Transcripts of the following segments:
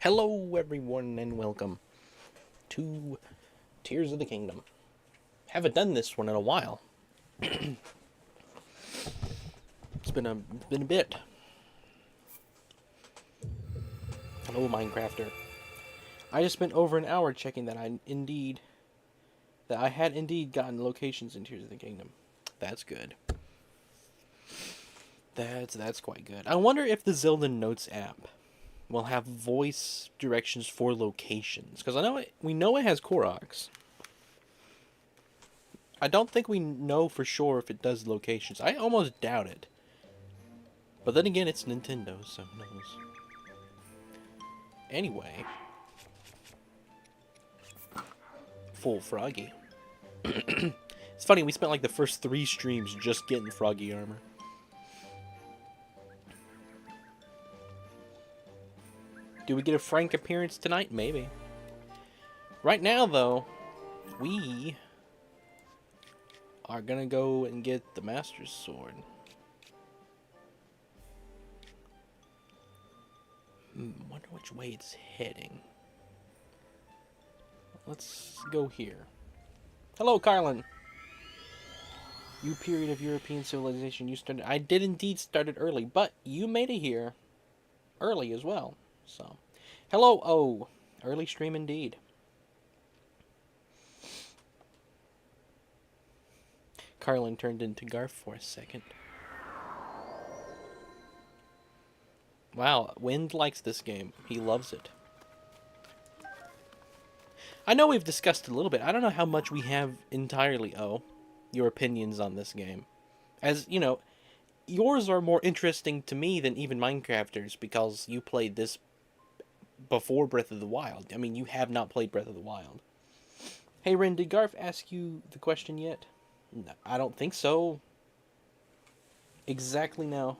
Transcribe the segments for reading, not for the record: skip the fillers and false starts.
Hello, everyone, and welcome to Tears of the Kingdom. Haven't done this one in a while. It's been a bit. Hello, Minecrafter. I just spent over an hour checking that I had indeed gotten locations in Tears of the Kingdom. That's good. That's quite good. I wonder if the Zelda Notes app will have voice directions for locations, because we know it has Koroks. I don't think we know for sure if it does locations. I almost doubt it. But then again, it's Nintendo, so who knows. Anyway, full Froggy. It's funny, we spent like the first 3 streams just getting Froggy armor. Do we get a Frank appearance tonight? Maybe. Right now, though, we are gonna go and get the Master's Sword. Wonder which way it's heading. Let's go here. Hello, Carlin. You period of European civilization you started. I did indeed start it early, but you made it here early as well. So, hello, oh, early stream indeed. Carlin turned into Garf for a second. Wow, Wind likes this game. He loves it. I know we've discussed it a little bit. I don't know how much we have entirely, your opinions on this game. As, you know, yours are more interesting to me than even Minecrafters because you played this before Breath of the Wild. I mean, you have not played Breath of the Wild. Hey, Ren, did Garf ask you the question yet? No, I don't think so. Exactly now.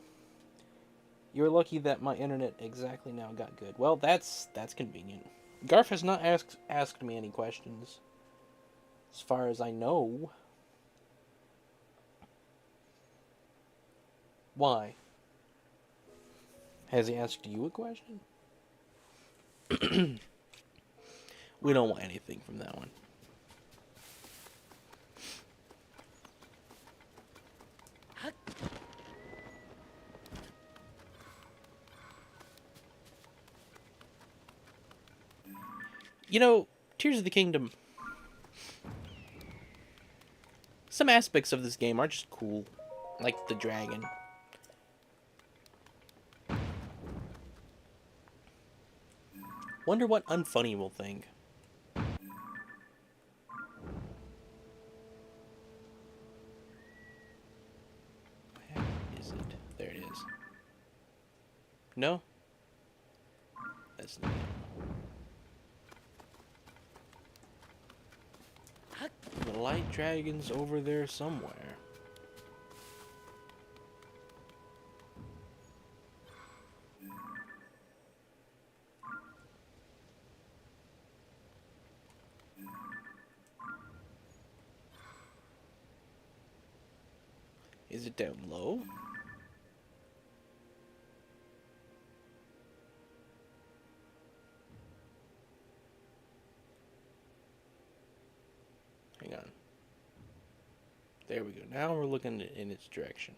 You're lucky that my internet exactly now got good. Well, that's convenient. Garf has not asked me any questions. As far as I know. Why? Has he asked you a question? We don't want anything from that one. You know, Tears of the Kingdom. Some aspects of this game are just cool. Like the dragon. Wonder what Unfunny will think. Where is it? There it is. No? That's not it. The light dragon's over there somewhere. Is it down low? Hang on. There we go. Now we're looking in its direction.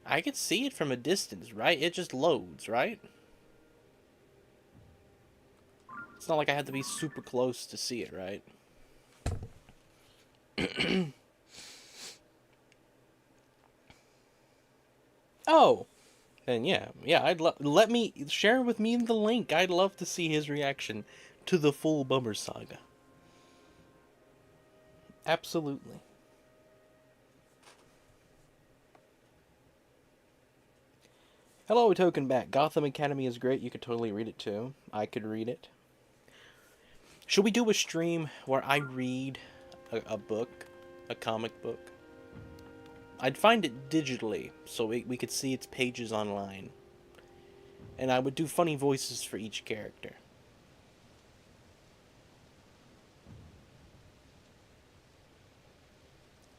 I can see it from a distance, right? It just loads, right? It's not like I have to be super close to see it, right? Oh, then yeah, I'd let me share with me the link. I'd love to see his reaction to the full Bummer Saga. Absolutely. Hello, Token Back. Gotham Academy is great. You could totally read it too. I could read it. Should we do a stream where I read a book, a comic book? I'd find it digitally so we could see its pages online. And I would do funny voices for each character.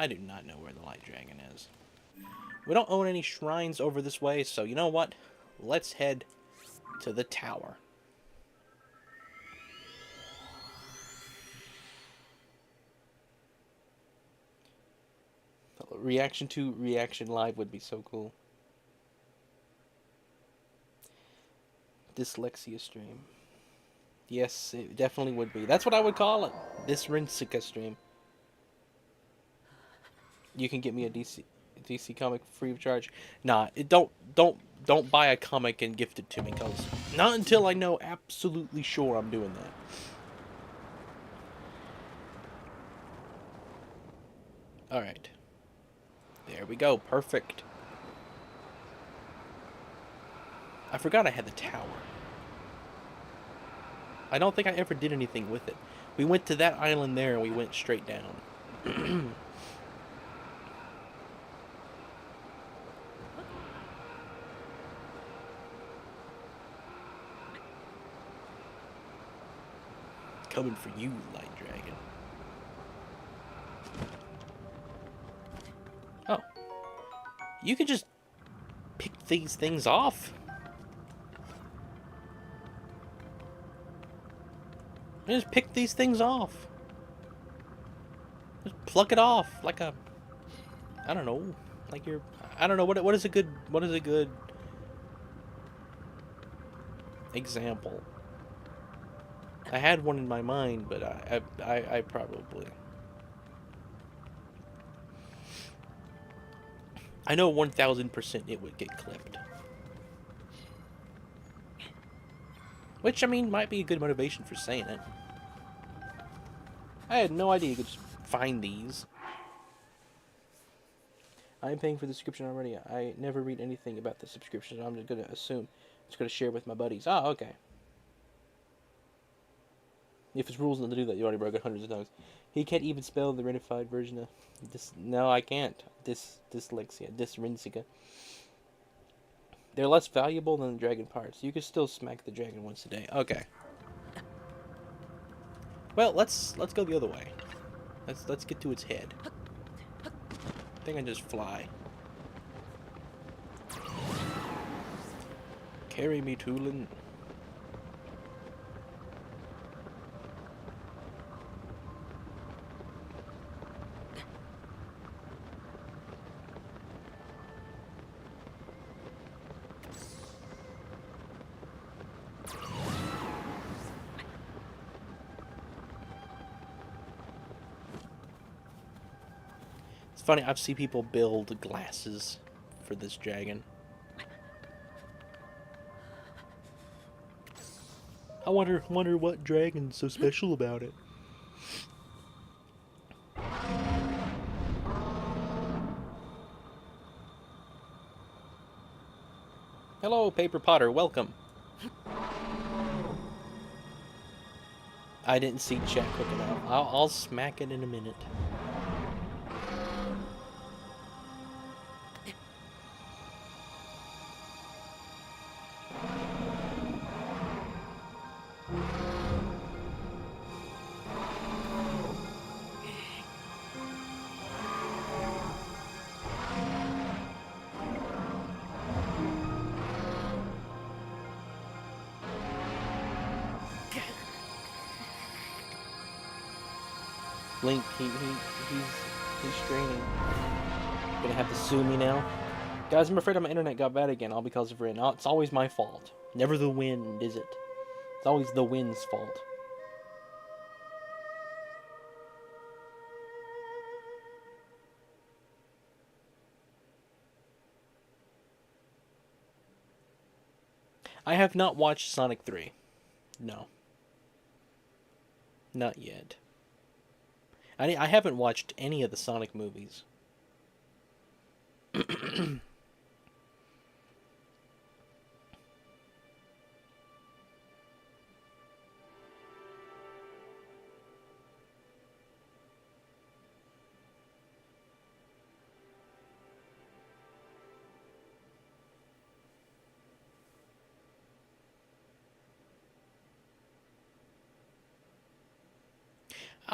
I do not know where the light dragon is. We don't own any shrines over this way, so you know what? Let's head to the tower. Reaction to Reaction Live would be so cool. Dyslexia stream. Yes, it definitely would be. That's what I would call it. This Rinsica stream. You can get me a DC comic free of charge. Nah, don't buy a comic and gift it to me, cause not until I know absolutely sure I'm doing that. All right. There we go. Perfect. I forgot I had the tower. I don't think I ever did anything with it. We went to that island there and we went straight down. Coming for you, Light Dragon. Oh. You can just pick these things off. You just pick these things off. Just pluck it off like a, I don't know, like you're, I don't know, what is a good example? I had one in my mind, but I probably, I know 1000% it would get clipped. Which, I mean, might be a good motivation for saying it. I had no idea you could just find these. I'm paying for the subscription already. I never read anything about the subscription. I'm just going to assume. I'm just going to share with my buddies. Oh, okay. If it's rules not to do that, you already broke it hundreds of times. He can't even spell the renified version of this. No, I can't. Dyslexia. Dysrinsica. They're less valuable than the dragon parts. You can still smack the dragon once a day. Okay. Well, let's go the other way. Let's get to its head. I think I just fly. Carry me, Tulin. Funny, I've seen people build glasses for this dragon. I wonder what dragon's so special about it. Hello, Paper Potter. Welcome. I didn't see chat quick enough. I'll smack it in a minute. Link, he's straining. Gonna have to sue me now. Guys, I'm afraid my internet got bad again, all because of Rin. It's always my fault. Never the wind, is it? It's always the wind's fault. I have not watched Sonic 3. No. Not yet. I haven't watched any of the Sonic movies.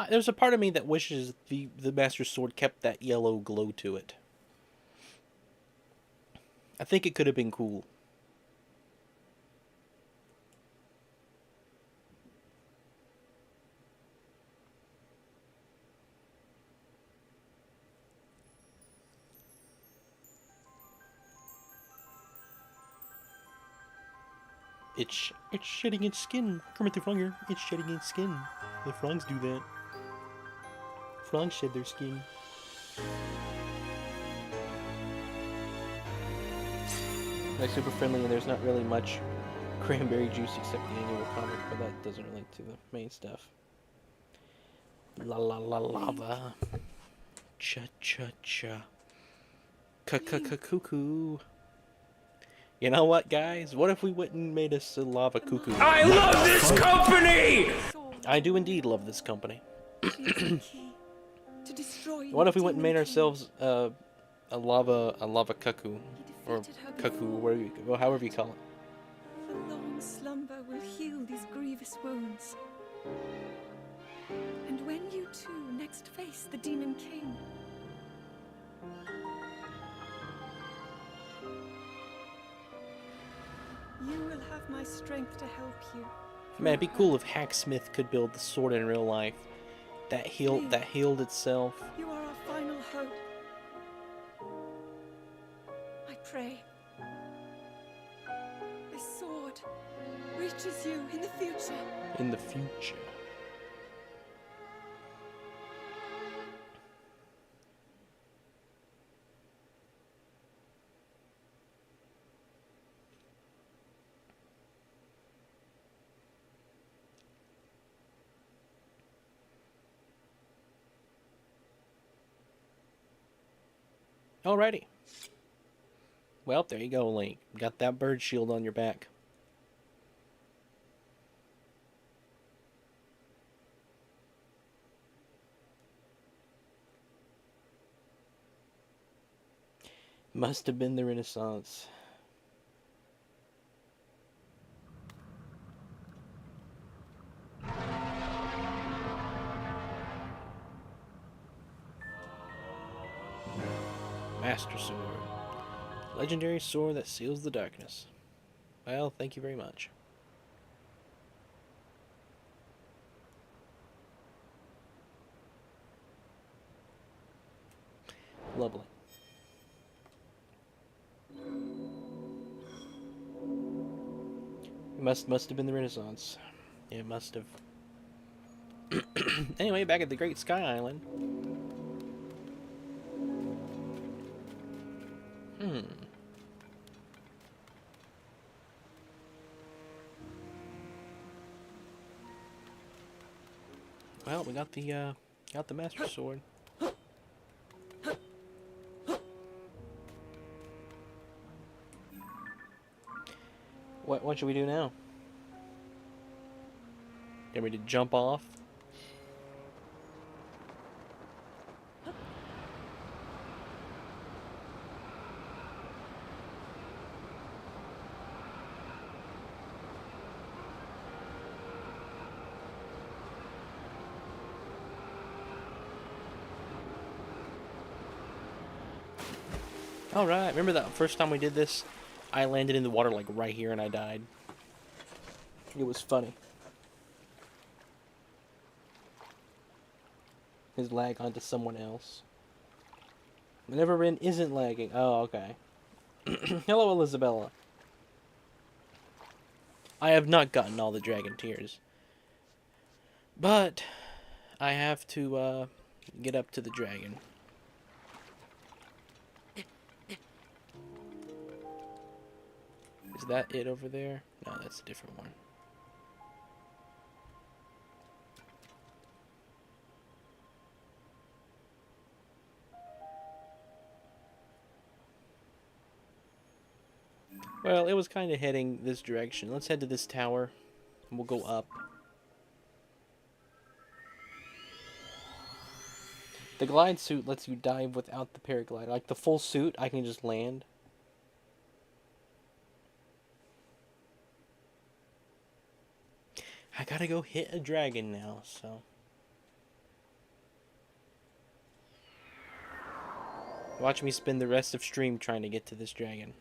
There's a part of me that wishes the Master Sword kept that yellow glow to it. I think it could have been cool. It's shedding its skin. Kermit the Frog, it's shedding its skin. The frogs do that. Frogs shed their skin. They're super friendly, and there's not really much cranberry juice except the annual comic, but that doesn't relate to the main stuff. La la la lava. Cha cha cha. Cuckoo. You know what, guys? What if we went and made us a lava cuckoo? I love this company! I do indeed love this company. What if we went and made ourselves a lava cuckoo, or cuckoo, however you call it? A long slumber will heal these grievous wounds. And when you two next face the Demon King, you will have my strength to help you. Man, it'd be cool if Hacksmith could build the sword in real life that healed itself. You are our final hope. I pray this sword reaches you in the future. In the future. Alrighty. Well, there you go, Link. Got that bird shield on your back. Must have been the Renaissance. Master Sword. Legendary sword that seals the darkness. Well, thank you very much. Lovely. Must have been the Renaissance. It must have. Anyway, back at the Great Sky Island. Well, we got the Master Sword. What should we do now? Get ready to jump off? Alright, remember that first time we did this? I landed in the water like right here and I died. It was funny. His lag onto someone else. Whenever Rin isn't lagging. Oh, okay. Hello, Isabella. I have not gotten all the dragon tears. But I have to get up to the dragon. Is that it over there? No, that's a different one. Well, it was kind of heading this direction. Let's head to this tower, and we'll go up. The glide suit lets you dive without the paraglider. Like the full suit, I can just land. I gotta go hit a dragon now, so... Watch me spend the rest of stream trying to get to this dragon.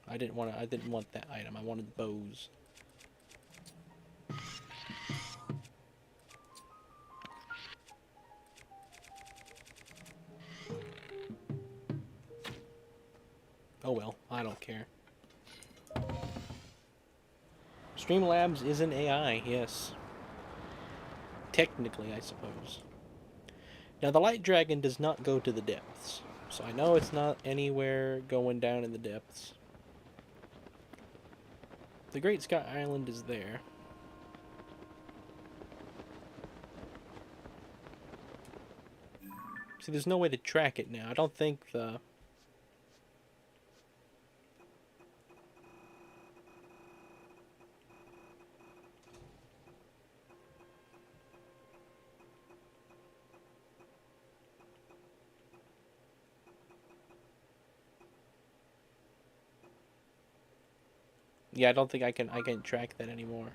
I didn't want that item. I wanted bows. Oh well, I don't care. Streamlabs is an AI, yes. Technically, I suppose. Now, the light dragon does not go to the depths, so I know it's not anywhere going down in the depths. The Great Sky Island is there. See, there's no way to track it now. I don't think the... Yeah, I don't think I can track that anymore.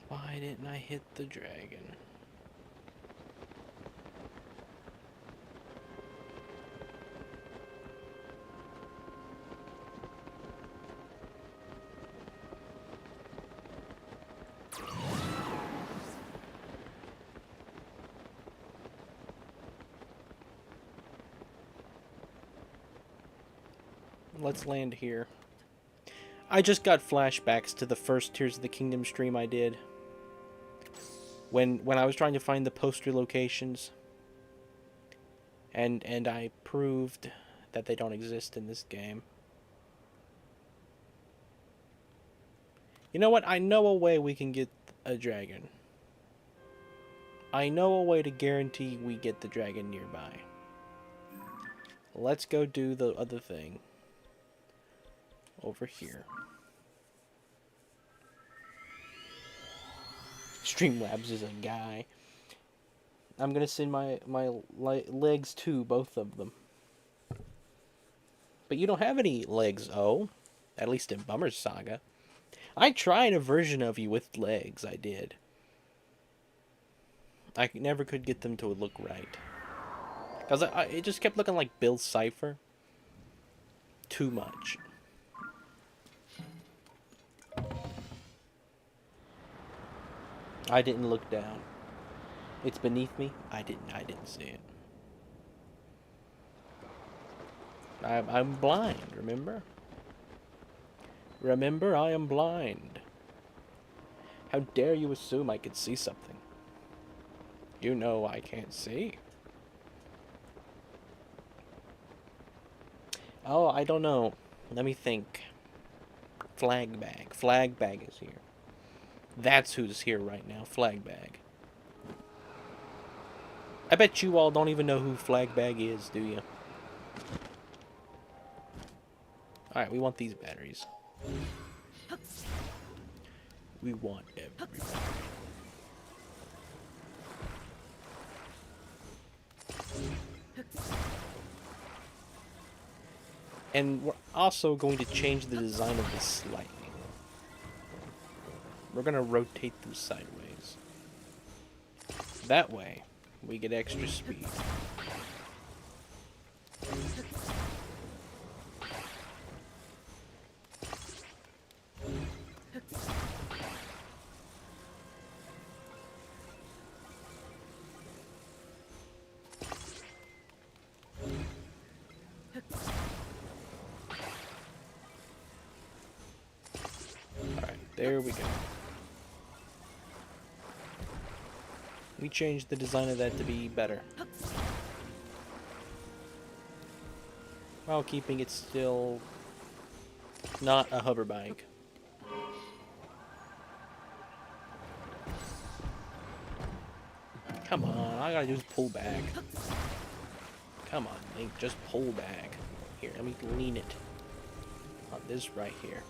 Why didn't I hit the dragon? Let's land here. I just got flashbacks to the first Tears of the Kingdom stream I did. When I was trying to find the poster locations. And I proved that they don't exist in this game. You know what? I know a way we can get a dragon. I know a way to guarantee we get the dragon nearby. Let's go do the other thing. Over here. Streamlabs is a guy. I'm gonna send my legs to both of them. But you don't have any legs, oh. At least in Bummer's Saga. I tried a version of you with legs, I did. I never could get them to look right. Because it just kept looking like Bill Cipher. Too much. I didn't look down. It's beneath me. I didn't see it. I'm blind, remember? Remember, I am blind. How dare you assume I could see something? You know I can't see. Oh, I don't know. Let me think. Flagbag. Flagbag is here. That's who's here right now. Flagbag. I bet you all don't even know who Flagbag is, do you? Alright, we want these batteries. We want everybody. And we're also going to change the design of this slightly. We're going to rotate them sideways. That way, we get extra speed. Alright, there we go. We changed the design of that to be better. While keeping it still not a hover bike. Come on, all I gotta do is pull back. Come on, Link, just pull back. Here, let me lean it on this right here.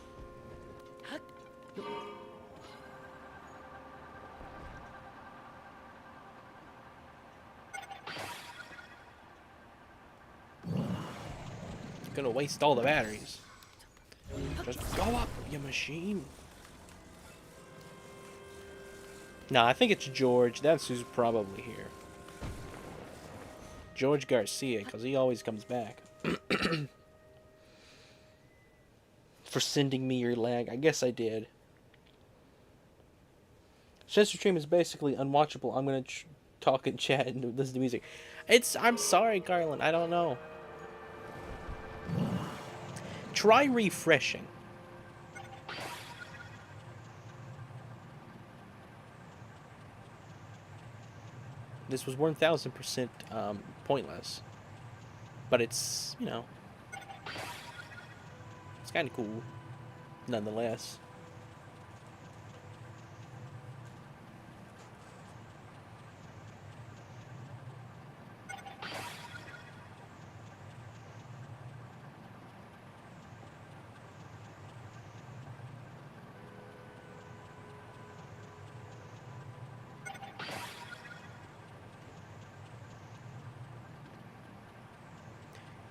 Gonna waste all the batteries. Just go up, you machine. Nah, I think it's George. That's who's probably here. George Garcia, because he always comes back. For sending me your lag. I guess I did. Chester Stream is basically unwatchable. I'm gonna talk and chat and listen to music. I'm sorry, Garland. I don't know. Try refreshing. This was 1000% pointless. But it's, you know, it's kind of cool, nonetheless.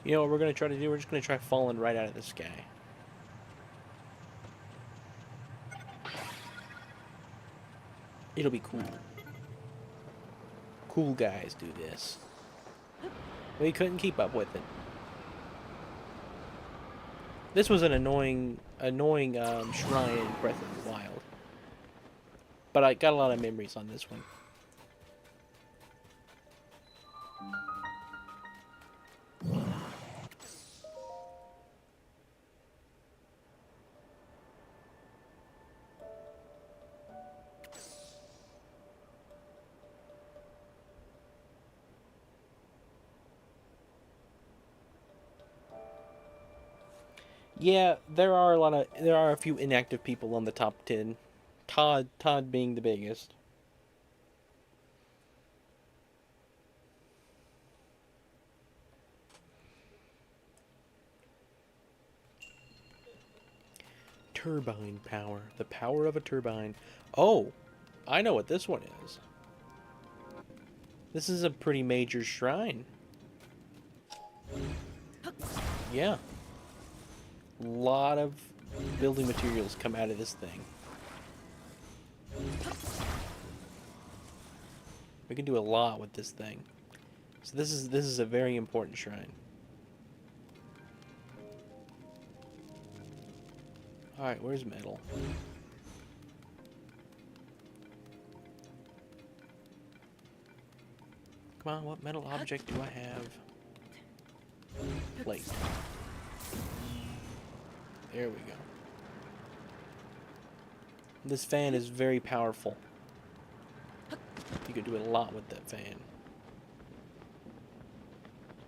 You know what we're going to try to do? We're just going to try falling right out of the sky. It'll be cool. Cool guys do this. We couldn't keep up with it. This was an annoying shrine in Breath of the Wild. But I got a lot of memories on this one. Yeah, there are a few inactive people on the top 10. Todd being the biggest. Turbine power. The power of a turbine. Oh, I know what this one is. This is a pretty major shrine. Yeah. A lot of building materials come out of this thing. We can do a lot with this thing. So this is a very important shrine. Alright, where's metal? Come on, what metal object do I have? Plate. There we go. This fan is very powerful. You could do a lot with that fan.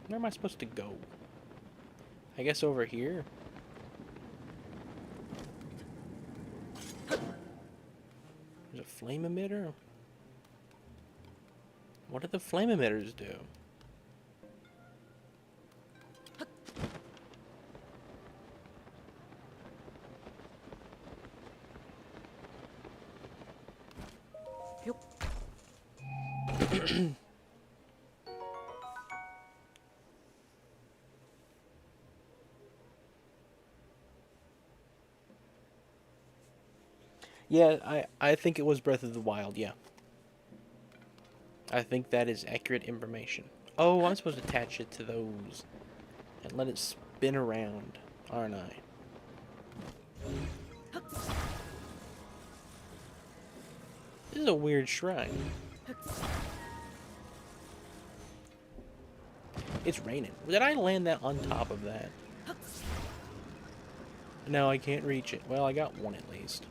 Where am I supposed to go? I guess over here? There's a flame emitter? What do the flame emitters do? Yeah, I think it was Breath of the Wild, yeah. I think that is accurate information. Oh, I'm supposed to attach it to those and let it spin around, aren't I? This is a weird shrine. It's raining. Did I land that on top of that? No, I can't reach it. Well, I got one at least.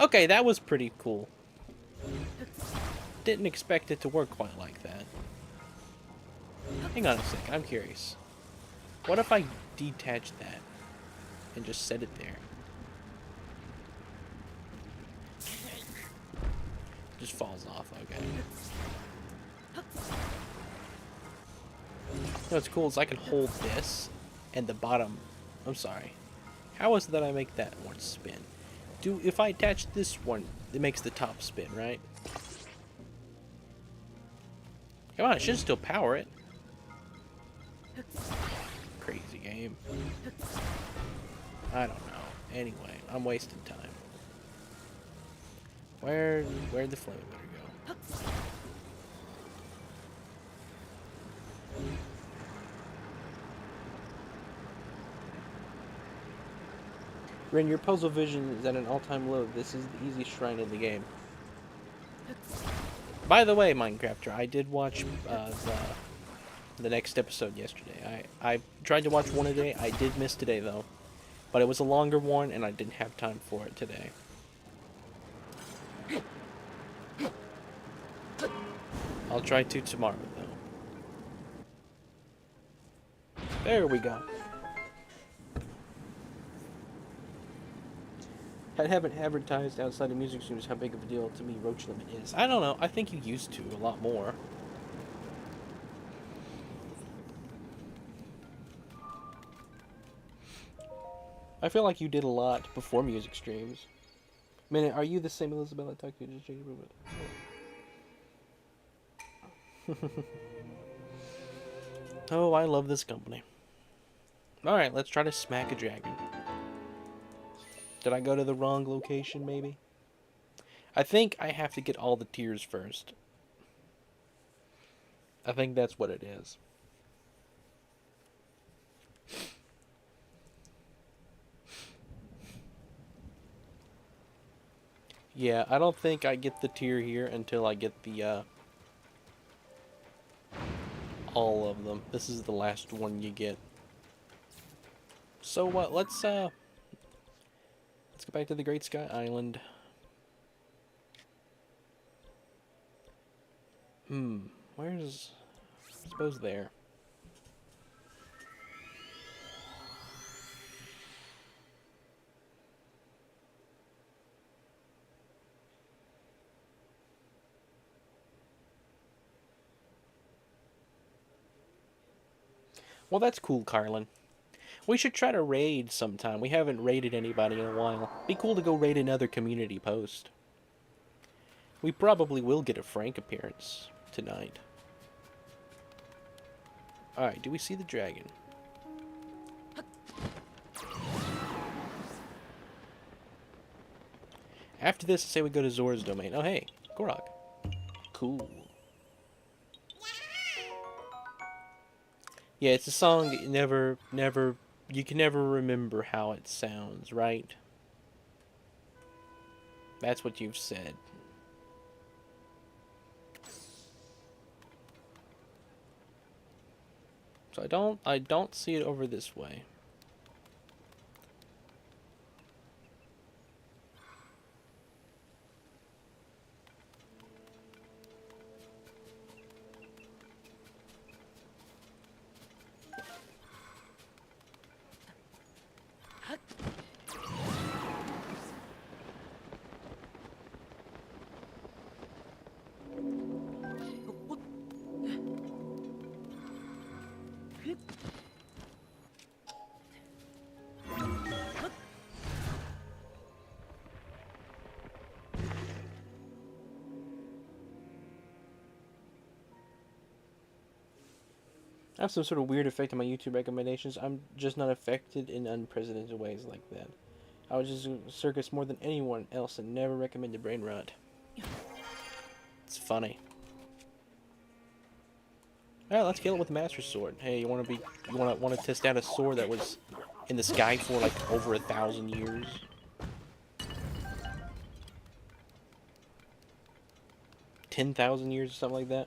Okay, that was pretty cool. Didn't expect it to work quite like that. Hang on a second, I'm curious. What if I detach that and just set it there? Just falls off, okay. What's cool is I can hold this and the bottom. I'm sorry. How is it that I make that one spin? If I attach this one, it makes the top spin, right? Come on, it should still power it. Crazy game. I don't know. Anyway, I'm wasting time. Where'd the flame emitter go? Ren, your puzzle vision is at an all-time low. This is the easiest shrine in the game. By the way, Minecrafter, I did watch the next episode yesterday. I tried to watch one a day. I did miss today, though. But it was a longer one, and I didn't have time for it today. I'll try to tomorrow, though. There we go. I haven't advertised outside of music streams how big of a deal to me Roach Limit is. I don't know. I think you used to a lot more. I feel like you did a lot before music streams. Minute, are you the same Elizabeth I talked to just change it? Oh, I love this company. Alright, let's try to smack a dragon. Did I go to the wrong location, maybe? I think I have to get all the tiers first. I think that's what it is. Yeah, I don't think I get the tier here until I get the, all of them. This is the last one you get. So what, let's go back to the Great Sky Island. Where's... I suppose there. Well, that's cool, Carlin. We should try to raid sometime. We haven't raided anybody in a while. Be cool to go raid another community post. We probably will get a Frank appearance tonight. Alright, do we see the dragon? After this, I say we go to Zora's domain. Oh, hey, Korok. Cool. Yeah, it's a song that you can never remember how it sounds, right? That's what you've said. So I don't see it over this way. I have some sort of weird effect on my YouTube recommendations. I'm just not affected in unprecedented ways like that. I was just circus more than anyone else and never recommended Brain Rot. It's funny. Alright, let's kill it with Master Sword. Hey, you wanna test out a sword that was in the sky for like over 1,000 years? $10,000 years or something like that?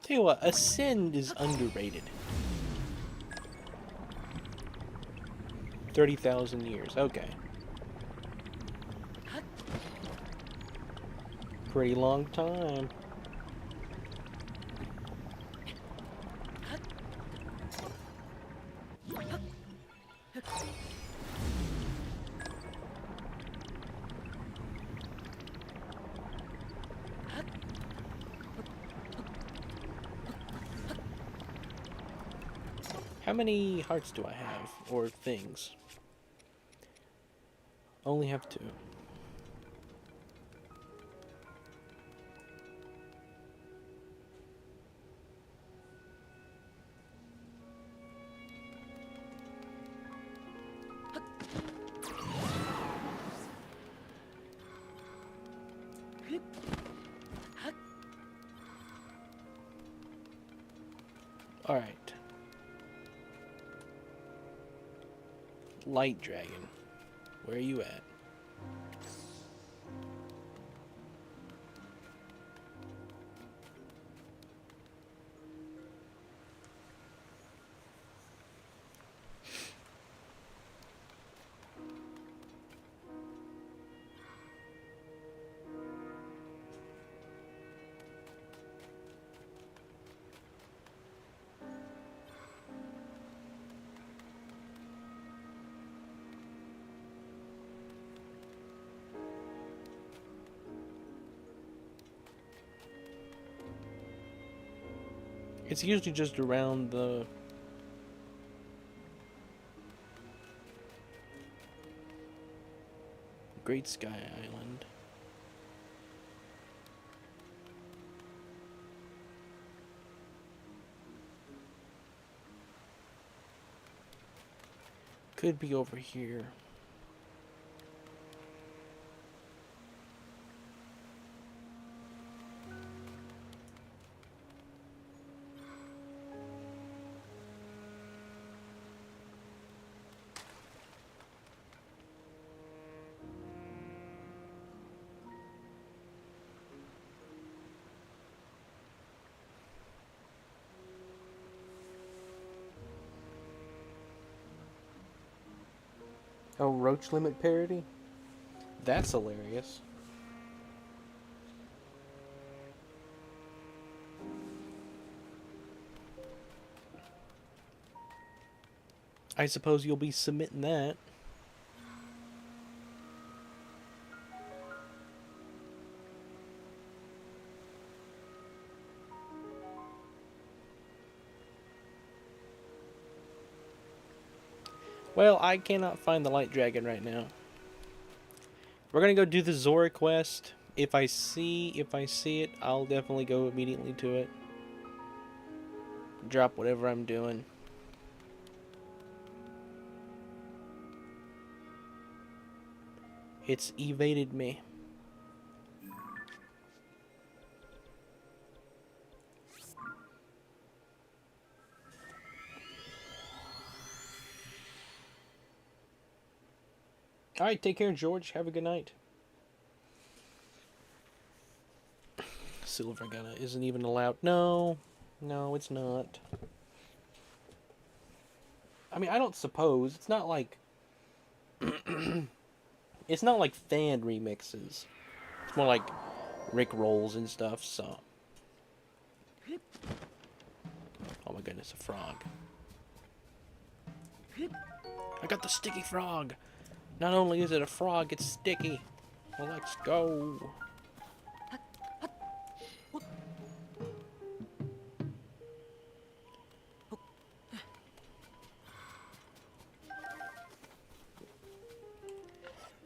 Tell you what, Ascend is underrated. 30,000 years, okay. Pretty long time. How many hearts do I have? Or things? Only have 2. Alright. Light Dragon. Where are you at? It's usually just around the Great Sky Island. Could be over here. Oh, Roach Limit parody? That's hilarious. I suppose you'll be submitting that. Well, I cannot find the Light Dragon right now. We're gonna go do the Zora quest. If I see it, I'll definitely go immediately to it. Drop whatever I'm doing. It's evaded me. Alright, take care, George. Have a good night. Silver Gunna isn't even allowed. No, it's not. I mean, I don't suppose. It's not like... it's not like fan remixes. It's more like Rick rolls and stuff, so... Oh my goodness, a frog. I got the sticky frog! Not only is it a frog, it's sticky. Well, let's go.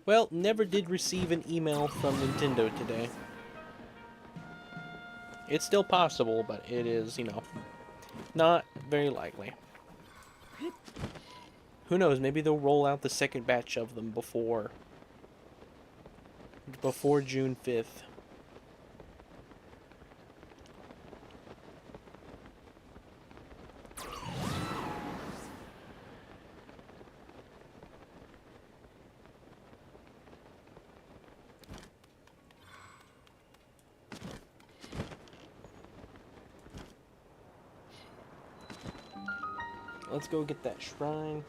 Well, never did receive an email from Nintendo today. It's still possible, but it is, not very likely. Who knows, maybe they'll roll out the second batch of them before June 5th. Let's go get that shrine.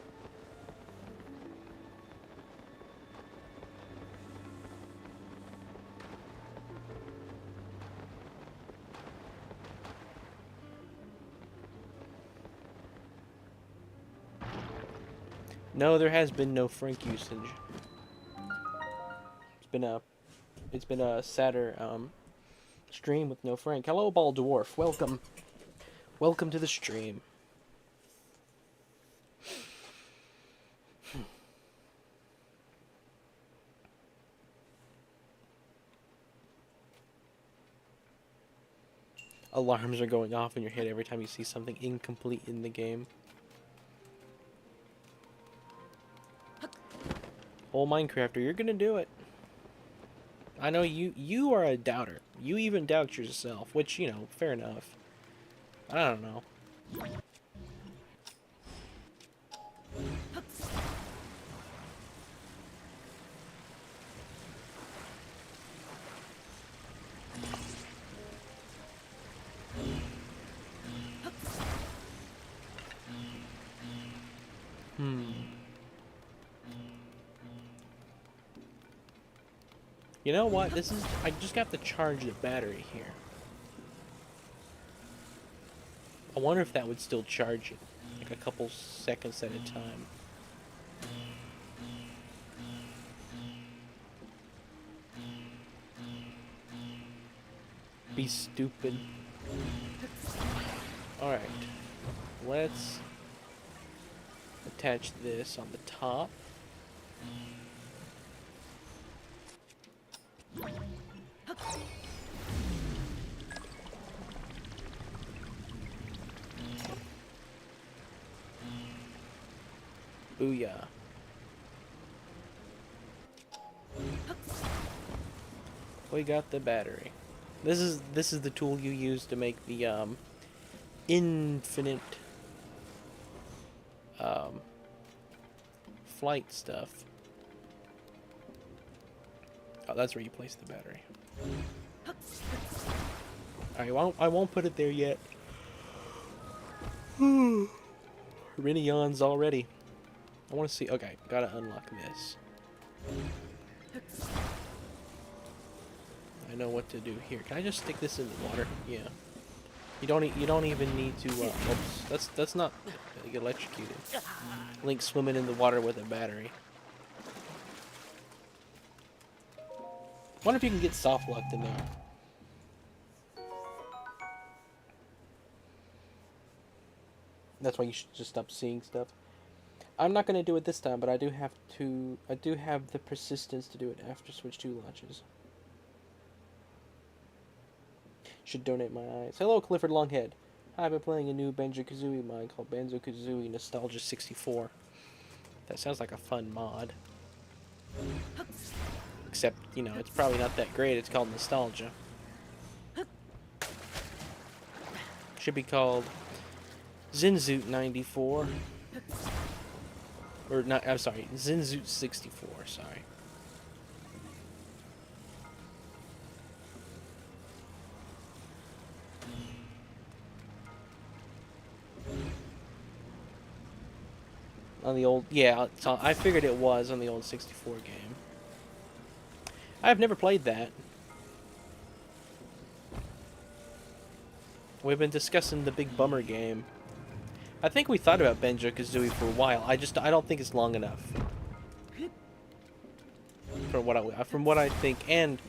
No, there has been no Frank usage. It's been a sadder stream with no Frank. Hello, Ball Dwarf. Welcome to the stream. alarms are going off in your head every time you see something incomplete in the game. Old Minecrafter, you're gonna do it. I know you are a doubter. You even doubt yourself, which, you know, fair enough. I don't know. You know what? This is... I just got to charge the battery here. I wonder if that would still charge it. Like a couple seconds at a time. Be stupid. Alright. Let's attach this on the top. Booyah. We got the battery. This is the tool you use to make the infinite flight stuff. Oh, that's where you place the battery. Alright, I won't put it there yet. Many yawns already. I want to see... Okay, gotta unlock this. I know what to do here. Can I just stick this in the water? Yeah. You don't even need to... oops. That's not... You get electrocuted. Link swimming in the water with a battery. Wonder if you can get soft locked in there. That's why you should just stop seeing stuff. I'm not gonna do it this time, but I do have the persistence to do it after Switch 2 launches. Should donate my eyes. Hello, Clifford Longhead. I've been playing a new Banjo-Kazooie mod called Banjo-Kazooie Nostalgia 64. That sounds like a fun mod. Except, you know, it's probably not that great. It's called Nostalgia. Should be called Zinzoot 94. Or not, I'm sorry, Zinzoot 64, sorry. On the old, yeah, I figured it was on the old 64 game. I've never played that. We've been discussing the Big Bummer game. I think we thought about Banjo-Kazooie for a while. I don't think it's long enough. From what I think, and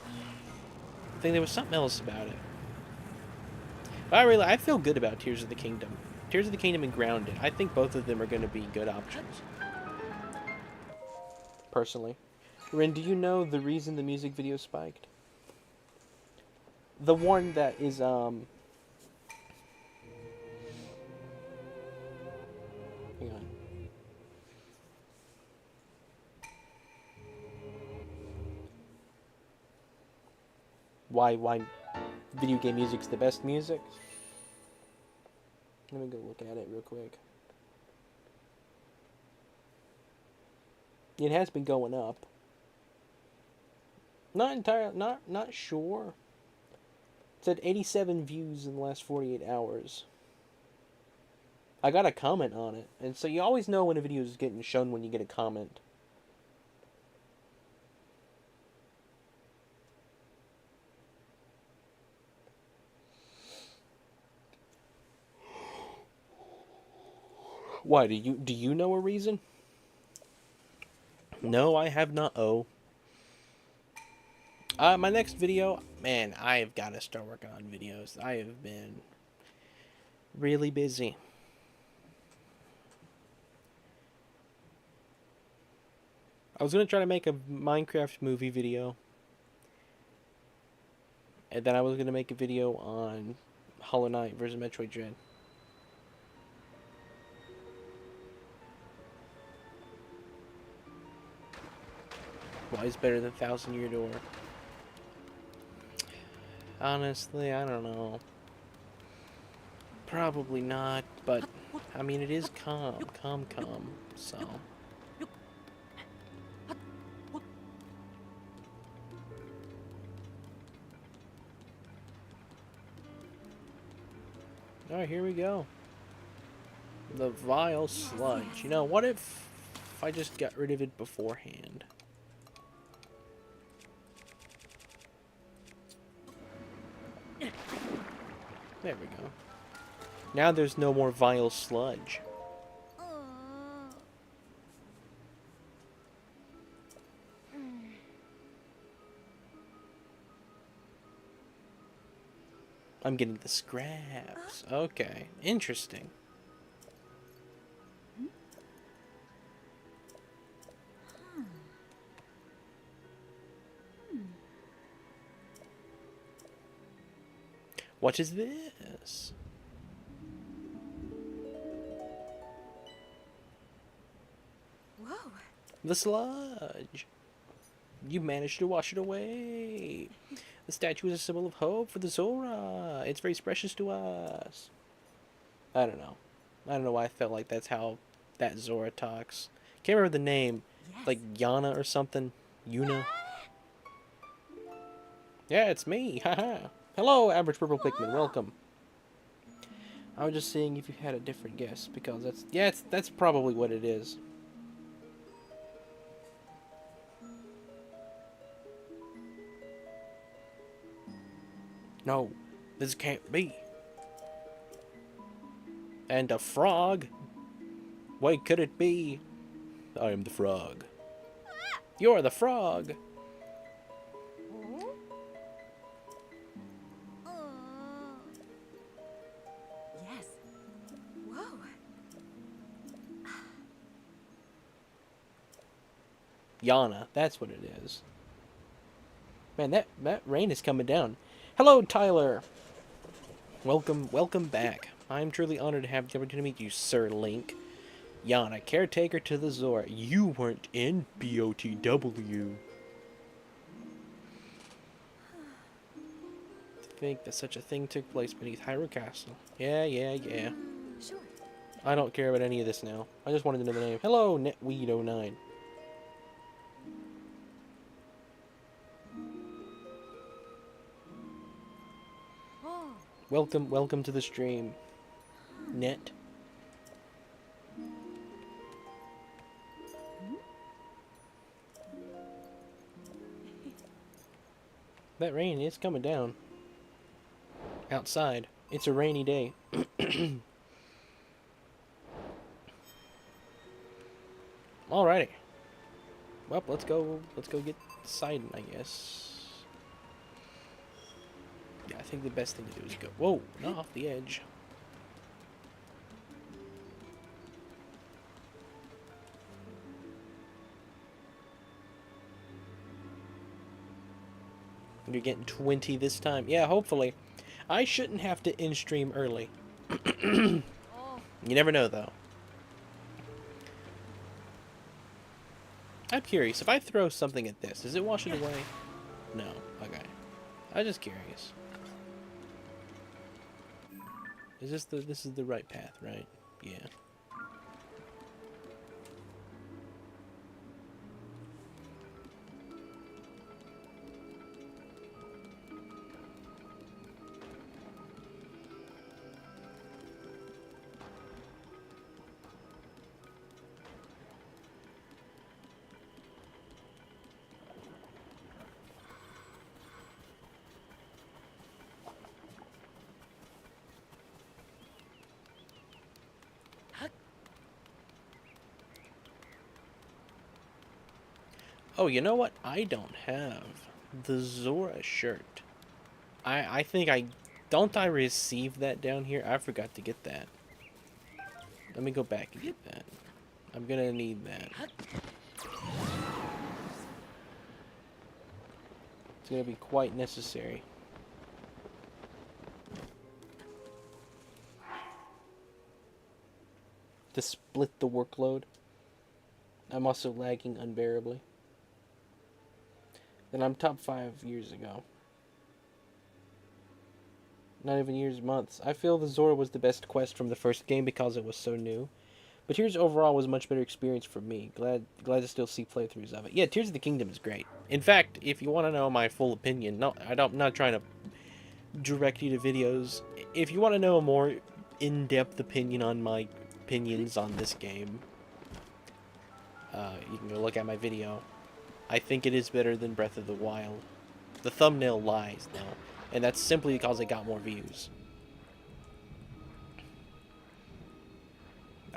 I think there was something else about it. But I feel good about Tears of the Kingdom. Tears of the Kingdom and Grounded. I think both of them are going to be good options. Personally. Rin, do you know the reason the music video spiked? The one that is, hang on. Why video game music's the best music? Let me go look at it real quick. It has been going up. Not entirely, not sure. It said 87 views in the last 48 hours. I got a comment on it, and so you always know when a video is getting shown when you get a comment. Why, do you know a reason? No, I have not. Oh. My next video, man, I've got to start working on videos. I have been really busy. I was going to try to make a Minecraft movie video. And then I was gonna make a video on Hollow Knight versus Metroid Dread. Why is better than Thousand Year Door? Honestly, I don't know. Probably not, but I mean it is calm, so. Alright, here we go. The vile sludge. You know, what if I just got rid of it beforehand? There we go. Now there's no more vile sludge. I'm getting the scraps. Okay, interesting. What is this? Whoa. The sludge. You managed to wash it away. The statue is a symbol of hope for the Zora. It's very precious to us. I don't know. I don't know why I felt like that's how that Zora talks. Can't remember the name. Yes. Like Yana or something. Yuna. Yeah, it's me. Haha. Hello, Average Purple Pikmin. Welcome. I was just seeing if you had a different guess, because that's probably what it is. No, this can't be. And a frog? Why could it be? I am the frog. You're the frog. Yes. Whoa. Yana, that's what it is. Man, that rain is coming down. Hello, Tyler. Welcome back. I'm truly honored to have the opportunity to meet you, Sir Link. Yana, caretaker to the Zora. You weren't in BOTW. To think that such a thing took place beneath Hyrule Castle. Yeah. Sure. I don't care about any of this now. I just wanted to know the name. Hello, Netweed09. Oh. Welcome to the stream, Net. That rain is coming down. Outside. It's a rainy day. Alrighty. Well, let's go get Sidon, I guess. Yeah, I think the best thing to do is go. Whoa, not off the edge. You're getting 20 this time. Yeah, hopefully. I shouldn't have to in-stream early. You never know, though. I'm curious. If I throw something at this, does it wash it away? No. Okay. I'm just curious. This is the right path, right? Yeah. Oh, you know what? I don't have the Zora shirt. I think I... Don't I receive that down here? I forgot to get that. Let me go back and get that. I'm gonna need that. It's gonna be quite necessary. to split the workload. I'm also lagging unbearably. Then I'm top 5 years ago. Not even years, months. I feel the Zora was the best quest from the first game because it was so new. But Tears overall was a much better experience for me. Glad to still see playthroughs of it. Yeah, Tears of the Kingdom is great. In fact, if you want to know my full opinion, I'm not trying to direct you to videos. If you want to know a more in-depth opinion on my opinions on this game, you can go look at my video. I think it is better than Breath of the Wild. The thumbnail lies, though, and that's simply because it got more views.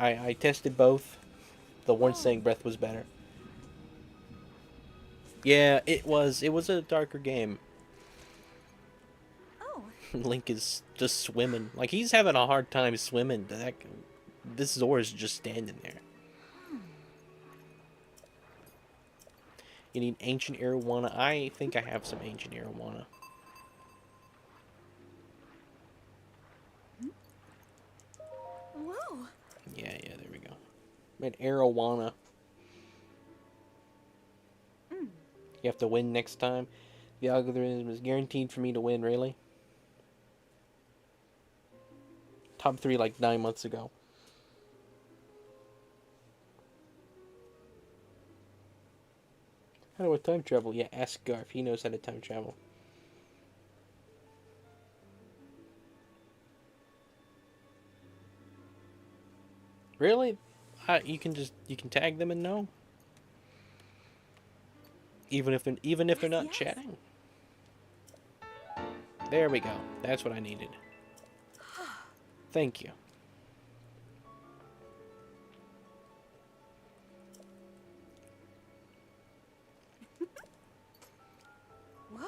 I tested both. The one saying Breath was better. Yeah, it was a darker game. Oh. Link is just swimming. Like, he's having a hard time swimming. This Zora's just standing there. You need ancient arowana. I think I have some ancient arowana. Whoa. Yeah, there we go. Made arowana. You have to win next time. The algorithm is guaranteed for me to win, really. Top 3 like 9 months ago. How do I time travel? Yeah, ask Garf. He knows how to time travel. Really? You can tag them and know? Even if they're not chatting? There we go. That's what I needed. Thank you. Whoa.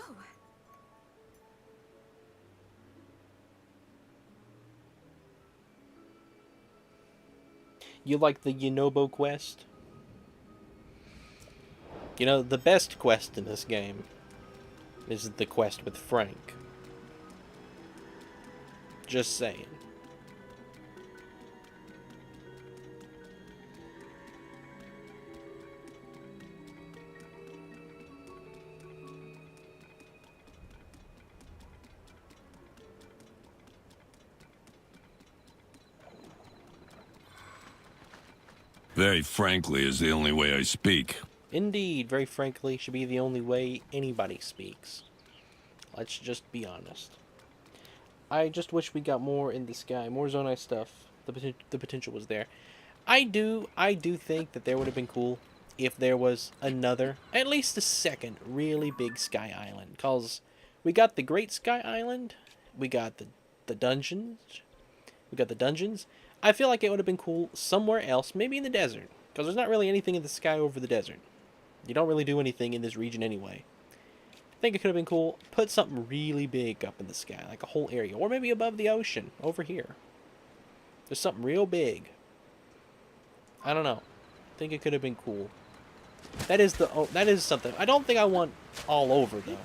You like the Yunobo quest? You know, the best quest in this game is the quest with Frank. Just saying. Very frankly is the only way I speak. Indeed, very frankly, should be the only way anybody speaks. Let's just be honest. I just wish we got more in the sky, more Zonai stuff. The potential was there. I do think that there would have been cool if there was another, at least a second, really big sky island. Cause we got the Great Sky Island, we got the dungeons, I feel like it would have been cool somewhere else, maybe in the desert, because there's not really anything in the sky over the desert. You don't really do anything in this region anyway. I think it could have been cool. Put something really big up in the sky, like a whole area, or maybe above the ocean, over here. There's something real big. I don't know. I think it could have been cool. That is something. I don't think I want all over, though.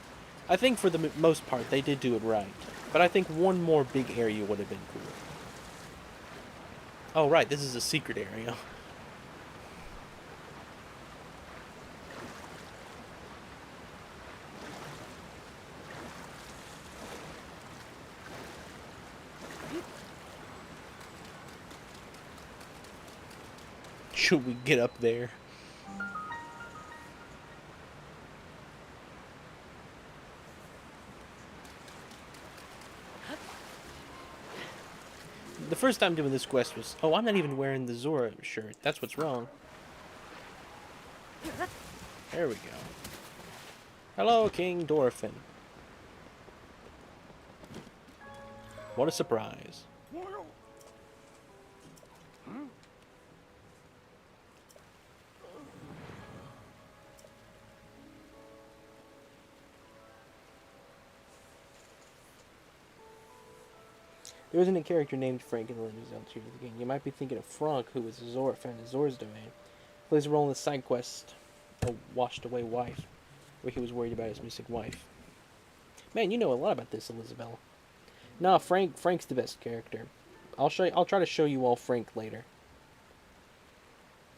I think for the most part, they did do it right. But I think one more big area would have been cool. Oh, right, this is a secret area. Should we get up there? The first time doing this quest was... Oh, I'm not even wearing the Zora shirt. That's what's wrong. There we go. Hello, King Dorphin. What a surprise. There isn't a character named Frank in the Legend of Zelda Tears of the Kingdom. You might be thinking of Frank, who is a Zora fan of Zora's Domain. Plays a role in the side quest, A Washed Away Wife, where he was worried about his missing wife. Man, you know a lot about this, Elizabeth. Nah, Frank's the best character. I'll try to show you all Frank later.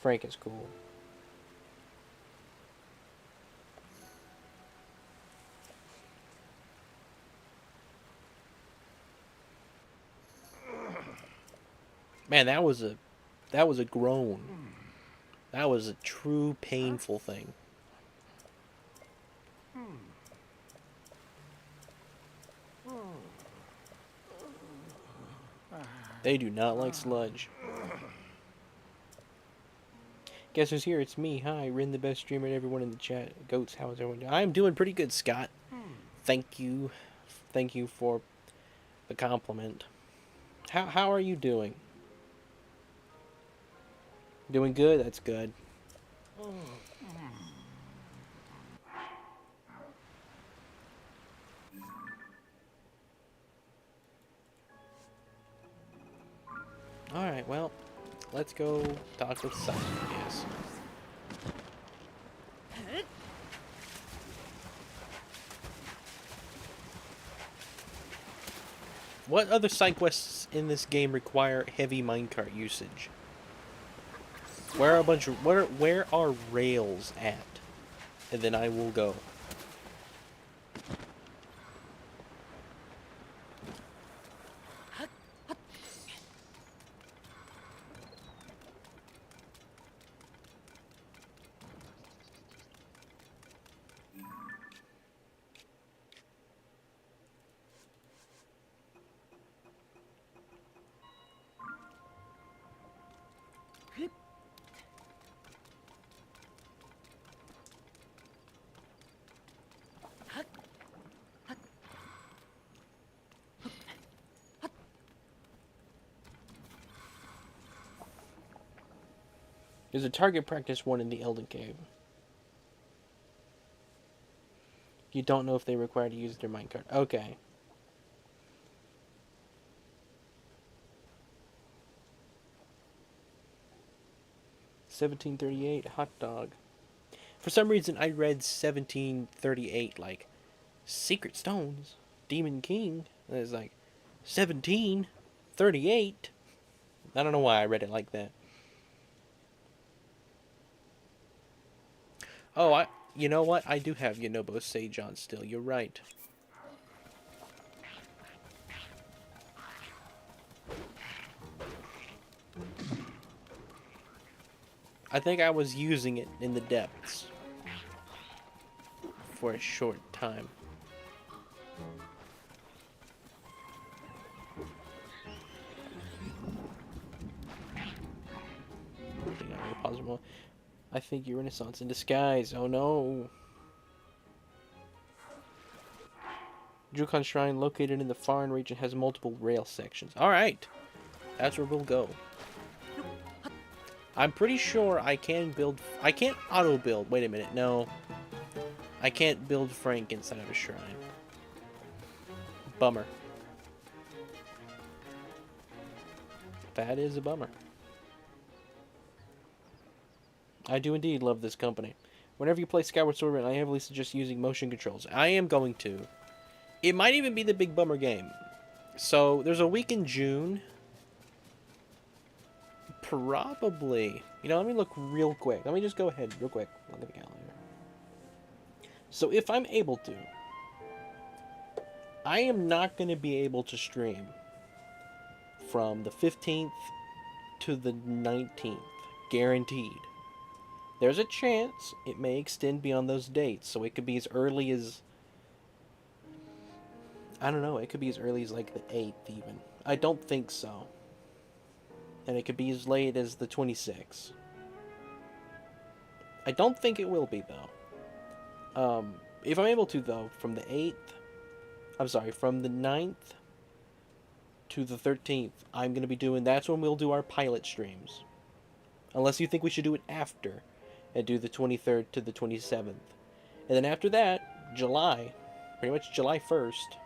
Frank is cool. Man, that was a groan. That was a true painful thing. They do not like sludge. Guess who's here? It's me. Hi, Rin, the best streamer, and everyone in the chat. Goats, how is everyone doing? I'm doing pretty good, Scott. Thank you. Thank you for the compliment. How are you doing? Doing good? That's good. Alright, well, let's go talk with Simon, I guess. What other side quests in this game require heavy minecart usage? Where are a bunch of where are rails at? And then I will go. There's a target practice one in the Elden Cave. You don't know if they require to use their minecart. Okay. $17.38 hot dog. For some reason, I read $17.38 like Secret Stones, Demon King. And it's like $17.38. I don't know why I read it like that. Oh, you know what? I do have Yonobo Sage on still. You're right. I think I was using it in the depths for a short time. I think you're Renaissance in disguise. Oh no. Jukan Shrine, located in the Faran region, has multiple rail sections. Alright. That's where we'll go. I'm pretty sure I can build... I can't auto-build. Wait a minute. No. I can't build Frank inside of a shrine. Bummer. That is a bummer. I do indeed love this company. Whenever you play Skyward Sword, I heavily suggest using motion controls. I am going to. It might even be the big bummer game. So, there's a week in June. Probably. You know, let me look real quick. Let me just go ahead real quick. Look at the calendar. So, if I'm able to, I am not going to be able to stream from the 15th to the 19th. Guaranteed. There's a chance it may extend beyond those dates, so it could be as early as... I don't know, it could be as early as like the 8th even. I don't think so. And it could be as late as the 26th. I don't think it will be, though. If I'm able to, though, from the 8th... I'm sorry, from the 9th to the 13th, I'm going to be doing... That's when we'll do our pilot streams. Unless you think we should do it after. And do the 23rd to the 27th. And then after that, July. Pretty much July 1st.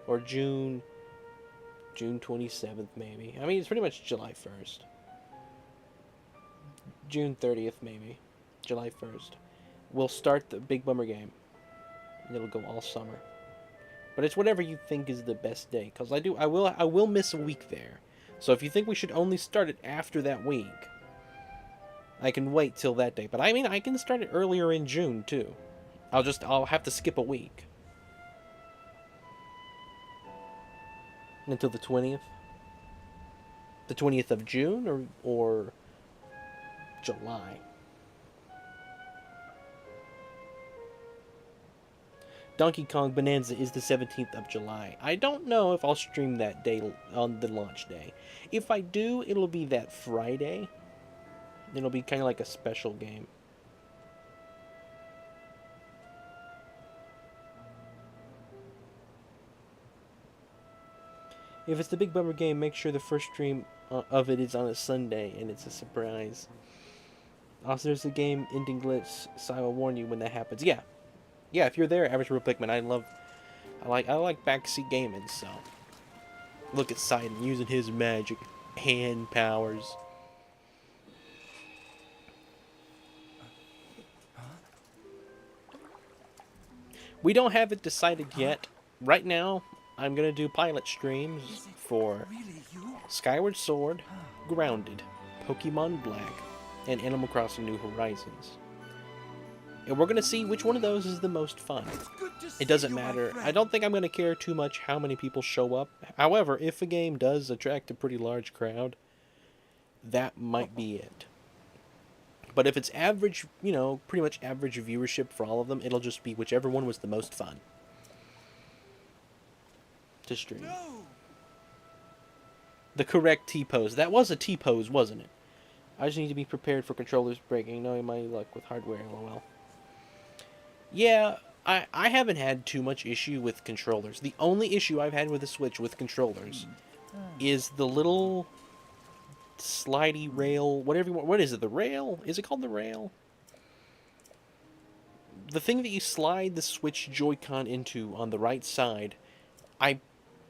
Or June 27th, maybe. I mean, it's pretty much July 1st. June 30th, maybe. July 1st. We'll start the Big Bummer game. And it'll go all summer. But it's whatever you think is the best day. Because I will miss a week there. So if you think we should only start it after that week, I can wait till that day. But I mean, I can start it earlier in June, too. I'll have to skip a week. Until the 20th? The 20th of June or July? Donkey Kong Bonanza is the 17th of July. I don't know if I'll stream that day on the launch day. If I do, it'll be that Friday. It'll be kind of like a special game. If it's the Big Bummer game, make sure the first stream of it is on a Sunday and it's a surprise. Also, there's a game ending glitch, so I will warn you when that happens. Yeah, if you're there, Average Real Pikmin, I like backseat gaming. So look at Sidon using his magic hand powers. We don't have it decided yet. Right now, I'm gonna do pilot streams for Skyward Sword, Grounded, Pokemon Black, and Animal Crossing New Horizons. And we're gonna see which one of those is the most fun. It doesn't matter. I don't think I'm gonna care too much how many people show up. However, if a game does attract a pretty large crowd, that might be it. But if it's average, pretty much average viewership for all of them, it'll just be whichever one was the most fun to stream. No. The correct T-pose. That was a T-pose, wasn't it? I just need to be prepared for controllers breaking, knowing my luck with hardware, lol. Yeah, I haven't had too much issue with controllers. The only issue I've had with the Switch with controllers is the little slidey rail, whatever you want. What is it, the rail? Is it called the rail? The thing that you slide the Switch Joy-Con into on the right side, I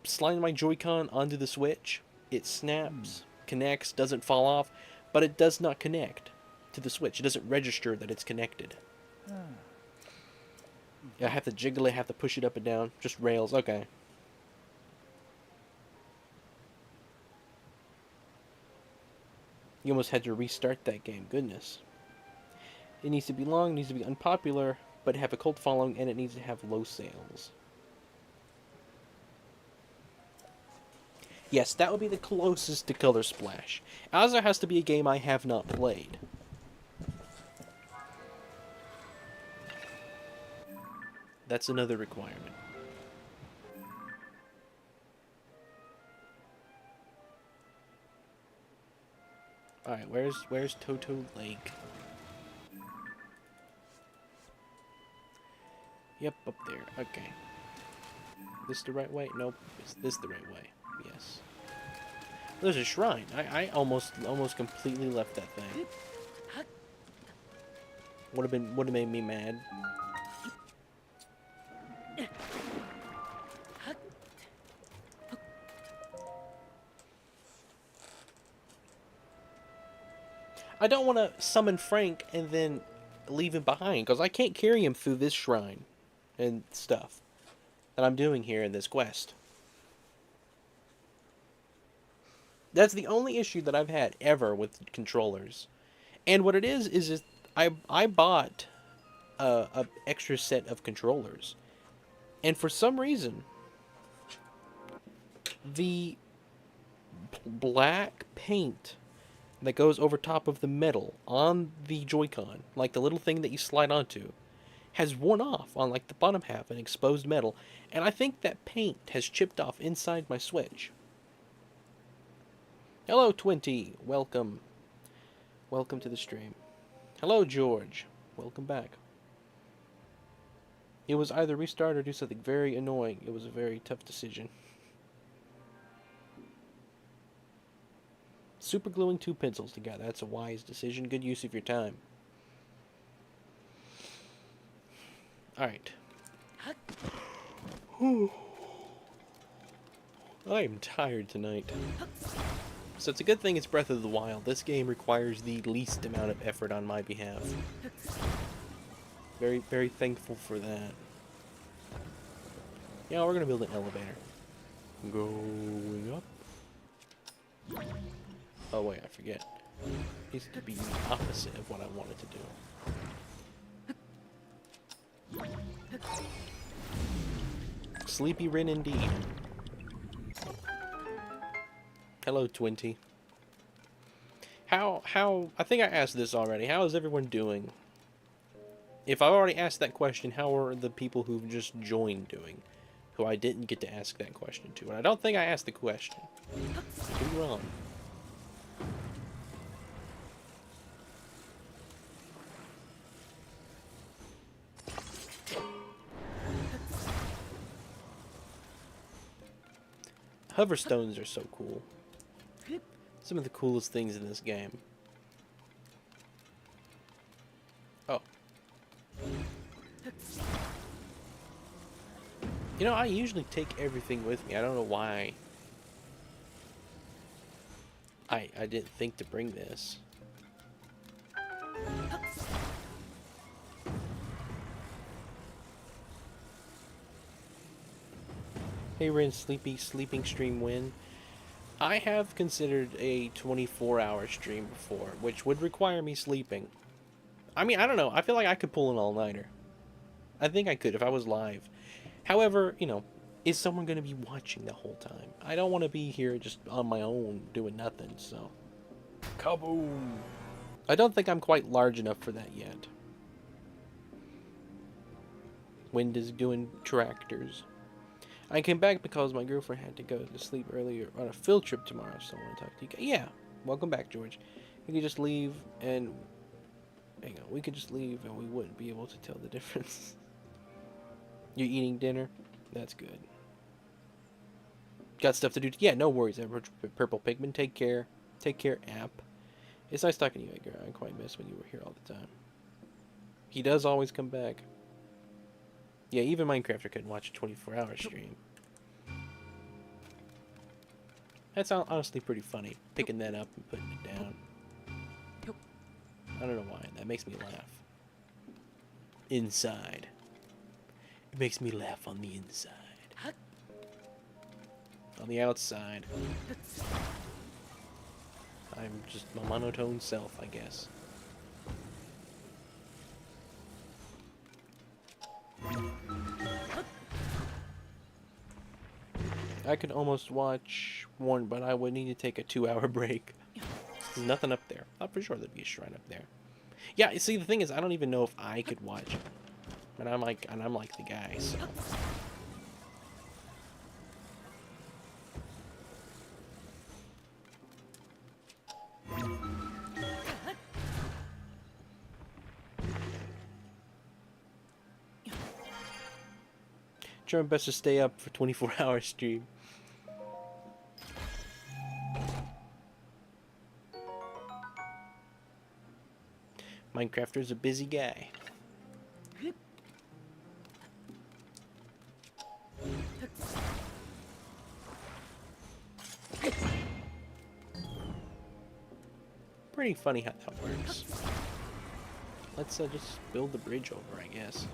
slide my Joy-Con onto the Switch, it snaps, connects, doesn't fall off, but it does not connect to the Switch. It doesn't register that it's connected. I have to jiggle it, have to push it up and down. Just rails, okay. You almost had to restart that game, goodness. It needs to be long, it needs to be unpopular, but have a cult following, and it needs to have low sales. Yes, that would be the closest to Color Splash. Azure has to be a game I have not played. That's another requirement. Alright, where's Toto Lake? Yep, up there. Okay. This the right way? Nope. Is this the right way? Yes. There's a shrine. I almost completely left that thing. Would have made me mad. I don't want to summon Frank and then leave him behind, because I can't carry him through this shrine and stuff that I'm doing here in this quest. That's the only issue that I've had ever with controllers. And what it is I bought a extra set of controllers. And for some reason, the black paint that goes over top of the metal on the Joy-Con, like the little thing that you slide onto, has worn off on like the bottom half and exposed metal, and I think that paint has chipped off inside my Switch. Hello, Twinty. Welcome. Welcome to the stream. Hello, George. Welcome back. It was either restart or do something very annoying. It was a very tough decision. Super gluing two pencils together. That's a wise decision. Good use of your time. Alright. I'm tired tonight. So it's a good thing it's Breath of the Wild. This game requires the least amount of effort on my behalf. Very, very thankful for that. Yeah, we're gonna build an elevator. Going up. Oh wait, I forget. needs to be the opposite of what I wanted to do. Sleepy Rin indeed. Hello, Twinty. How, I think I asked this already. How is everyone doing? If I've already asked that question, how are the people who've just joined doing? Who I didn't get to ask that question to. And I don't think I asked the question. I could be wrong. Hoverstones are so cool. Some of the coolest things in this game. Oh. You know, I usually take everything with me. I don't know why I didn't think to bring this. Hey Rin, sleeping stream win. I have considered a 24-hour stream before, which would require me sleeping. I mean, I don't know. I feel like I could pull an all-nighter. I think I could if I was live. However, you know, is someone going to be watching the whole time? I don't want to be here just on my own doing nothing, so. Kaboom! I don't think I'm quite large enough for that yet. Wind is doing tractors. I came back because my girlfriend had to go to sleep earlier on a field trip tomorrow, so I want to talk to you guys. Yeah, welcome back, George. You could just leave and... Hang on, we could just leave and we wouldn't be able to tell the difference. You're eating dinner? That's good. Got stuff to do. Yeah, no worries, Purple Pigman. Take care. Take care, app. It's nice talking to you, Edgar. I quite miss when you were here all the time. He does always come back. Yeah, even Minecrafter couldn't watch a 24-hour stream. That's honestly pretty funny, picking that up and putting it down. I don't know why. That makes me laugh. Inside. It makes me laugh on the inside. On the outside, I'm just my monotone self, I guess. I could almost watch one, but I would need to take a 2-hour break. There's nothing up there. Thought for sure there'd be a shrine up there. Yeah, see, the thing is, I don't even know if I could watch it. And I'm like the guy, so. Try my best to stay up for 24-hour stream. Minecrafter's a busy guy. Pretty funny how that works. Let's just build the bridge over, I guess.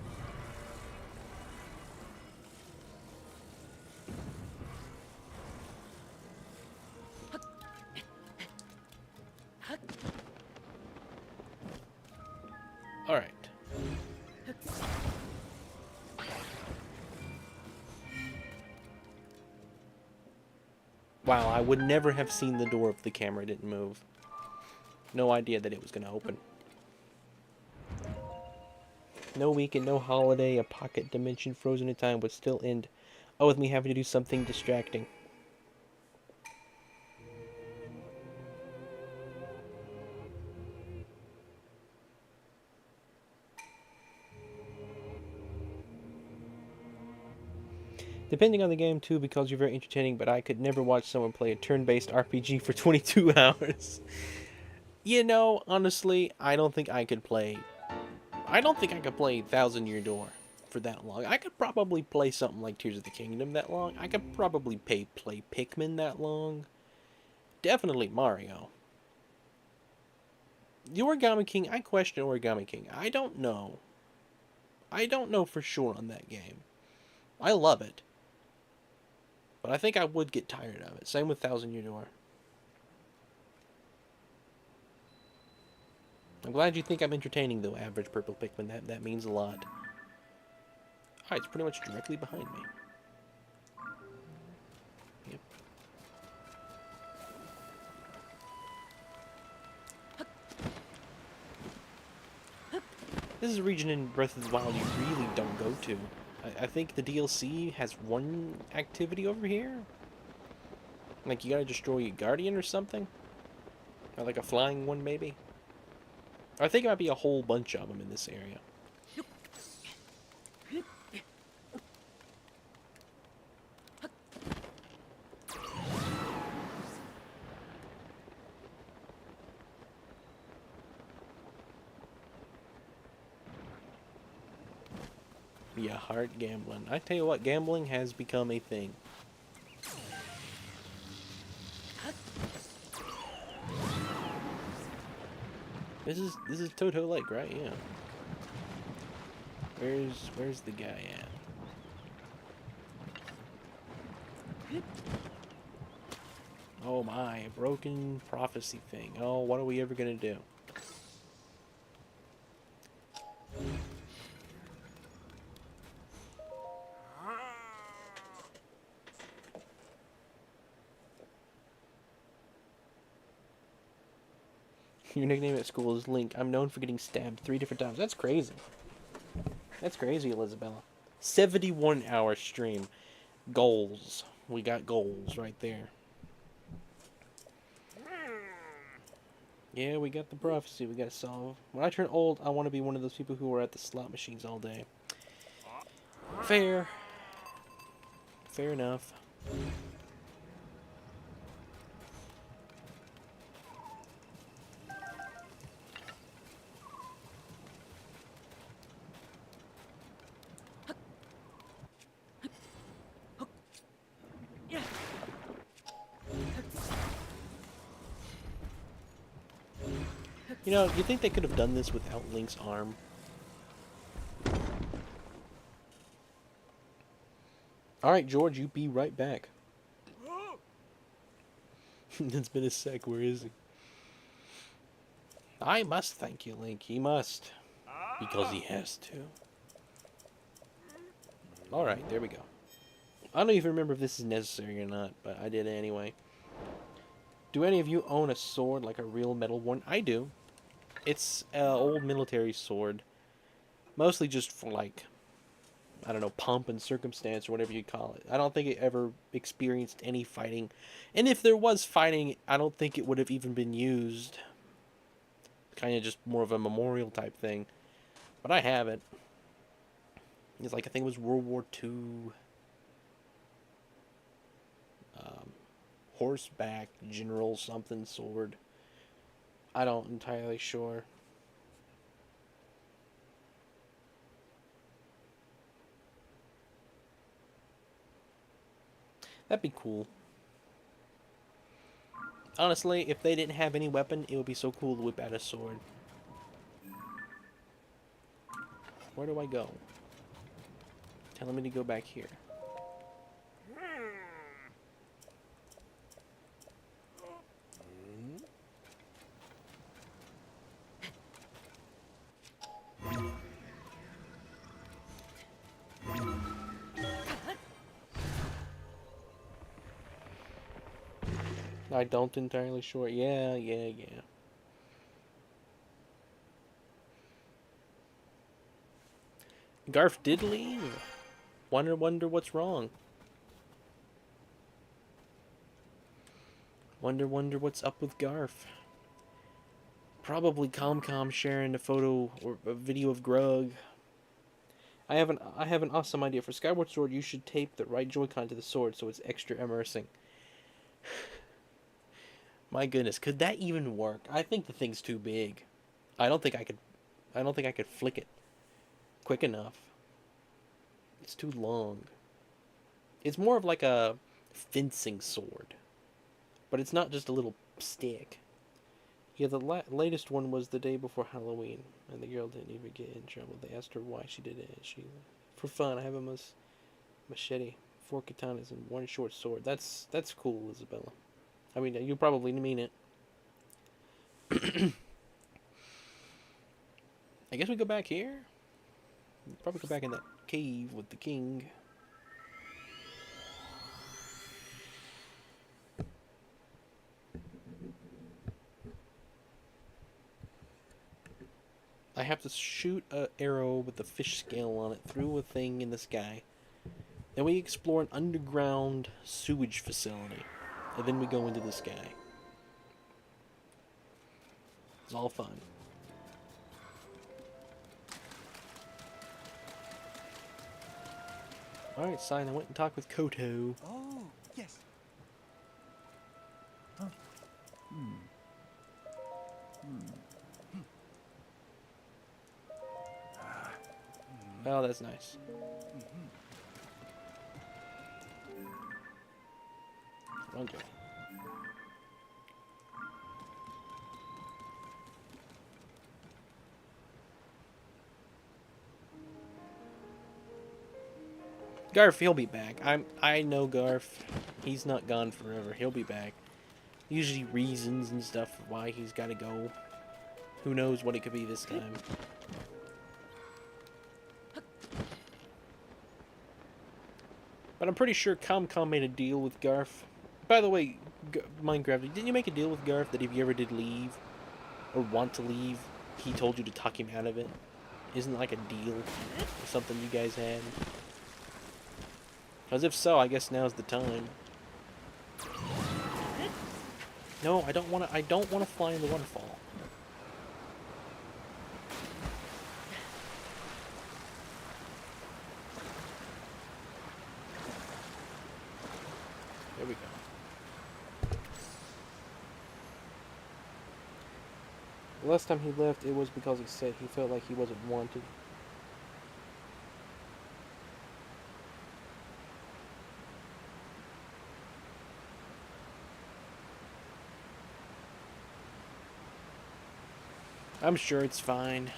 Alright. Wow, I would never have seen the door if the camera didn't move. No idea that it was going to open. No weekend, no holiday, a pocket dimension frozen in time would still end. Oh, with me having to do something distracting. Depending on the game, too, because you're very entertaining, but I could never watch someone play a turn-based RPG for 22 hours. You know, honestly, I don't think I could play... I don't think I could play Thousand Year Door for that long. I could probably play something like Tears of the Kingdom that long. I could probably play Pikmin that long. Definitely Mario. The Origami King, I question Origami King. I don't know. I don't know for sure on that game. I love it. But I think I would get tired of it. Same with Thousand Year Door. I'm glad you think I'm entertaining, though, average purple Pikmin. That means a lot. Alright, it's pretty much directly behind me. Yep. This is a region in Breath of the Wild you really don't go to. I think the DLC has one activity over here. Like, you gotta destroy a Guardian or something? Or like a flying one, maybe? I think it might be a whole bunch of them in this area. Yeah, hard gambling. I tell you what, gambling has become a thing. This is Toto Lake, right? Yeah. Where's the guy at? Oh my, a broken prophecy thing. Oh, what are we ever gonna do? Your nickname at school is Link. I'm known for getting stabbed 3 different times. That's crazy. That's crazy, Elizabella. 71-hour stream. Goals. We got goals right there. Yeah, we got the prophecy we gotta solve. When I turn old, I want to be one of those people who are at the slot machines all day. Fair. Fair enough. You know, you think they could have done this without Link's arm? Alright, George, you be right back. It's been a sec, where is he? I must thank you, Link. He must. Because he has to. Alright, there we go. I don't even remember if this is necessary or not, but I did it anyway. Do any of you own a sword, like a real metal one? I do. It's an old military sword. Mostly just for, like, I don't know, pomp and circumstance or whatever you call it. I don't think it ever experienced any fighting. And if there was fighting, I don't think it would have even been used. Kind of just more of a memorial type thing. But I have it. It's like, I think it was World War II. Horseback general something sword. I don't entirely sure. That'd be cool. Honestly, if they didn't have any weapon, it would be so cool to whip out a sword. Where do I go? Telling me to go back here. I don't entirely sure. Yeah. Garf did leave. Wonder what's wrong. Wonder what's up with Garf. Probably ComCom sharing a photo or a video of Grug. I have an awesome idea for Skyward Sword. You should tape the right Joy-Con to the sword so it's extra immersing. My goodness, could that even work? I think the thing's too big. I don't think I could flick it quick enough. It's too long. It's more of like a fencing sword. But it's not just a little stick. Yeah, the latest one was the day before Halloween, and the girl didn't even get in trouble. They asked her why she did it, and she, for fun, I have a machete, 4 katanas, and 1 short sword. That's cool, Isabella. I mean, you probably mean it. I guess we go back here? Probably go back in that cave with the king. I have to shoot an arrow with a fish scale on it through a thing in the sky. Then we explore an underground sewage facility. And then we go into the sky. It's all fun. Alright, Sign, I went and talked with Koto. Oh, yes. Huh. Oh, that's nice. Okay. Garf, he'll be back. I know Garf. He's not gone forever. He'll be back. Usually reasons and stuff for why he's got to go. Who knows what it could be this time. But I'm pretty sure ComCom made a deal with Garf. By the way, Minecraft, didn't you make a deal with Garf that if you ever did leave, or want to leave, he told you to talk him out of it? Isn't it like a deal or something you guys had? Because if so, I guess now's the time. No, I don't want to fly in the waterfall. There we go. The last time he left, it was because he said he felt like he wasn't wanted. I'm sure it's fine.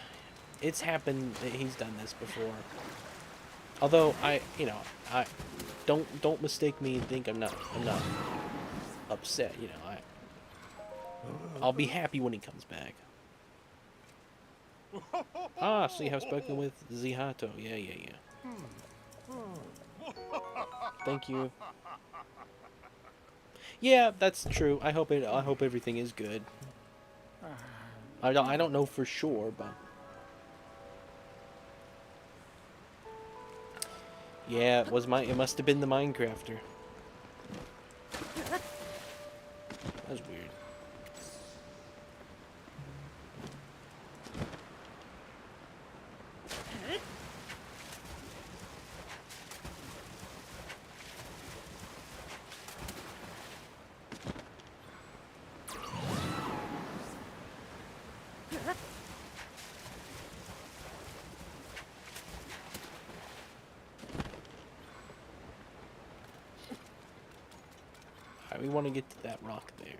It's happened. He's done this before. Although I don't mistake me and think I'm not upset. You know, I'll be happy when he comes back. Ah, so you have spoken with Zihato. Yeah. Thank you. Yeah, that's true. I hope everything is good. I don't know for sure, but yeah, it must have been the Minecrafter. That was weird. Alright, we want to get to that rock there.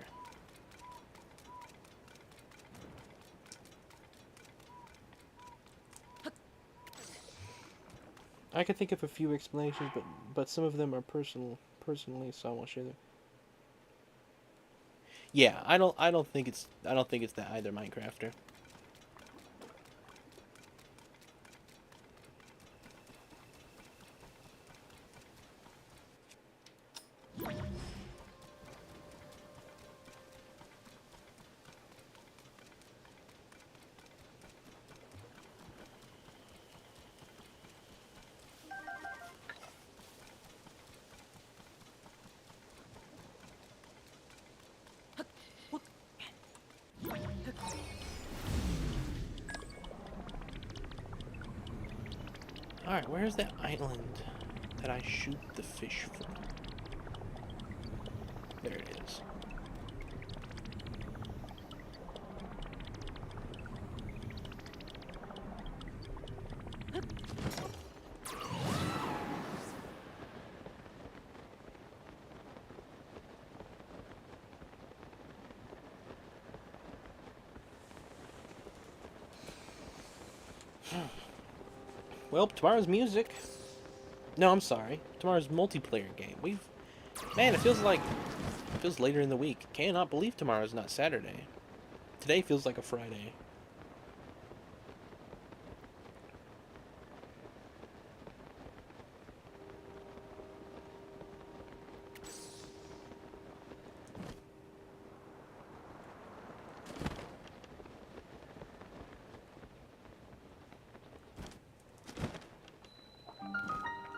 I can think of a few explanations, but some of them are personally, so I won't share them. Yeah, I don't think it's that either, Minecrafter. Alright, where's that island that I shoot the fish from? There it is. Well, tomorrow's music. No, I'm sorry. Tomorrow's multiplayer game. Man, it feels later in the week. Cannot believe tomorrow's not Saturday. Today feels like a Friday.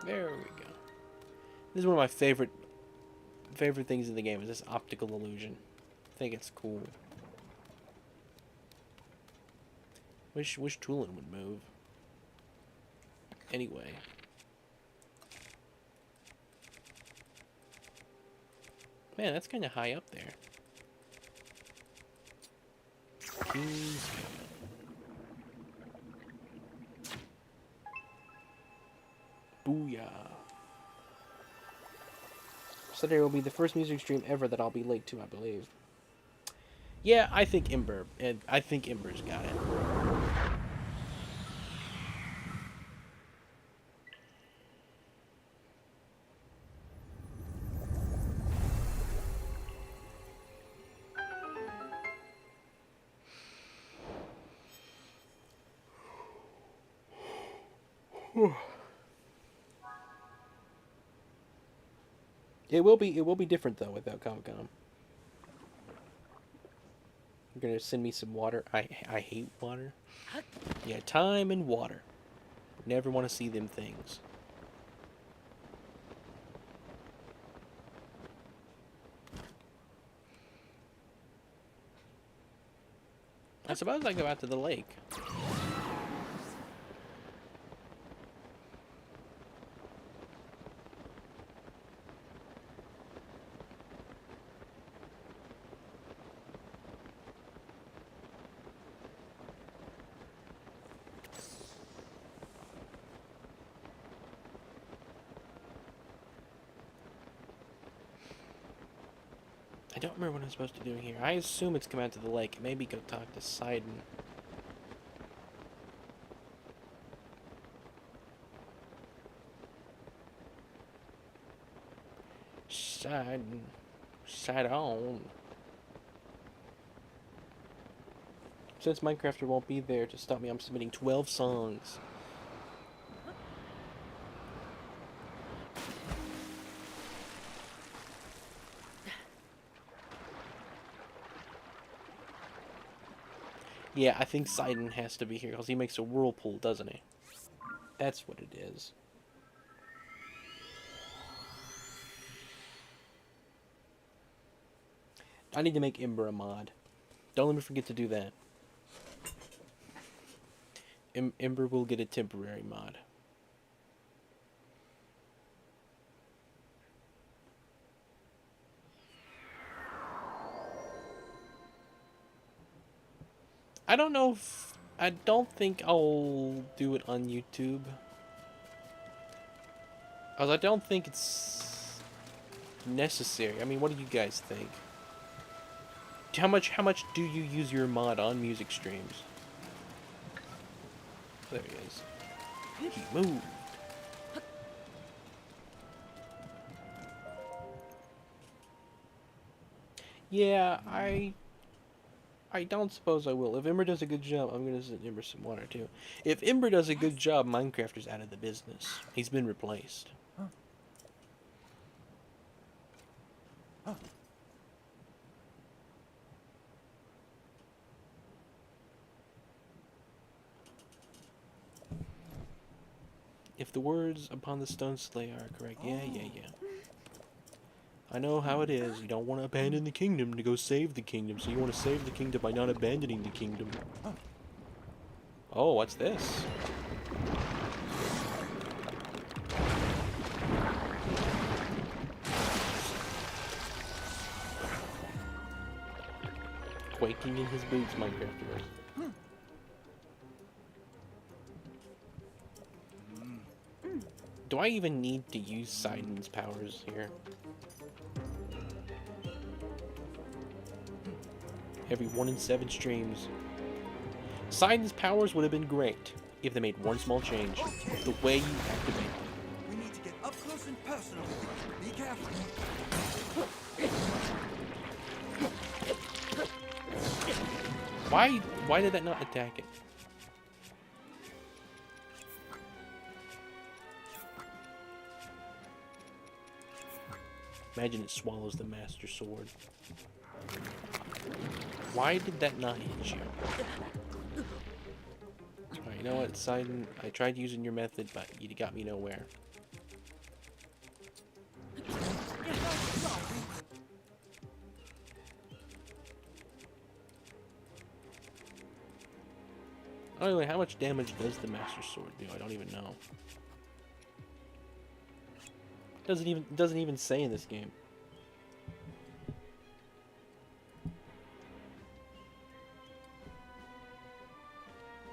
There we go. This is one of my favorite things in the game, is this optical illusion. I think it's cool. Wish Tulin would move. Anyway. Man, that's kind of high up there. King's Gate. Booyah. Saturday will be the first music stream ever that I'll be late to, I believe. Yeah, I think Ember. And I think Ember's got it. It will be different though without Comic-Con. You're gonna send me some water. I hate water. Yeah, time and water. Never want to see them things. I suppose I go out to the lake. I don't remember what I'm supposed to do here. I assume it's come out to the lake. Maybe go talk to Sidon. Sidon. Sidon. Since Minecrafter won't be there to stop me, I'm submitting 12 songs. Yeah, I think Sidon has to be here because he makes a whirlpool, doesn't he? That's what it is. I need to make Ember a mod. Don't let me forget to do that. Ember will get a temporary mod. I don't know if... I don't think I'll do it on YouTube. Because I don't think it's necessary. I mean, what do you guys think? How much do you use your mod on music streams? There he is. He moved. Yeah, I don't suppose I will. If Ember does a good job, I'm gonna send Ember some water too. If Ember does a good job, Minecrafter's out of the business. He's been replaced. If the words upon the stone slay are correct. Yeah. I know how it is. You don't want to abandon the kingdom to go save the kingdom, so you want to save the kingdom by not abandoning the kingdom. Oh, what's this? Quaking in his boots, Minecrafters. Do I even need to use Sidon's powers here? Every 1 in 7 streams. Sidon's powers would have been great if they made one small change. The way you activate them. We need to get up close and personal. Be careful. Why did that not attack it? Imagine it swallows the Master Sword. Why did that not hit you? Alright, you know what, Sidon? I tried using your method, but you got me nowhere. Oh, wait, how much damage does the Master Sword do? I don't even know. Doesn't even say in this game.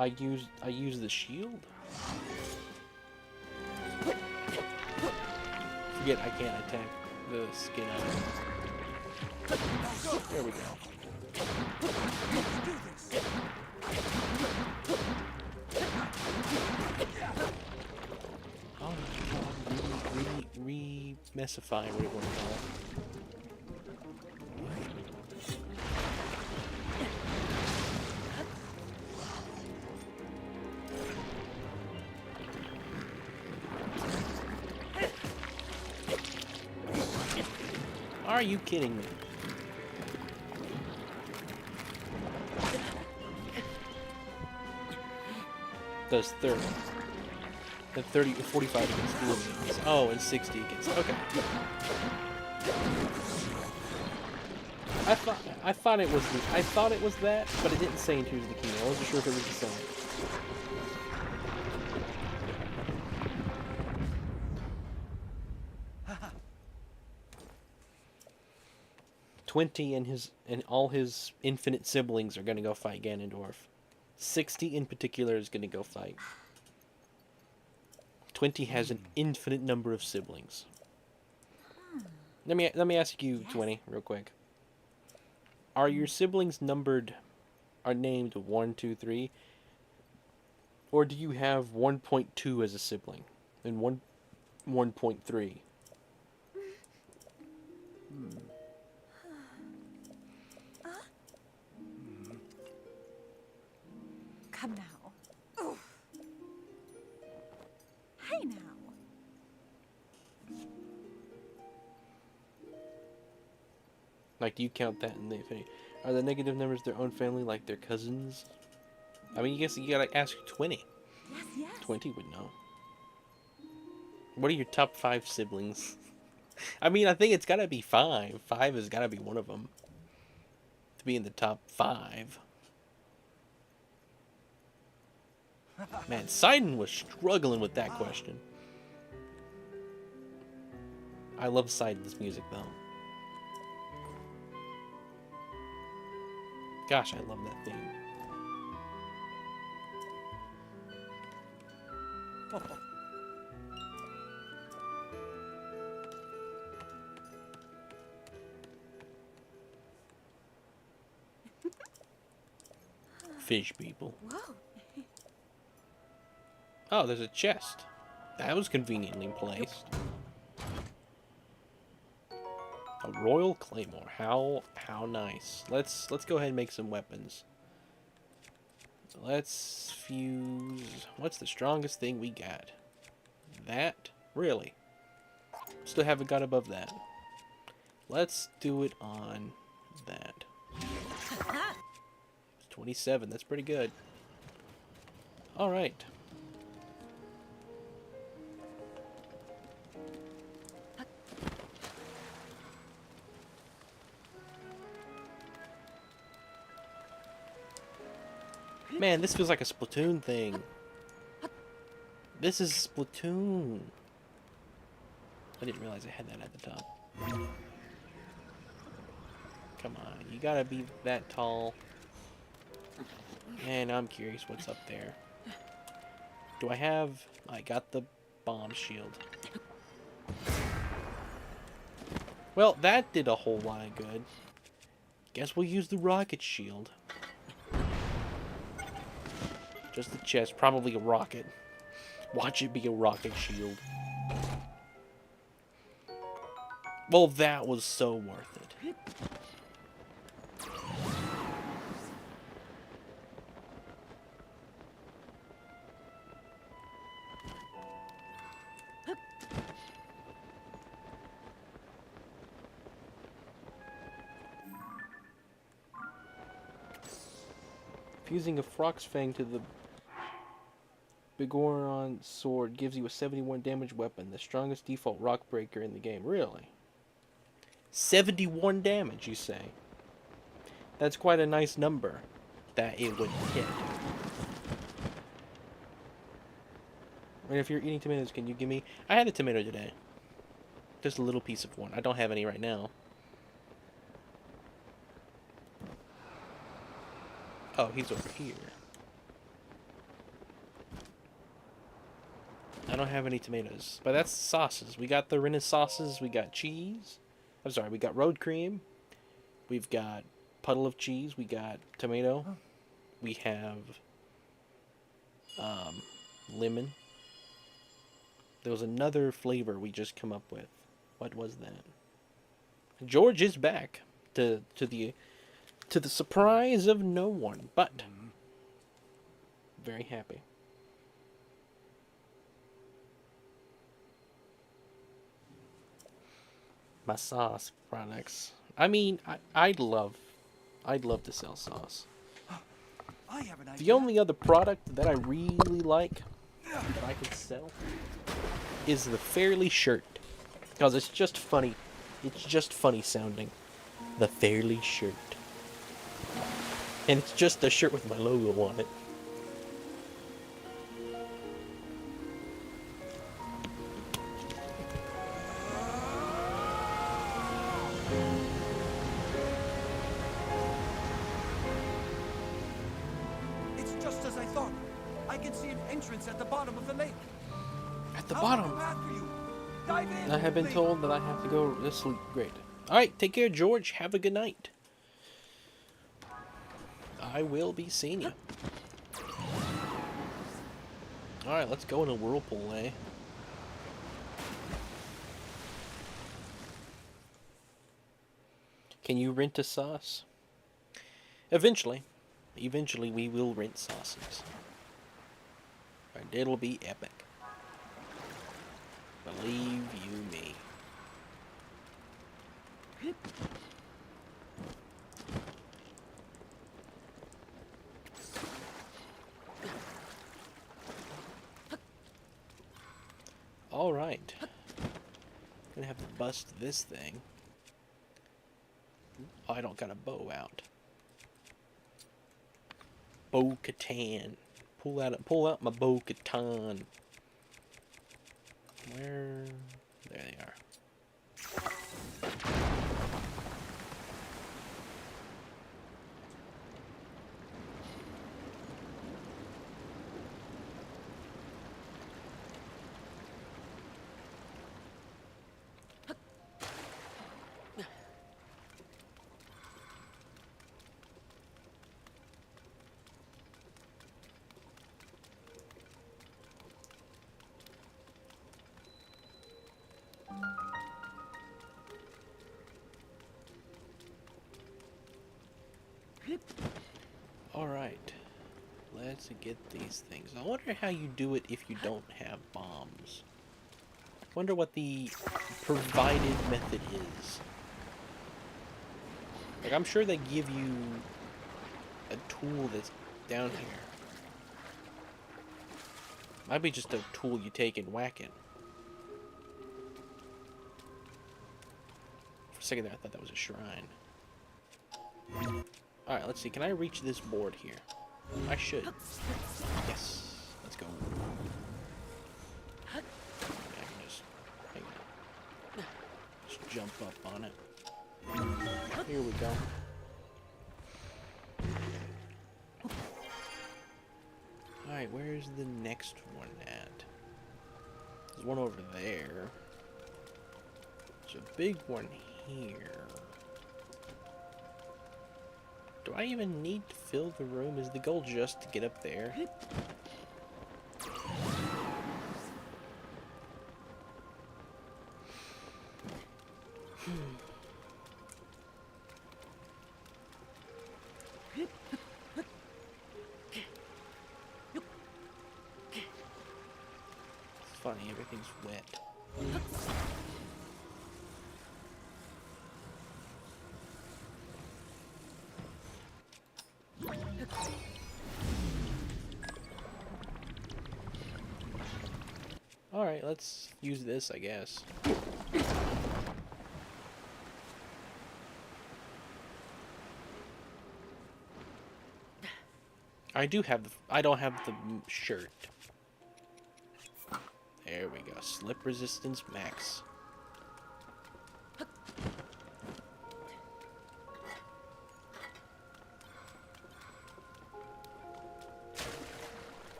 I use the shield. Forget I can't attack the skin out of it. There we go. Oh, re-messify, what you want to call it. Are you kidding me? Does 30. The 30, 45 against blue enemies. Oh, and 60 against. Okay. I thought it was that, but it didn't say in Tears of the Kingdom. I wasn't sure if it was the same. $20 and all his infinite siblings are gonna go fight Ganondorf. 60 in particular is gonna go fight. 20 has an infinite number of siblings. Let me ask you, 20, real quick. Are your siblings named 1, 2, 3? Or do you have 1.2 as a sibling? And 1.3? Come now. Oh. Hey now. Like, do you count that in the infinity? Are the negative numbers their own family, like their cousins? I mean, you guess you gotta ask 20. Yes, yes. 20 would know. What are your top 5 siblings? I mean, I think it's gotta be 5. 5 has gotta be one of them. To be in the top 5. Man, Sidon was struggling with that question. I love Sidon's music, though. Gosh, I love that theme. Fish people. Whoa. Oh, there's a chest. That was conveniently placed. A royal claymore. How nice. Let's go ahead and make some weapons. Let's fuse. What's the strongest thing we got? That? Really? Still haven't got above that. Let's do it on that. It's 27. That's pretty good. All right. Man, this feels like a Splatoon thing. This is Splatoon. I didn't realize I had that at the top. Come on, you gotta be that tall. Man, I'm curious what's up there. Do I have... I got the bomb shield. Well, that did a whole lot of good. Guess we'll use the rocket shield. Just the chest, probably a rocket. Watch it be a rocket shield. Well, that was so worth it. Fusing a Frox Fang to the Bigoron sword gives you a 71 damage weapon, the strongest default rock breaker in the game. Really? 71 damage, you say? That's quite a nice number that it would hit. And if you're eating tomatoes, can you give me... I had a tomato today. Just a little piece of one. I don't have any right now. Oh, he's over here. I don't have any tomatoes. But that's sauces. We got the Rennes sauces. We got cheese. I'm sorry, we got road cream. We've got puddle of cheese. We got tomato. We have lemon. There was another flavor we just come up with. What was that? George is back to the surprise of no one, but very happy. My sauce products. I mean, I'd love to sell sauce. I have an The idea. only other product that I really like that I could sell is the Fairly shirt. Because it's just funny. It's just funny sounding. The Fairly shirt. And it's just a shirt with my logo on it. It's just as I thought. I can see an entrance at the bottom of the lake. At the I'll bottom. make a path for you. Dive in. I have been please. told that I have to go to sleep. Great. Alright, take care, George. Have a good night. I will be seeing you. Alright, let's go in a whirlpool, eh? Can you rent a sauce? Eventually. Eventually we will rent sauces. And it'll be epic. Believe you me. Alright. Gonna have to bust this thing. Oh, I don't got a bow out. Bo-Katan. Pull out my Bo-Katan. Where? There they are. Alright. Let's get these things. I wonder how you do it if you don't have bombs. Wonder what the provided method is. Like, I'm sure they give you a tool that's down here. Might be just a tool you take and whack it. For a second there, I thought that was a shrine. Alright, let's see. Can I reach this board here? I should. Yes. Let's go. I can just, hang on. Just jump up on it. Here we go. Alright, where's the next one at? There's one over there. There's a big one here. Do I even need to fill the room? Is the goal just to get up there? It's funny, everything's wet. Alright, let's use this, I guess. I don't have the shirt. There we go. Slip resistance max.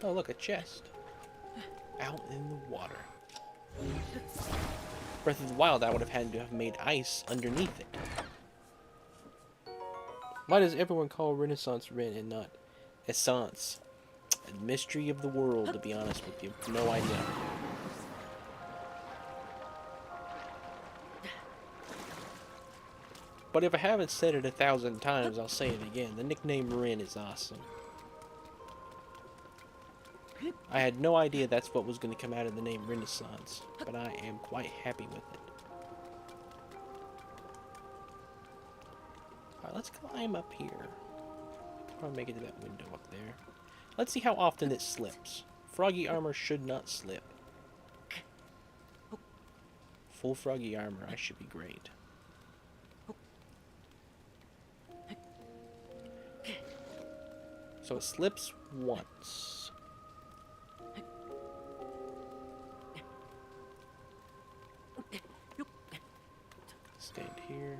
Oh, look, a chest. Out in the water. Breath of the Wild, I would have had to have made ice underneath it. Why does everyone call Renaissance Rin and not Essence? A mystery of the world, to be honest with you. No idea. But if I haven't said it 1,000 times, I'll say it again. The nickname Rin is awesome. I had no idea that's what was going to come out of the name Renaissance, but I am quite happy with it. Alright, let's climb up here. Probably make it to that window up there. Let's see how often it slips. Froggy armor should not slip. Full froggy armor, I should be great. So it slips once. Stand here.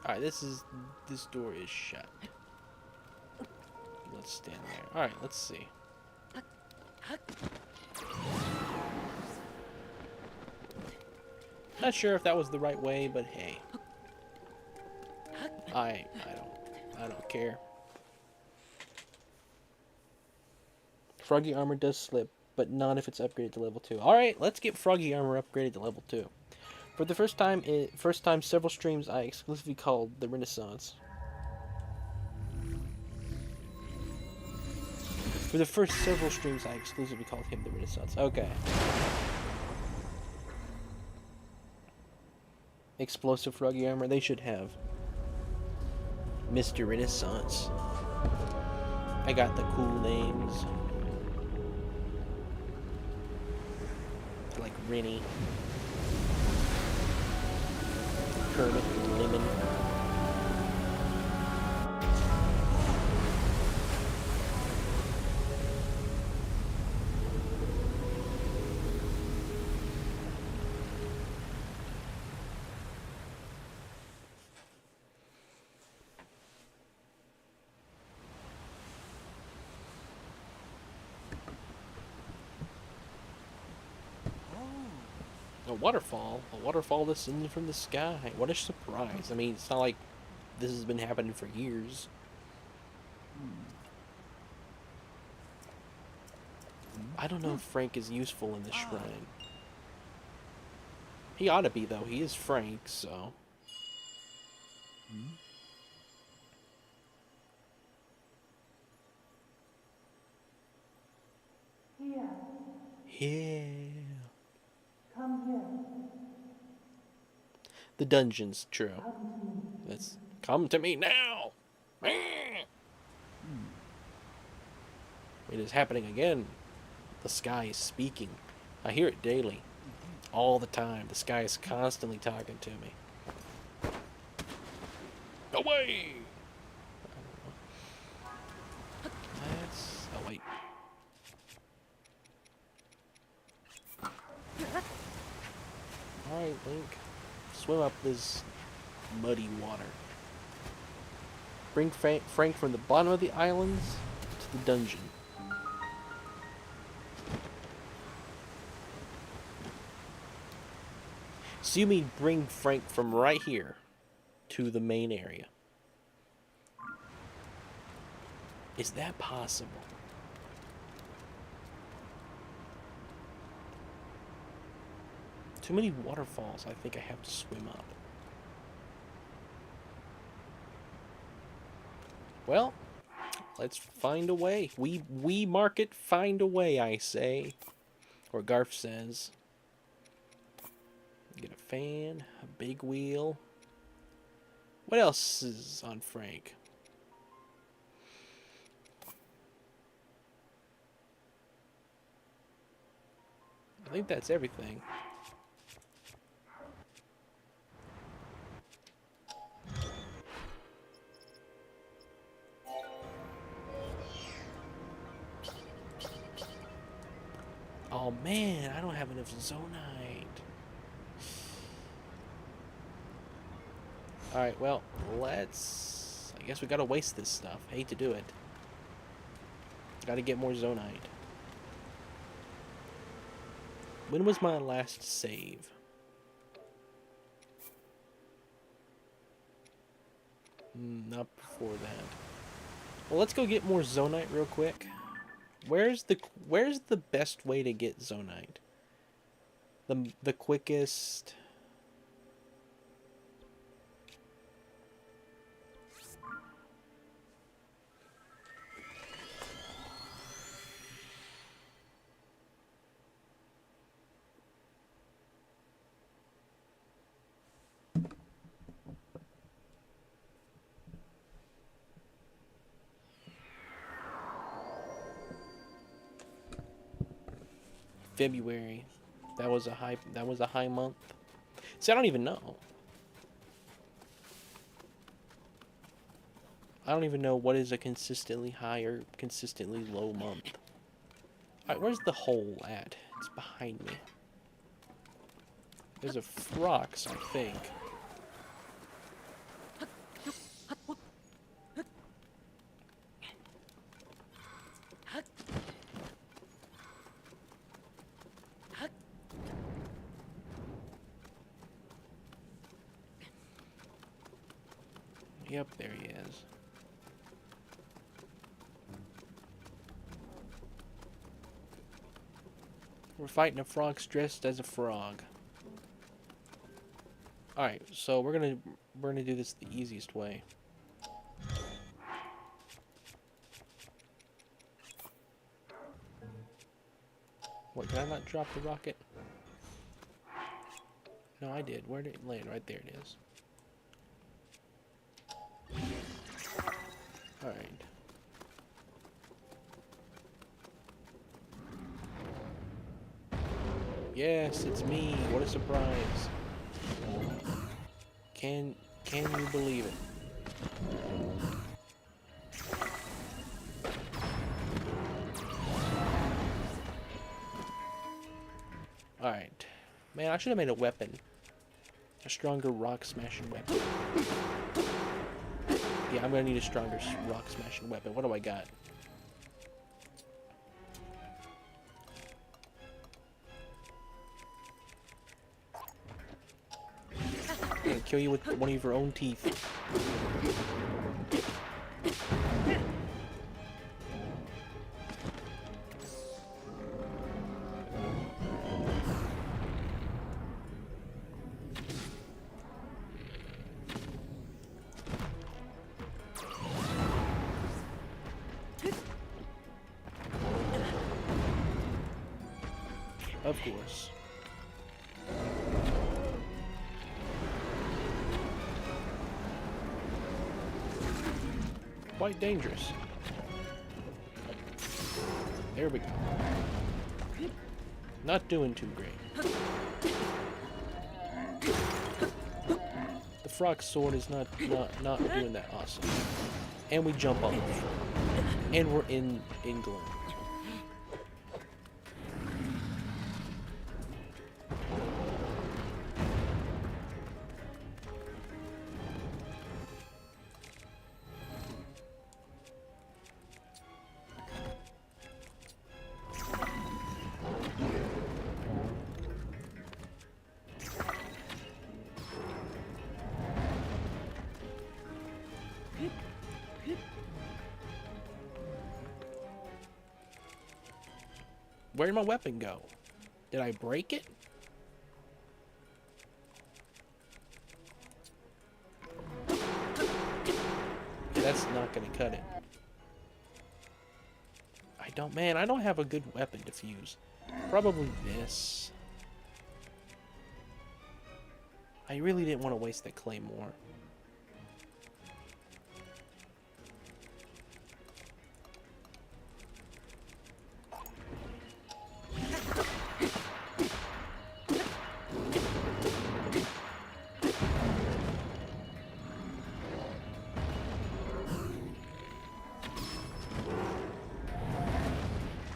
Alright, this door is shut. Let's stand there. Alright, let's see. Not sure if that was the right way, but hey. I don't care. Froggy armor does slip, but not if it's upgraded to level 2. Alright, let's get Froggy armor upgraded to level 2. For the first time several streams I exclusively called the Renaissance. For the first several streams I exclusively called him the Renaissance. Okay. Explosive Froggy armor, they should have Mr. Renaissance. I got the cool names. Like Rennie. Kermit and Lemon. A waterfall descending from the sky. What a surprise. I mean, it's not like this has been happening for years. I don't know if Frank is useful in this shrine. He ought to be, though. He is Frank, so... Yeah. Come here. The dungeon's true. Let's come to me now. It is happening again. The sky is speaking. I hear it daily. All the time. The sky is constantly talking to me. Away! Let's... Oh, wait. Alright, Link. Swim up this muddy water. Bring Frank from the bottom of the islands to the dungeon. So you mean bring Frank from right here to the main area? Is that possible? Too many waterfalls I think I have to swim up. Well, let's find a way. We market find a way, I say. Or Garf says. Get a fan, a big wheel. What else is on Frank? I think that's everything. Oh man, I don't have enough Zonite. Alright, well, let's... I guess we gotta waste this stuff. Hate to do it. Gotta get more Zonite. When was my last save? Not before that. Well, let's go get more Zonite real quick. Where's the best way to get Zonite? The quickest... February. That was a high month. See, I don't even know. I don't even know what is a consistently high or consistently low month. Alright, where's the hole at? It's behind me. There's a Frox, I think. Yep, there he is. We're fighting a frog dressed as a frog. Alright, so we're gonna do this the easiest way. What, did I not drop the rocket? No, I did. Where did it land? Right there it is. Alright. Yes, it's me. What a surprise. Can you believe it? Alright. Man, I should have made a weapon. A stronger rock smashing weapon. Yeah, I'm gonna need a stronger rock smashing weapon. What do I got? I'm gonna kill you with one of your own teeth. Of course. Quite dangerous. There we go. Not doing too great. The frog sword is not doing that awesome. And we jump off. And we're in England. Where'd my weapon go? Did I break it? That's not gonna cut it. I don't have a good weapon to fuse. Probably this. I really didn't want to waste that claymore.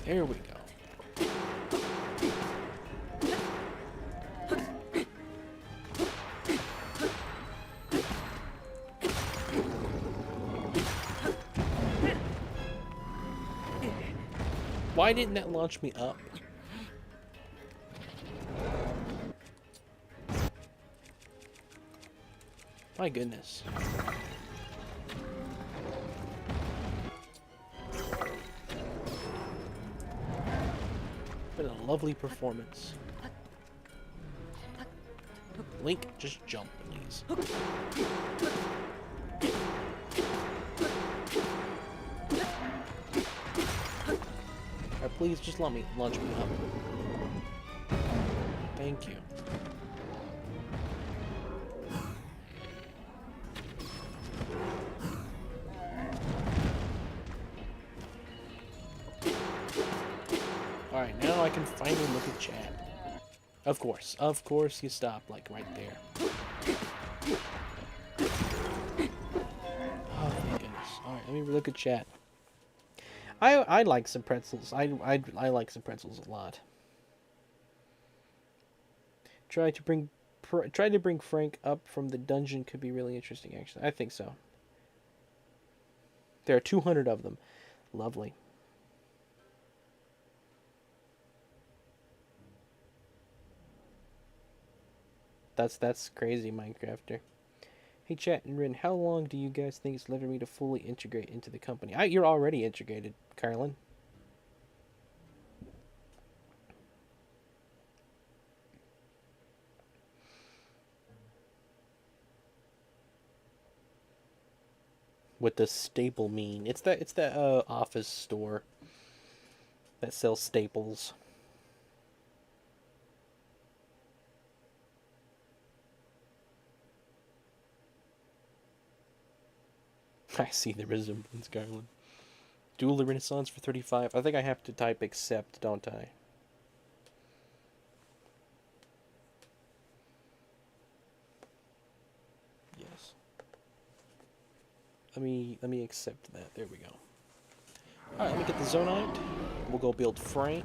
There we go. Why didn't that launch me up? My goodness. Been a lovely performance. Link, just jump, please. Alright, please just let me launch me up. Thank you. Alright, now I can finally look at chat. Of course you stop, like, right there. Oh, thank goodness. Alright, let me look at chat. I like some pretzels. I like some pretzels a lot. Try to bring Frank up from the dungeon could be really interesting, actually. I think so. There are 200 of them. Lovely. That's crazy, Minecrafter. Hey, chat and Rin, how long do you guys think it's left for me to fully integrate into the company? You're already integrated, Carlin. What does staple mean? It's that office store that sells staples. I see the resemblance, Garland. Duel the Renaissance for 35. I think I have to type accept, don't I? Yes. Let me accept that. There we go. Alright, let me get the Zonite. We'll go build Frank.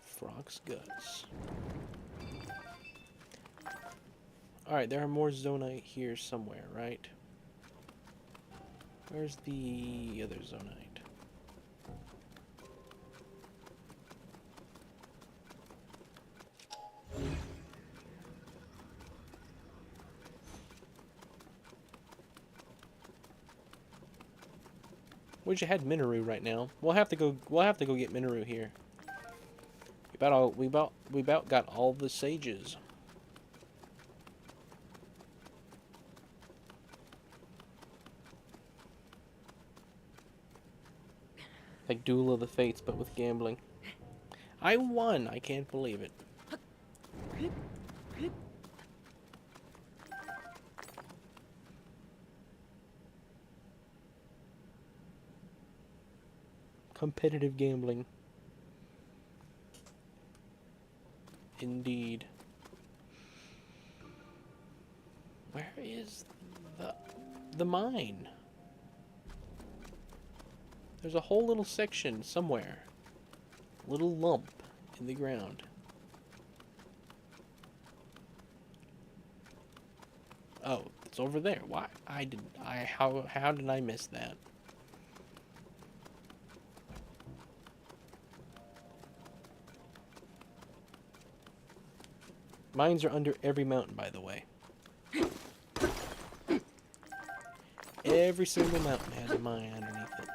Frog's guts. Alright, there are more Zonite here somewhere, right? Where's the other Zonite? Wish I had Minoru right now. We'll have to go get Minoru here. We about got all the sages. Like Duel of the Fates, but with gambling. I won! I can't believe it. Competitive gambling. Indeed. Where is the mine? There's a whole little section somewhere. Little lump in the ground. Oh, it's over there. Why? How did I miss that? Mines are under every mountain, by the way. Every single mountain has a mine underneath it.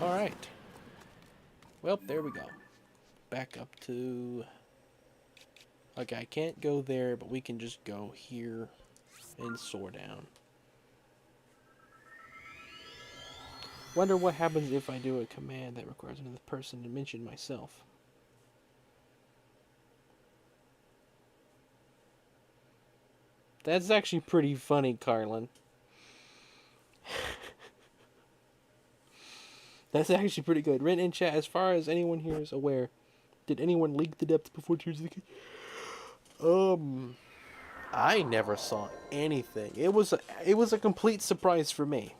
Alright. Well, there we go. Back up to... Okay, I can't go there, but we can just go here and soar down. Wonder what happens if I do a command that requires another person to mention myself. That's actually pretty funny, Carlin. That's actually pretty good. Rin in chat, as far as anyone here is aware, did anyone leak the depths before Tears of the King? I never saw anything. It was a complete surprise for me.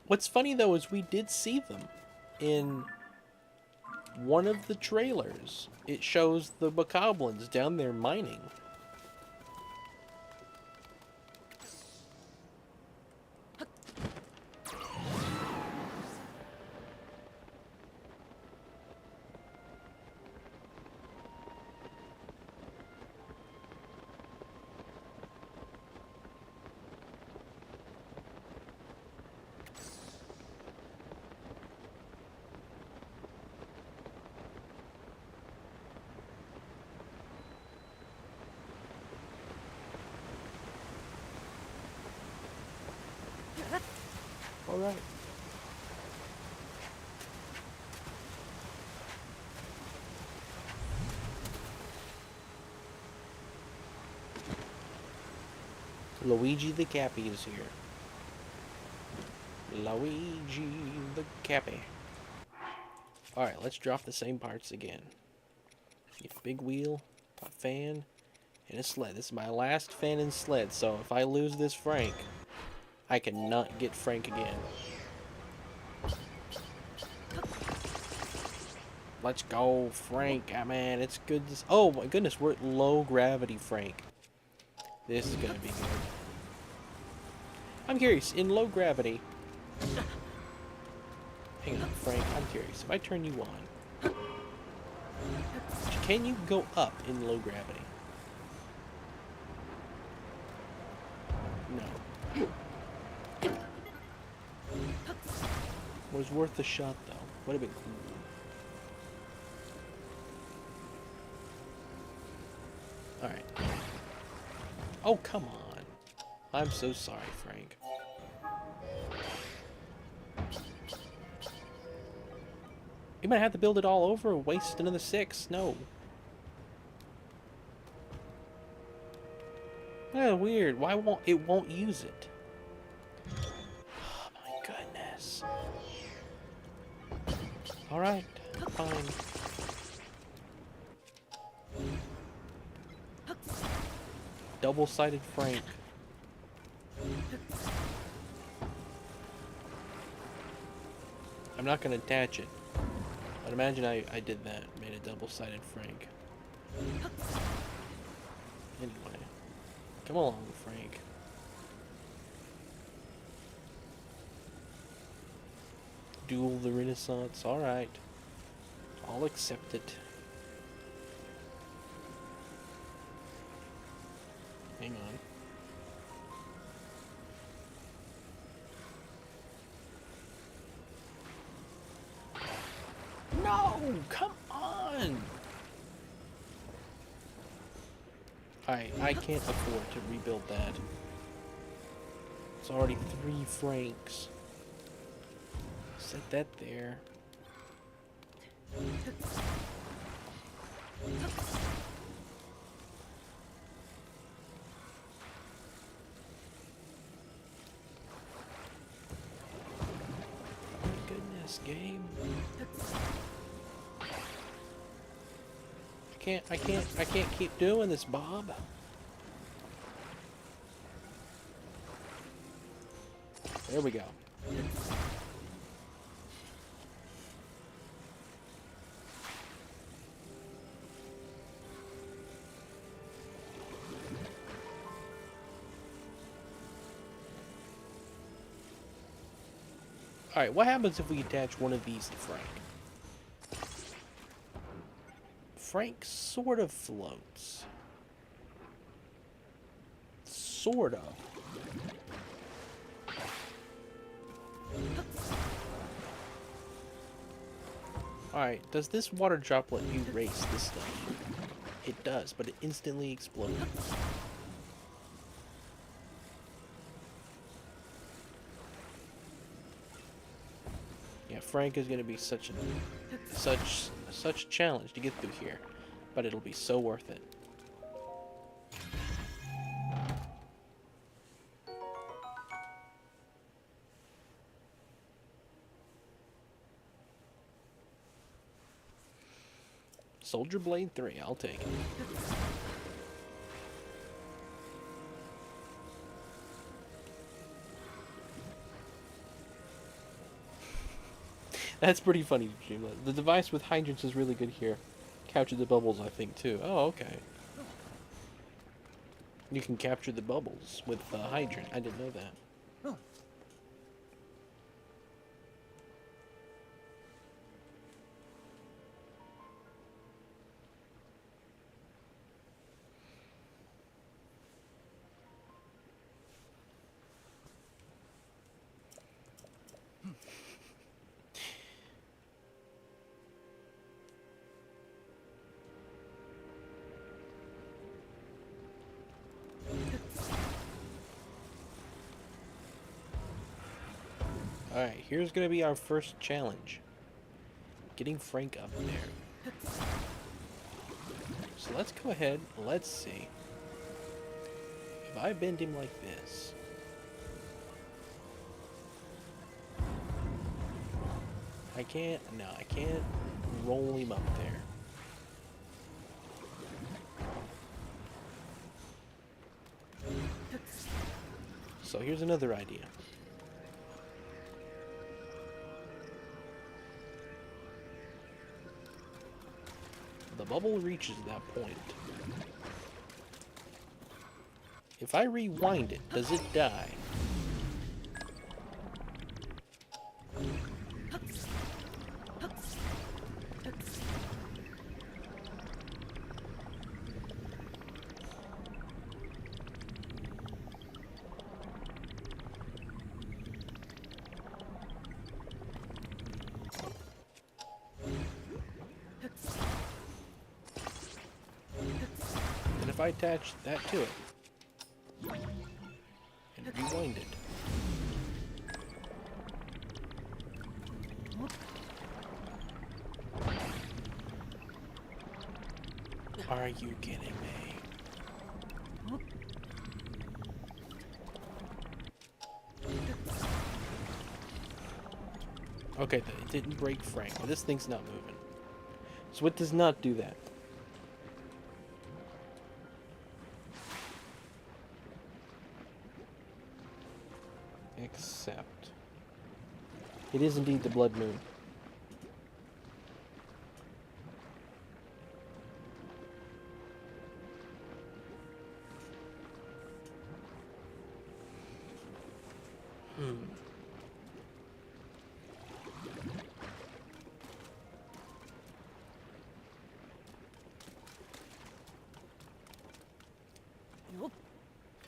What's funny though is we did see them in one of the trailers. It shows the bokoblins down there mining. All right. Luigi the Cappy is here. Luigi the Cappy. Alright, let's drop the same parts again. Get a big wheel, a fan, and a sled. This is my last fan and sled, so if I lose this Frank, I cannot get Frank again. Let's go, Frank. Ah, man, it's good. Oh my goodness, we're at low gravity, Frank. This is gonna be good. I'm curious, in low gravity... Hang on, Frank, I'm curious. If I turn you on, can you go up in low gravity? No. Was worth the shot, though. Would have been cool. Alright. Oh, come on. I'm so sorry, Frank. You might have to build it all over and waste another 6. No. Yeah, weird. Why won't it use it? Oh my goodness. Alright, fine. Double-sided Frank. I'm not gonna attach it. But imagine I did that, made a double-sided Frank. Anyway. Come along, Frank. Duel the Renaissance, alright. I'll accept it. Hang on. No! Come on! I can't afford to rebuild that. It's already 3 Franks. Set that there. My goodness, game. I can't keep doing this, Bob. There we go. Alright, what happens if we attach one of these to Frank? Frank sort of floats. Sort of. Alright, does this water droplet erase this stuff? It does, but it instantly explodes. Yeah, Frank is gonna be such a challenge to get through here, but it'll be so worth it. Soldier Blade 3, I'll take it. That's pretty funny, Dreamlet. The device with hydrants is really good here. Capture the bubbles, I think, too. Oh, okay. You can capture the bubbles with the hydrant. I didn't know that. Alright, here's gonna be our first challenge. Getting Frank up there. So let's go ahead, let's see. If I bend him like this. I can't roll him up there. So here's another idea. The bubble reaches that point. If I rewind it, does it die? And if I attach that to it and rewind it, are you kidding me? Okay, it didn't break Frank, but this thing's not moving. So it does not do that. Except it is indeed the Blood Moon.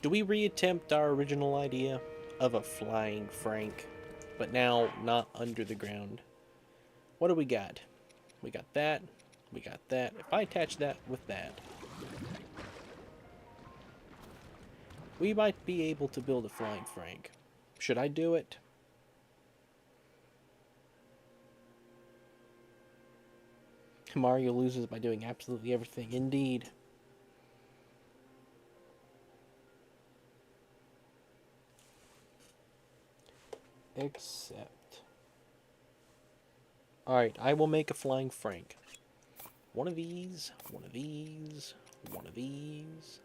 Do we reattempt our original idea of a flying Frank, but now not under the ground? What do we got? We got that. We got that. If I attach that with that, we might be able to build a flying Frank. Should I do it? Mario loses by doing absolutely everything. Indeed. Except... Alright, I will make a flying Frank. One of these, one of these, one of these.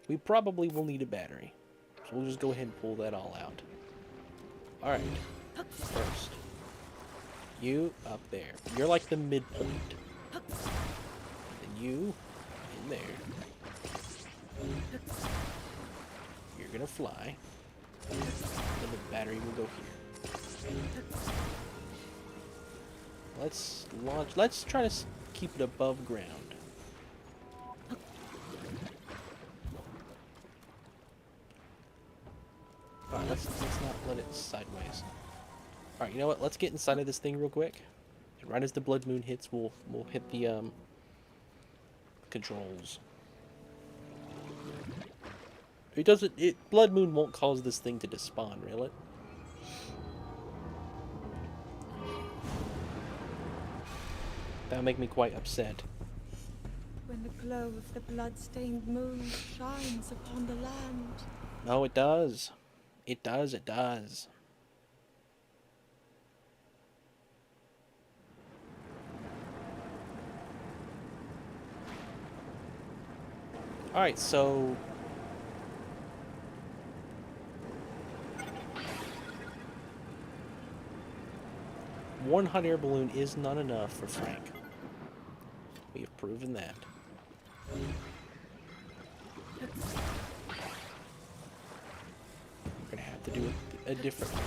We probably will need a battery. So we'll just go ahead and pull that all out. Alright. First. You up there. You're like the midpoint. And you in there. You're gonna fly. And the battery will go here. Let's launch. Let's try to keep it above ground. Alright, let's not let it sideways. Alright, you know what? Let's get inside of this thing real quick. And right as the Blood Moon hits, we'll hit the controls. It doesn't. Blood Moon won't cause this thing to despawn, will it? That'll make me quite upset. When the glow of the blood-stained moon shines upon the land. No, it does. It does, it does. Alright, so... one hot air balloon is not enough for Frank. We have proven that. We're gonna have to do it a different way.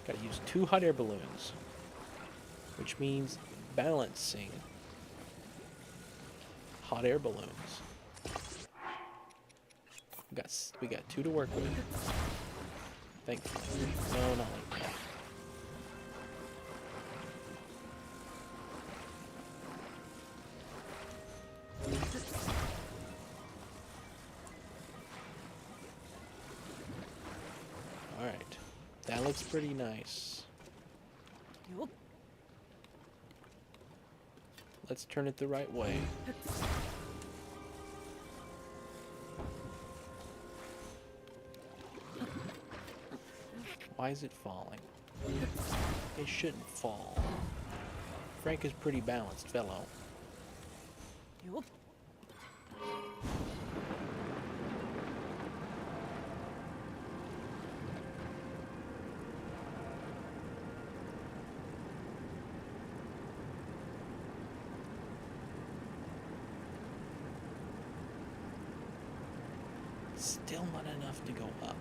Gotta use 2 hot air balloons, which means balancing hot air balloons. We got 2 to work with. Thankfully. No, not like that. Alright. That looks pretty nice. Let's turn it the right way. Why is it falling? It shouldn't fall. Frank is pretty balanced fellow. Still not enough to go up.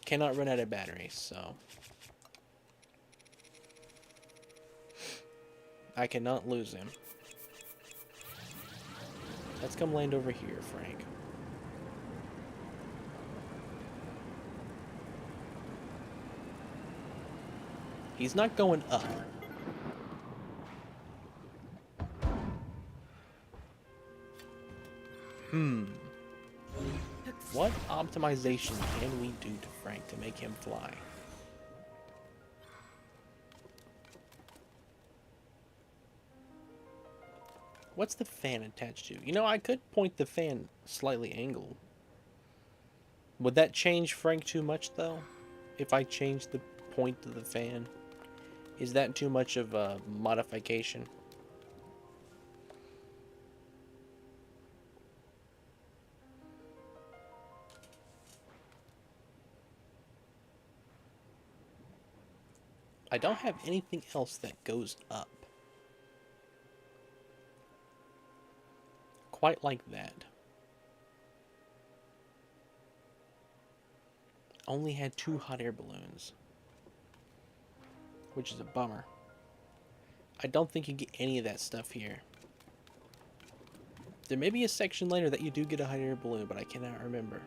Cannot run out of batteries, so I cannot lose him. Let's come land over here, Frank. He's not going up. What optimization can we do to Frank to make him fly? What's the fan attached to? You know, I could point the fan slightly angled. Would that change Frank too much, though? If I change the point of the fan? Is that too much of a modification? I don't have anything else that goes up. Quite like that. Only had 2 hot air balloons, which is a bummer. I don't think you get any of that stuff here. There may be a section later that you do get a hot air balloon, but I cannot remember.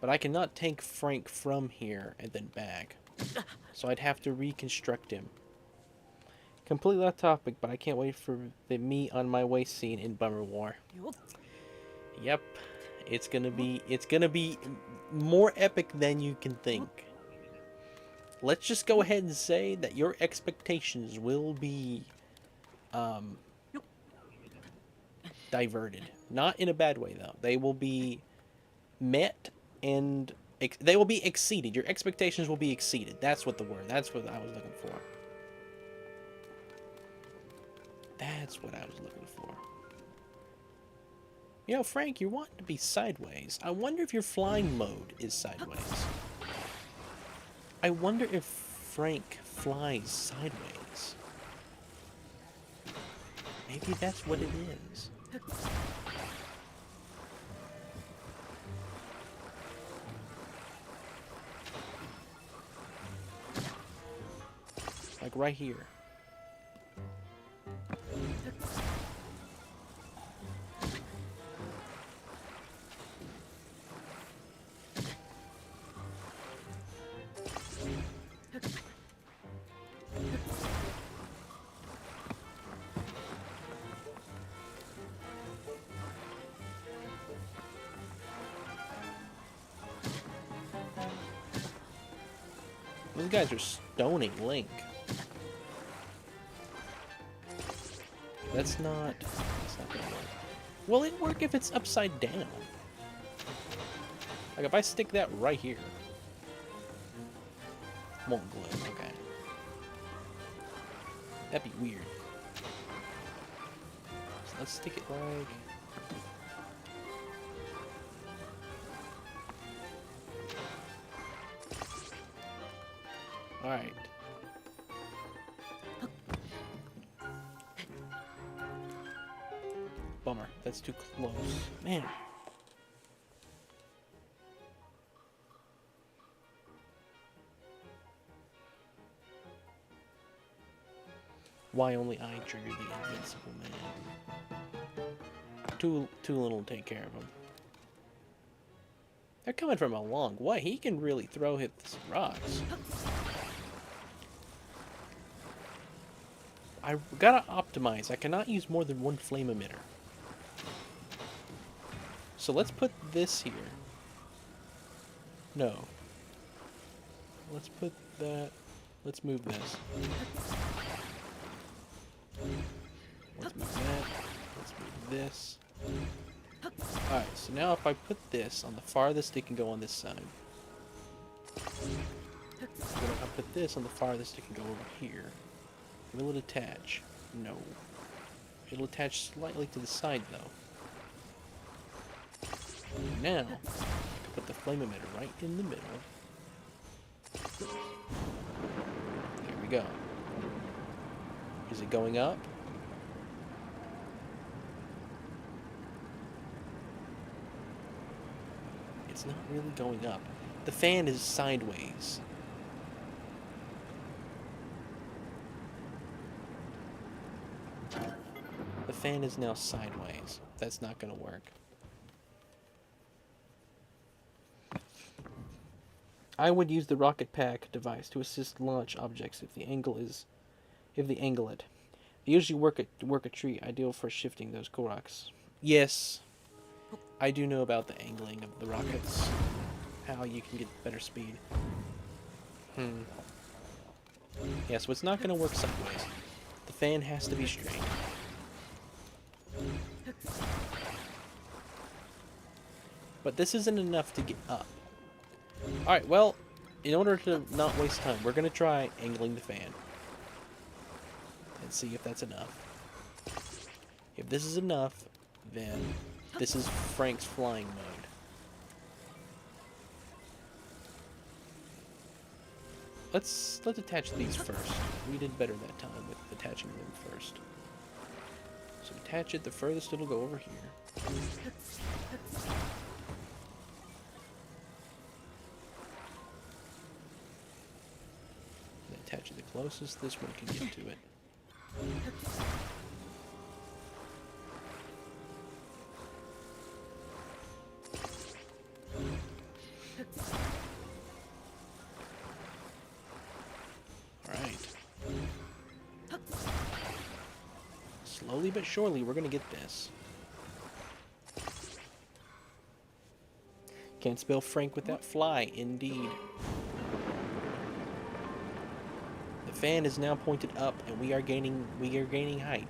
But I cannot take Frank from here and then back. So I'd have to reconstruct him. Completely off topic, but I can't wait for the me on my way scene in Bummer War. Yep. It's gonna be more epic than you can think. Let's just go ahead and say that your expectations will be diverted. Not in a bad way though. They will be met and they will be exceeded. Your expectations will be exceeded. That's what the word. That's what I was looking for. That's what I was looking for. You know, Frank, you're wanting to be sideways. I wonder if your flying mode is sideways. I wonder if Frank flies sideways. Maybe that's what it is. Like right here. Those guys are stoning Link. That's not gonna work. Will it work if it's upside down? Like if I stick that right here. Won't glue, okay. That'd be weird. So let's stick it like... Alright. Bummer. That's too close. Man. Why only I trigger the invincible man? Too little to take care of him. They're coming from a long way. He can really hit some rocks. I gotta optimize. I cannot use more than one flame emitter. So let's put this here. No. Let's put that... Let's move this. Let's move that. Let's move this. Alright, so now if I put this on the farthest, it can go on this side. Then if I put this on the farthest, it can go over here. Will it attach? No. It'll attach slightly to the side, though. Now, I can put the flame emitter right in the middle. There we go. Is it going up? It's not really going up. The fan is sideways. The fan is now sideways. That's not going to work. I would use the rocket pack device to assist launch objects if the angle it. They usually work a tree, ideal for shifting those Koroks. Yes, I do know about the angling of the rockets. How you can get better speed. Yeah, so it's not going to work sideways. The fan has to be straight. But this isn't enough to get up. Alright, well, in order to not waste time, we're going to try angling the fan. And see if that's enough. If this is enough, then this is Frank's flying mode. Let's attach these first. We did better that time with attaching them first. So attach it the furthest it'll go over here. And attach it the closest this one can get to it. Slowly but surely, we're going to get this. Can't spell Frank without fly, indeed. The fan is now pointed up, and we are gaining height.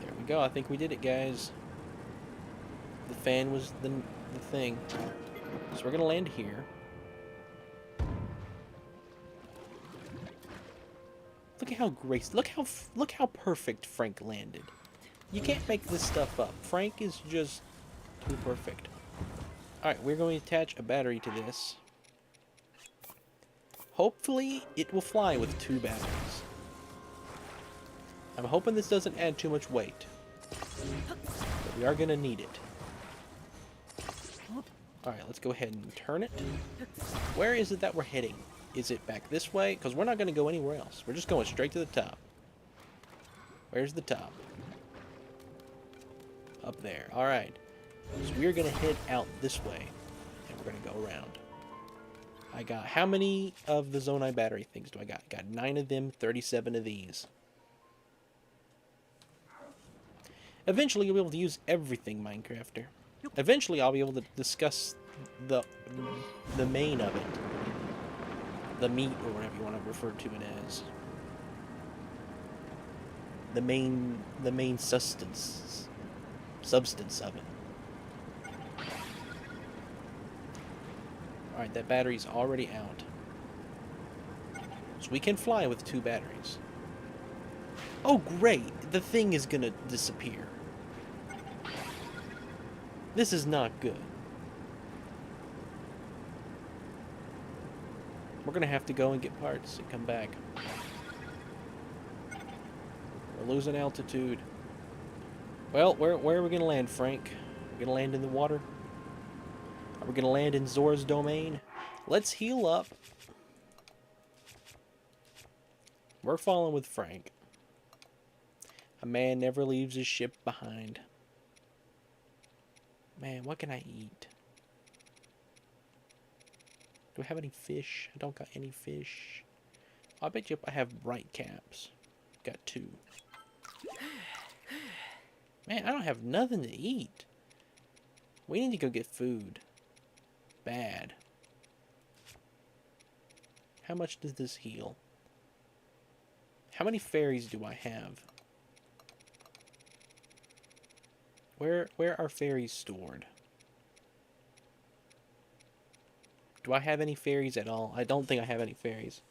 There we go. I think we did it, guys. The fan was the thing. So we're going to land here. Look how perfect Frank landed. You can't make this stuff up. Frank is just too perfect. Alright, we're going to attach a battery to this. Hopefully, it will fly with 2 batteries. I'm hoping this doesn't add too much weight. But we are going to need it. Alright, let's go ahead and turn it. Where is it that we're heading? Is it back this way? Because we're not going to go anywhere else. We're just going straight to the top. Where's the top? Up there. Alright. So we're going to head out this way. And we're going to go around. I got... How many of the Zonai battery things do I got? I got 9 of them, 37 of these. Eventually you'll be able to use everything, Minecrafter. Eventually I'll be able to discuss the main of it. The meat, or whatever you want to refer to it as. The main substance of it. Alright, that battery's already out. So we can fly with 2 batteries. Oh, great! The thing is gonna disappear. This is not good. We're gonna have to go and get parts and come back. We're losing altitude. Well, where are we gonna land, Frank? We're gonna land in the water? Are we gonna land in Zora's domain? Let's heal up. We're falling with Frank. A man never leaves his ship behind. Man, what can I eat? Do I have any fish? I don't got any fish. I bet you I have bright caps. Got 2. Man, I don't have nothing to eat. We need to go get food. Bad. How much does this heal? How many fairies do I have? Where are fairies stored? Do I have any fairies at all? I don't think I have any fairies.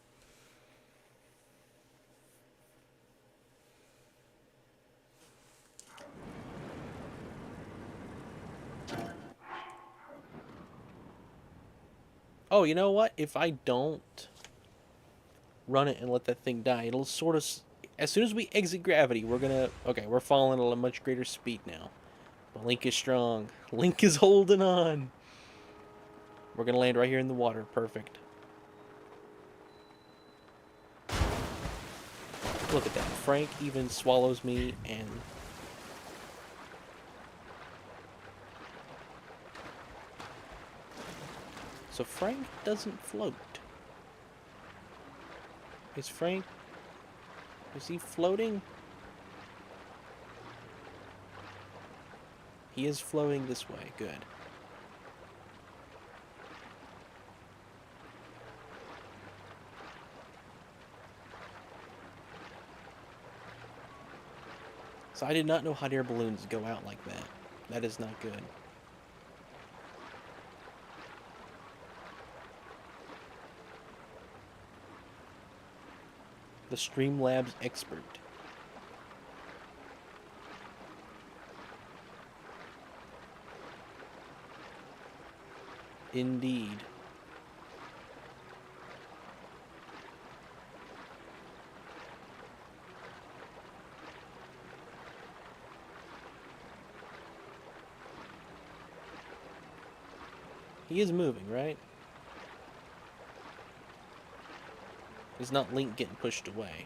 Oh, you know what? If I don't run it and let that thing die, it'll sort of... As soon as we exit gravity, we're gonna... Okay, we're falling at a much greater speed now. But Link is strong. Link is holding on. We're gonna land right here in the water. Perfect. Look at that. Frank even swallows me and... So Frank doesn't float. Is Frank... Is he floating? He is floating this way. Good. So I did not know hot air balloons go out like that. That is not good. The Streamlabs expert. Indeed. He is moving, right? It's not Link getting pushed away.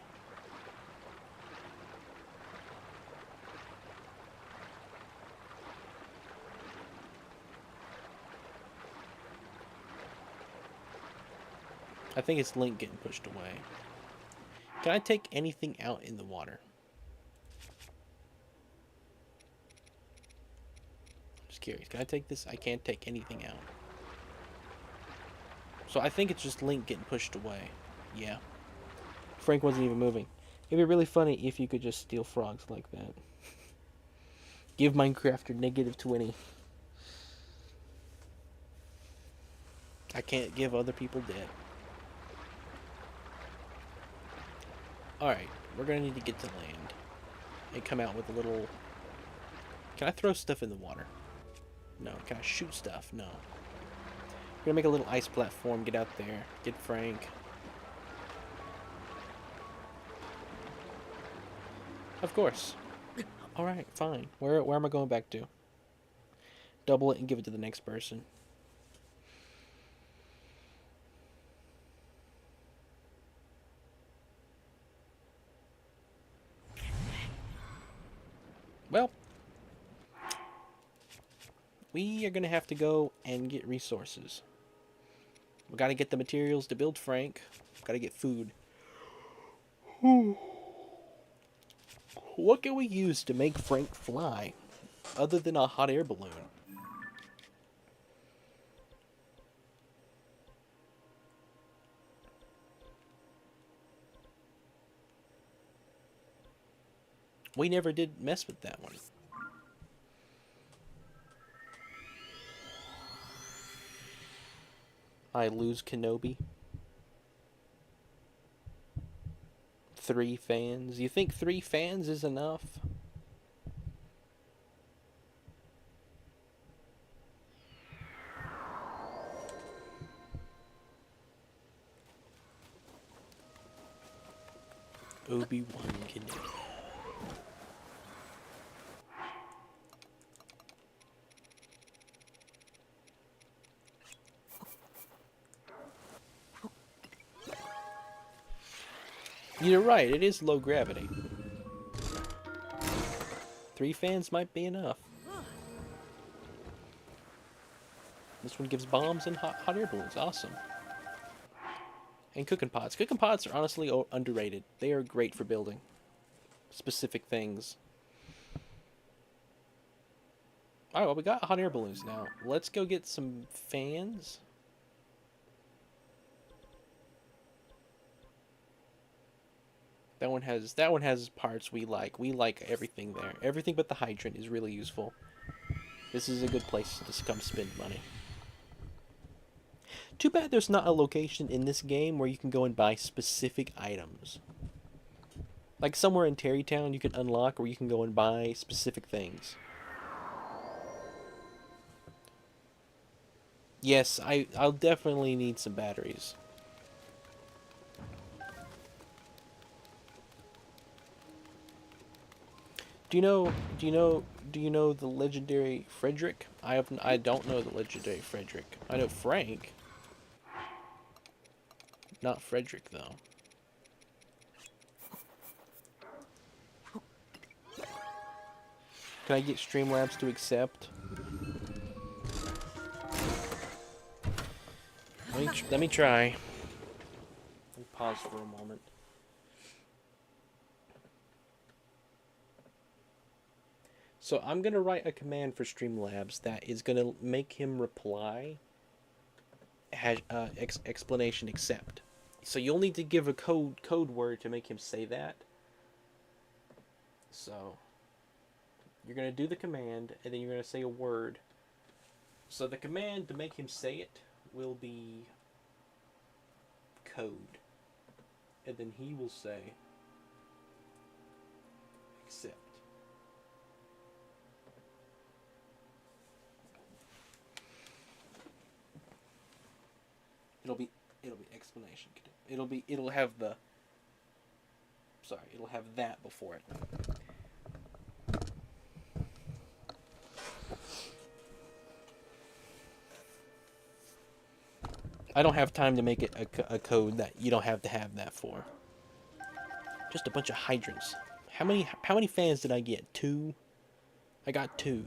I think it's Link getting pushed away. Can I take anything out in the water? I'm just curious. Can I take this? I can't take anything out. So I think it's just Link getting pushed away. Yeah. Frank wasn't even moving. It'd be really funny if you could just steal frogs like that. Give Minecrafter -20. I can't give other people debt. Alright, we're gonna need to get to land. And come out with a little... Can I throw stuff in the water? No. Can I shoot stuff? No. We're gonna make a little ice platform, get out there, get Frank. Of course. Alright, fine. Where am I going back to? Double it and give it to the next person. Well, we are going to have to go and get resources. We got to get the materials to build Frank. Got to get food. What can we use to make Frank fly other than a hot air balloon? We never did mess with that one. I lose Kenobi. 3 fans. You think 3 fans is enough? Obi-Wan Kenobi. You're right, it is low gravity. 3 fans might be enough. This one gives bombs and hot air balloons. Awesome. And cooking pots. Cooking pots are honestly underrated. They are great for building specific things. Alright, well, we got hot air balloons now. Let's go get some fans. That one has parts we like. We like everything there. Everything but the hydrant is really useful. This is a good place to come spend money. Too bad there's not a location in this game where you can go and buy specific items. Like somewhere in Terrytown you can unlock where you can go and buy specific things. Yes, I'll definitely need some batteries. Do you know the legendary Frederick? I don't know the legendary Frederick. I know Frank. Not Frederick though. Can I get Streamlabs to accept? Let me try. Let me pause for a moment. So I'm going to write a command for Streamlabs that is going to make him reply explanation accept. So you'll need to give a code word to make him say that. So you're going to do the command and then you're going to say a word. So the command to make him say it will be code. And then he will say accept. It'll be explanation. It'll have that before it. I don't have time to make it a code that you don't have to have that for. Just a bunch of hydrants. How many fans did I get? 2? I got 2.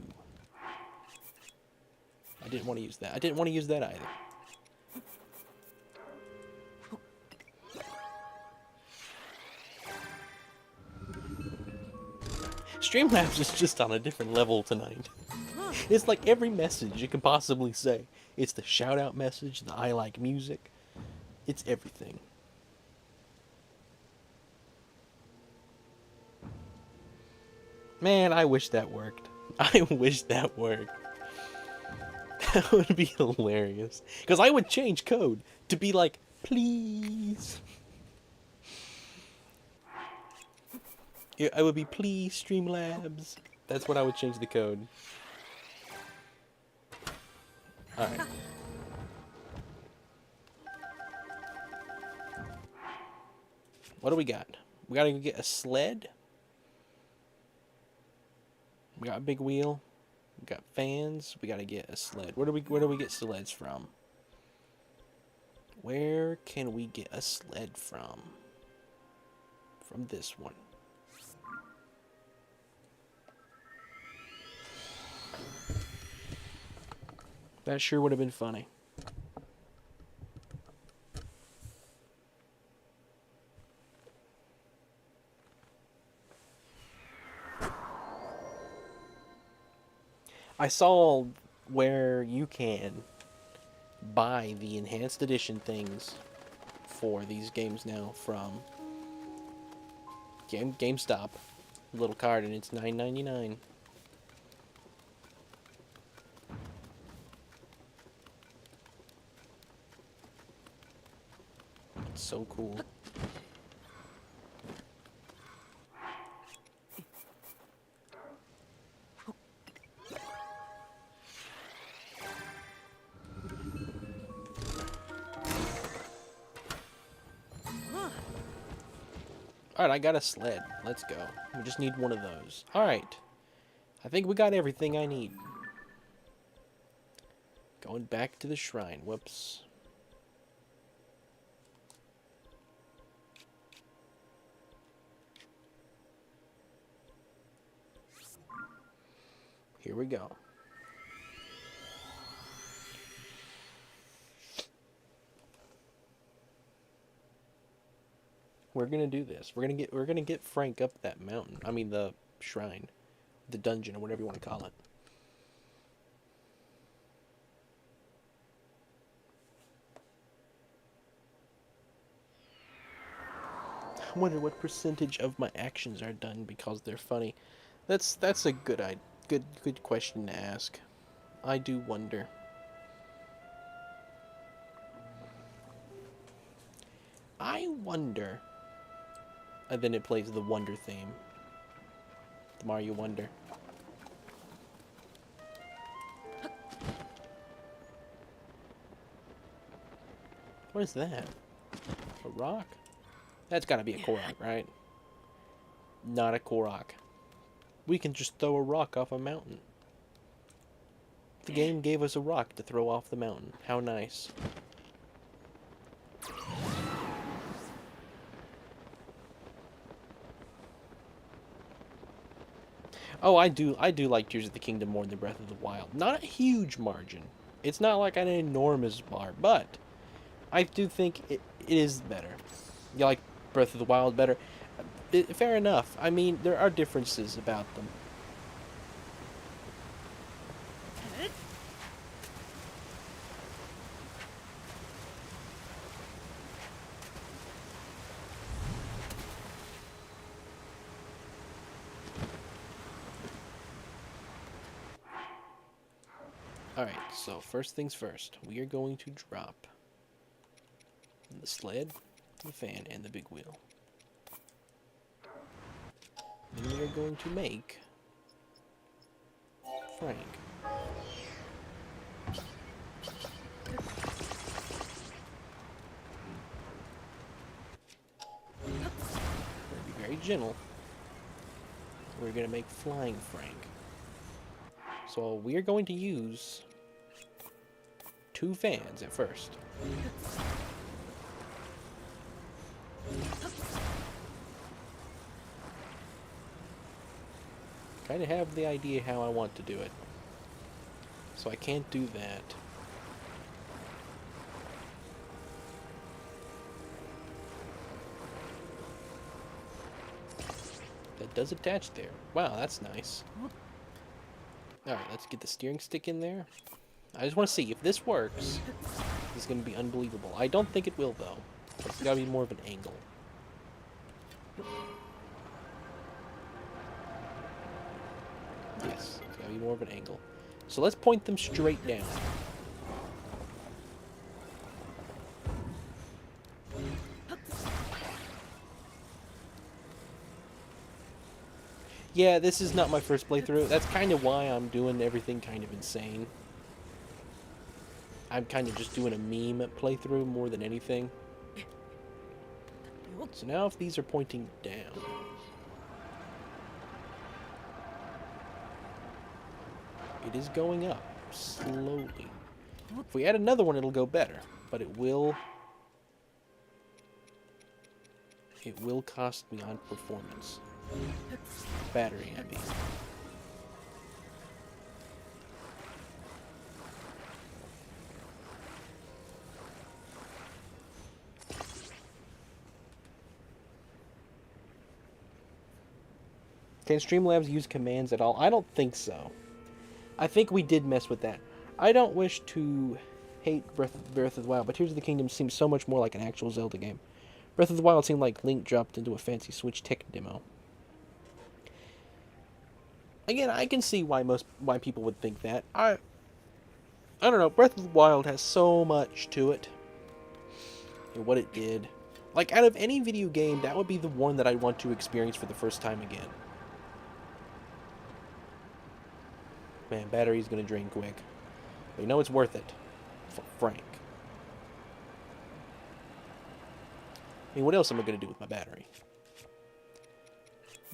I didn't want to use that. I didn't want to use that either. Streamlabs is just on a different level tonight. It's like every message you can possibly say. It's the shout out message, the I like music. It's everything. Man, I wish that worked. I wish that worked. That would be hilarious. Because I would change code to be like, please. I would be, please, Streamlabs. That's what I would change the code. Alright. What do we got? We gotta get a sled. We got a big wheel. We got fans. We gotta get a sled. Where do we get sleds from? Where can we get a sled from? From this one. That sure would have been funny. I saw where you can buy the enhanced edition things for these games now from GameStop. Little card and it's $9.99. so cool. Alright, I got a sled. Let's go. We just need one of those. Alright. I think we got everything I need. Going back to the shrine. Whoops. Here we go. We're gonna do this. We're gonna get Frank up that mountain. I mean the shrine. The dungeon, or whatever you want to call it. I wonder what percentage of my actions are done because they're funny. That's a good question to ask. I do wonder. I wonder. And then it plays the Wonder theme. The Mario Wonder. What is that? A rock? That's gotta be a Korok, right? Not a Korok. We can just throw a rock off a mountain. The game gave us a rock to throw off the mountain. How nice. Oh, I do like Tears of the Kingdom more than Breath of the Wild. Not a huge margin. It's not like an enormous bar, but I do think it is better. You like Breath of the Wild better? Fair enough. I mean, there are differences about them. Alright, so first things first. We are going to drop the sled, the fan, and the big wheel. Then we are going to make Frank. We're going to be very gentle. We're going to make Flying Frank. So we are going to use 2 fans at first. Kind of have the idea how I want to do it. So I can't do that. That does attach there. Wow, that's nice. Alright, let's get the steering stick in there. I just want to see if this works. This is going to be unbelievable. I don't think it will, though. It's got to be more of an angle. Yes, it's got to be more of an angle. So let's point them straight down. Yeah, this is not my first playthrough. That's kind of why I'm doing everything kind of insane. I'm kind of just doing a meme playthrough more than anything. So now if these are pointing down... it is going up, slowly. If we add another one, it'll go better. But it will cost me on performance. Battery, I mean. Can Streamlabs use commands at all? I don't think so. I think we did mess with that. I don't wish to hate Breath of the Wild, but Tears of the Kingdom seems so much more like an actual Zelda game. Breath of the Wild seemed like Link dropped into a fancy Switch tech demo. Again, I can see why people would think that. I don't know. Breath of the Wild has so much to it, and what it did. Like, out of any video game, that would be the one that I want to experience for the first time again. Man, battery's gonna drain quick. But you know it's worth it. For Frank. I mean, what else am I gonna do with my battery?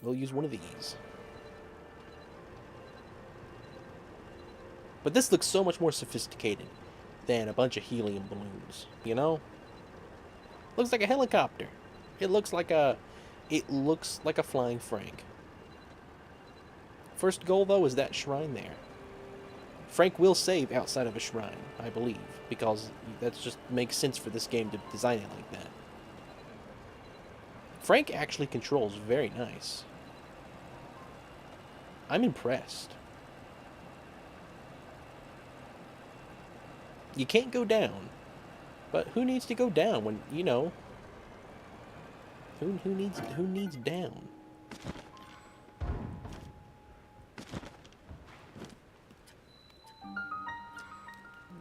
We'll use one of these. But this looks so much more sophisticated than a bunch of helium balloons, you know? Looks like a helicopter. It looks like a flying Frank. First goal though is that shrine there. Frank will save outside of a shrine, I believe, because that just makes sense for this game to design it like that. Frank actually controls very nice. I'm impressed. You can't go down. But who needs to go down when, you know, who needs down?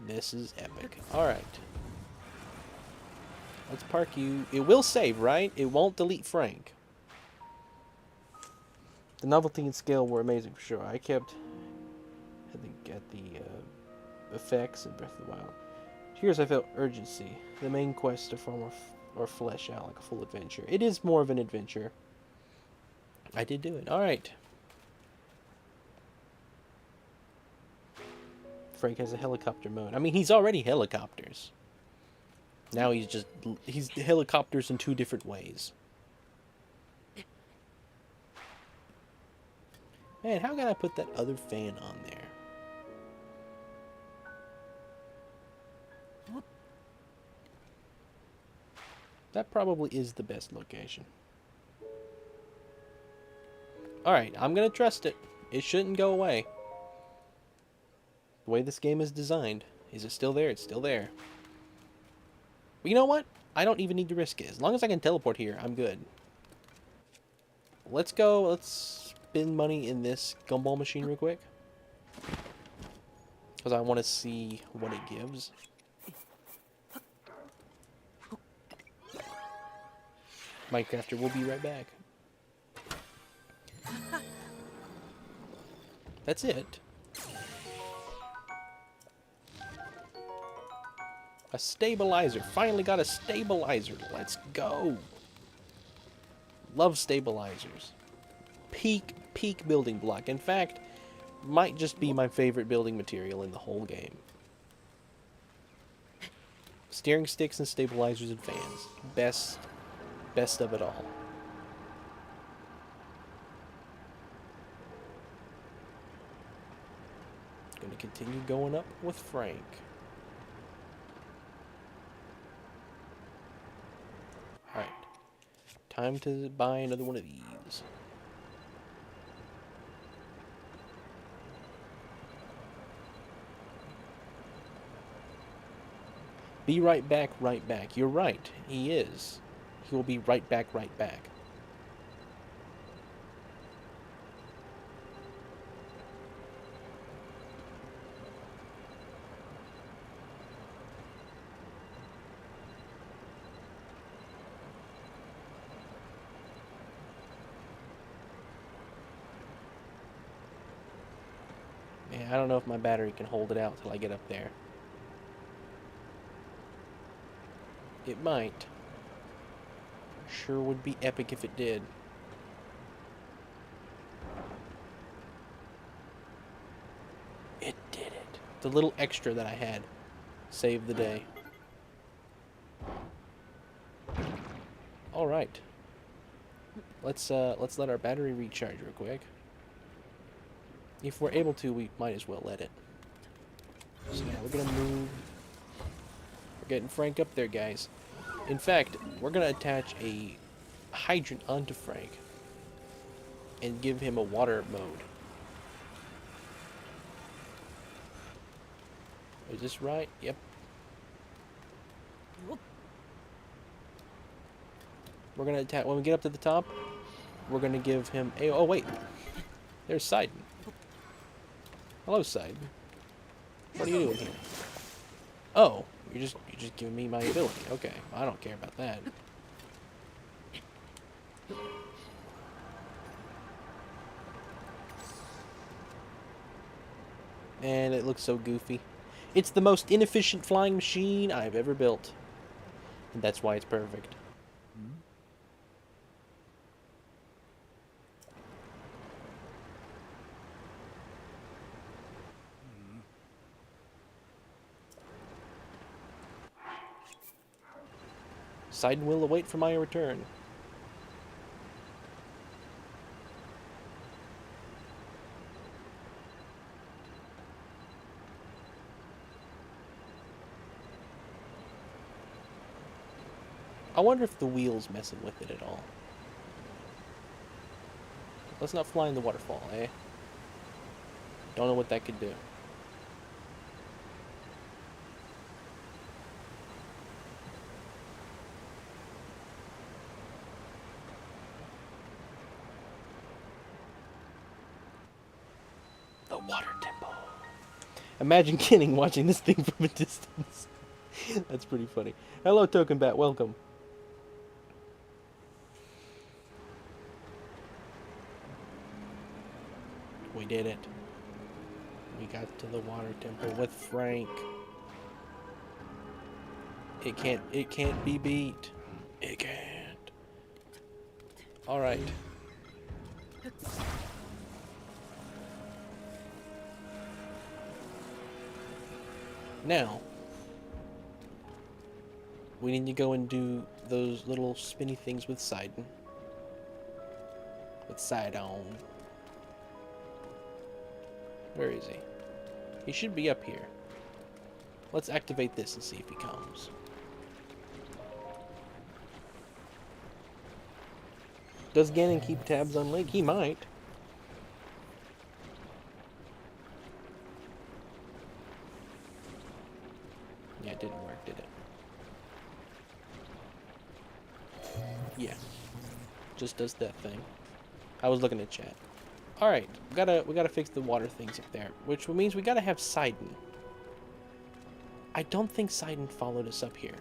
This is epic. All right. Let's park you. It will save, right? It won't delete Frank. The novelty and scale were amazing for sure. I kept at the effects in Breath of the Wild. Here's I felt urgency. The main quest to form or flesh out like a full adventure. It is more of an adventure. I did do it. Alright. Frank has a helicopter mode. I mean, he's already helicopters. Now he's helicopters in 2 different ways. Man, how can I put that other fan on there? That probably is the best location. Alright, I'm gonna trust it. It shouldn't go away. The way this game is designed. Is it still there? It's still there. But you know what? I don't even need to risk it. As long as I can teleport here, I'm good. Let's go. Let's spend money in this gumball machine real quick. Because I want to see what it gives. Minecrafter will be right back. That's it. A stabilizer. Finally got a stabilizer. Let's go. Love stabilizers. Peak building block. In fact, might just be my favorite building material in the whole game. Steering sticks and stabilizers and fans. Best of it all. Gonna continue going up with Frank. Alright. Time to buy another one of these. Be right back, right back. You're right. He is. He will be right back, right back. Man, I don't know if my battery can hold it out till I get up there. It might. Sure would be epic if it did. It did it. The little extra that I had saved the day. All right. Let's let our battery recharge real quick. If we're able to, we might as well let it. So yeah, we're gonna move. We're getting Frank up there, guys. In fact, we're gonna attach a hydrant onto Frank and give him a water mode. Is this right? Yep. We're gonna attach when we get up to the top. We're gonna give him a. Oh wait, there's Sidon. Hello, Sidon. What are you doing here? Oh, you're just giving me my ability. Okay, I don't care about that. And it looks so goofy. It's the most inefficient flying machine I've ever built. And that's why it's perfect. Sidon will await for my return. I wonder if the wheel's messing with it at all. Let's not fly in the waterfall, eh? Don't know what that could do. The water temple. Imagine Kenning watching this thing from a distance. That's pretty funny. Hello, Token Bat. Welcome. We did it. We got to the water temple with Frank. It can't be beat. It can't. All right. Now, we need to go and do those little spinny things with Sidon. With Sidon. Where is he? He should be up here. Let's activate this and see if he comes. Does Ganon keep tabs on Link? He might. Yeah, it didn't work, did it? Yeah. Just does that thing. I was looking at chat. Alright, we gotta fix the water things up there, which means we gotta have Sidon. I don't think Sidon followed us up here.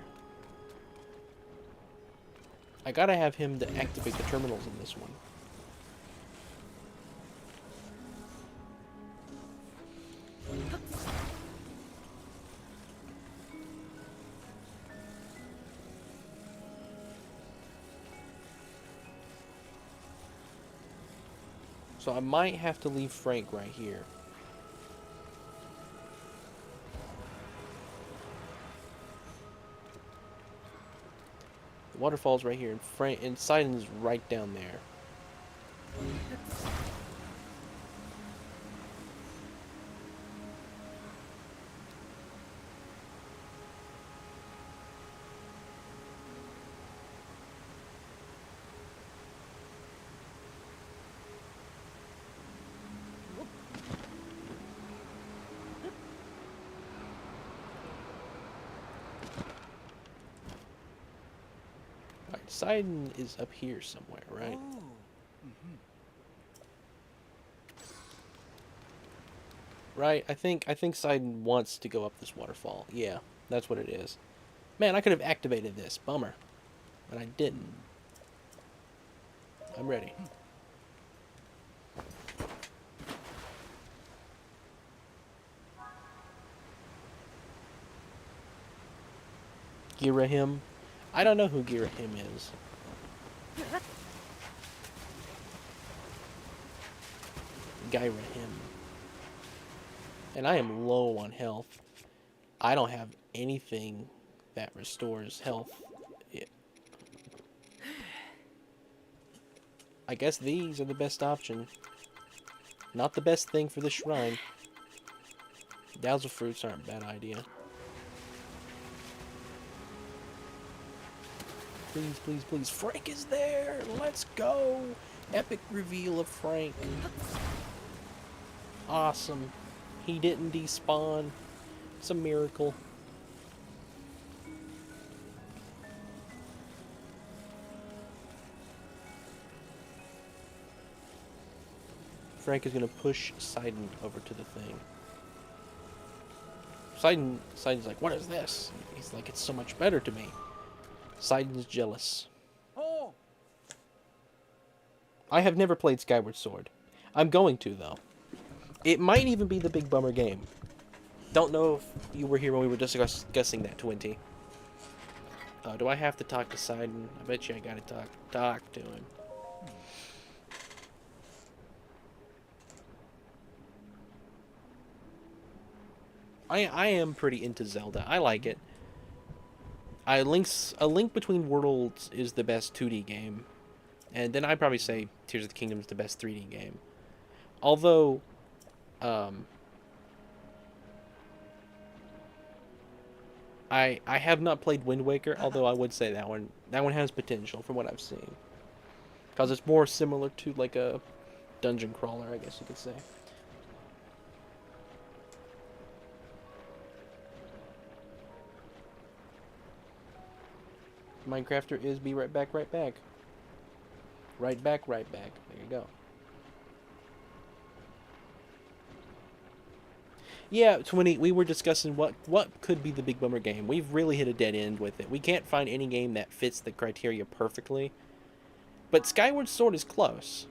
I gotta have him to activate the terminals in this one. So I might have to leave Frank right here. The waterfall's right here, and Sidon's right down there. Sidon is up here somewhere, right? Oh. Right, I think Sidon wants to go up this waterfall. Yeah, that's what it is. Man, I could have activated this. Bummer. But I didn't. I'm ready. Girahim? I don't know who Girahim is. Girahim. And I am low on health. I don't have anything that restores health. I guess these are the best option. Not the best thing for the shrine. Dazzle fruits aren't a bad idea. Please, please, please. Frank is there! Let's go! Epic reveal of Frank. Awesome. He didn't despawn. It's a miracle. Frank is gonna push Sidon over to the thing. Sidon's like, what is this? He's like, it's so much better to me. Sidon's jealous. Oh! I have never played Skyward Sword. I'm going to, though. It might even be the big bummer game. Don't know if you were here when we were discussing that, Twinty. Do I have to talk to Sidon? I bet you I gotta talk to him. I am pretty into Zelda. I like it. A Link Between Worlds is the best 2D game. And then I'd probably say Tears of the Kingdom is the best 3D game. Although, I have not played Wind Waker, although I would say that one has potential from what I've seen. Because it's more similar to like a dungeon crawler, I guess you could say. Minecrafter is be right back, right back. Right back, right back. There you go. Yeah, 20, we were discussing what could be the big bummer game. We've really hit a dead end with it. We can't find any game that fits the criteria perfectly. But Skyward Sword is close.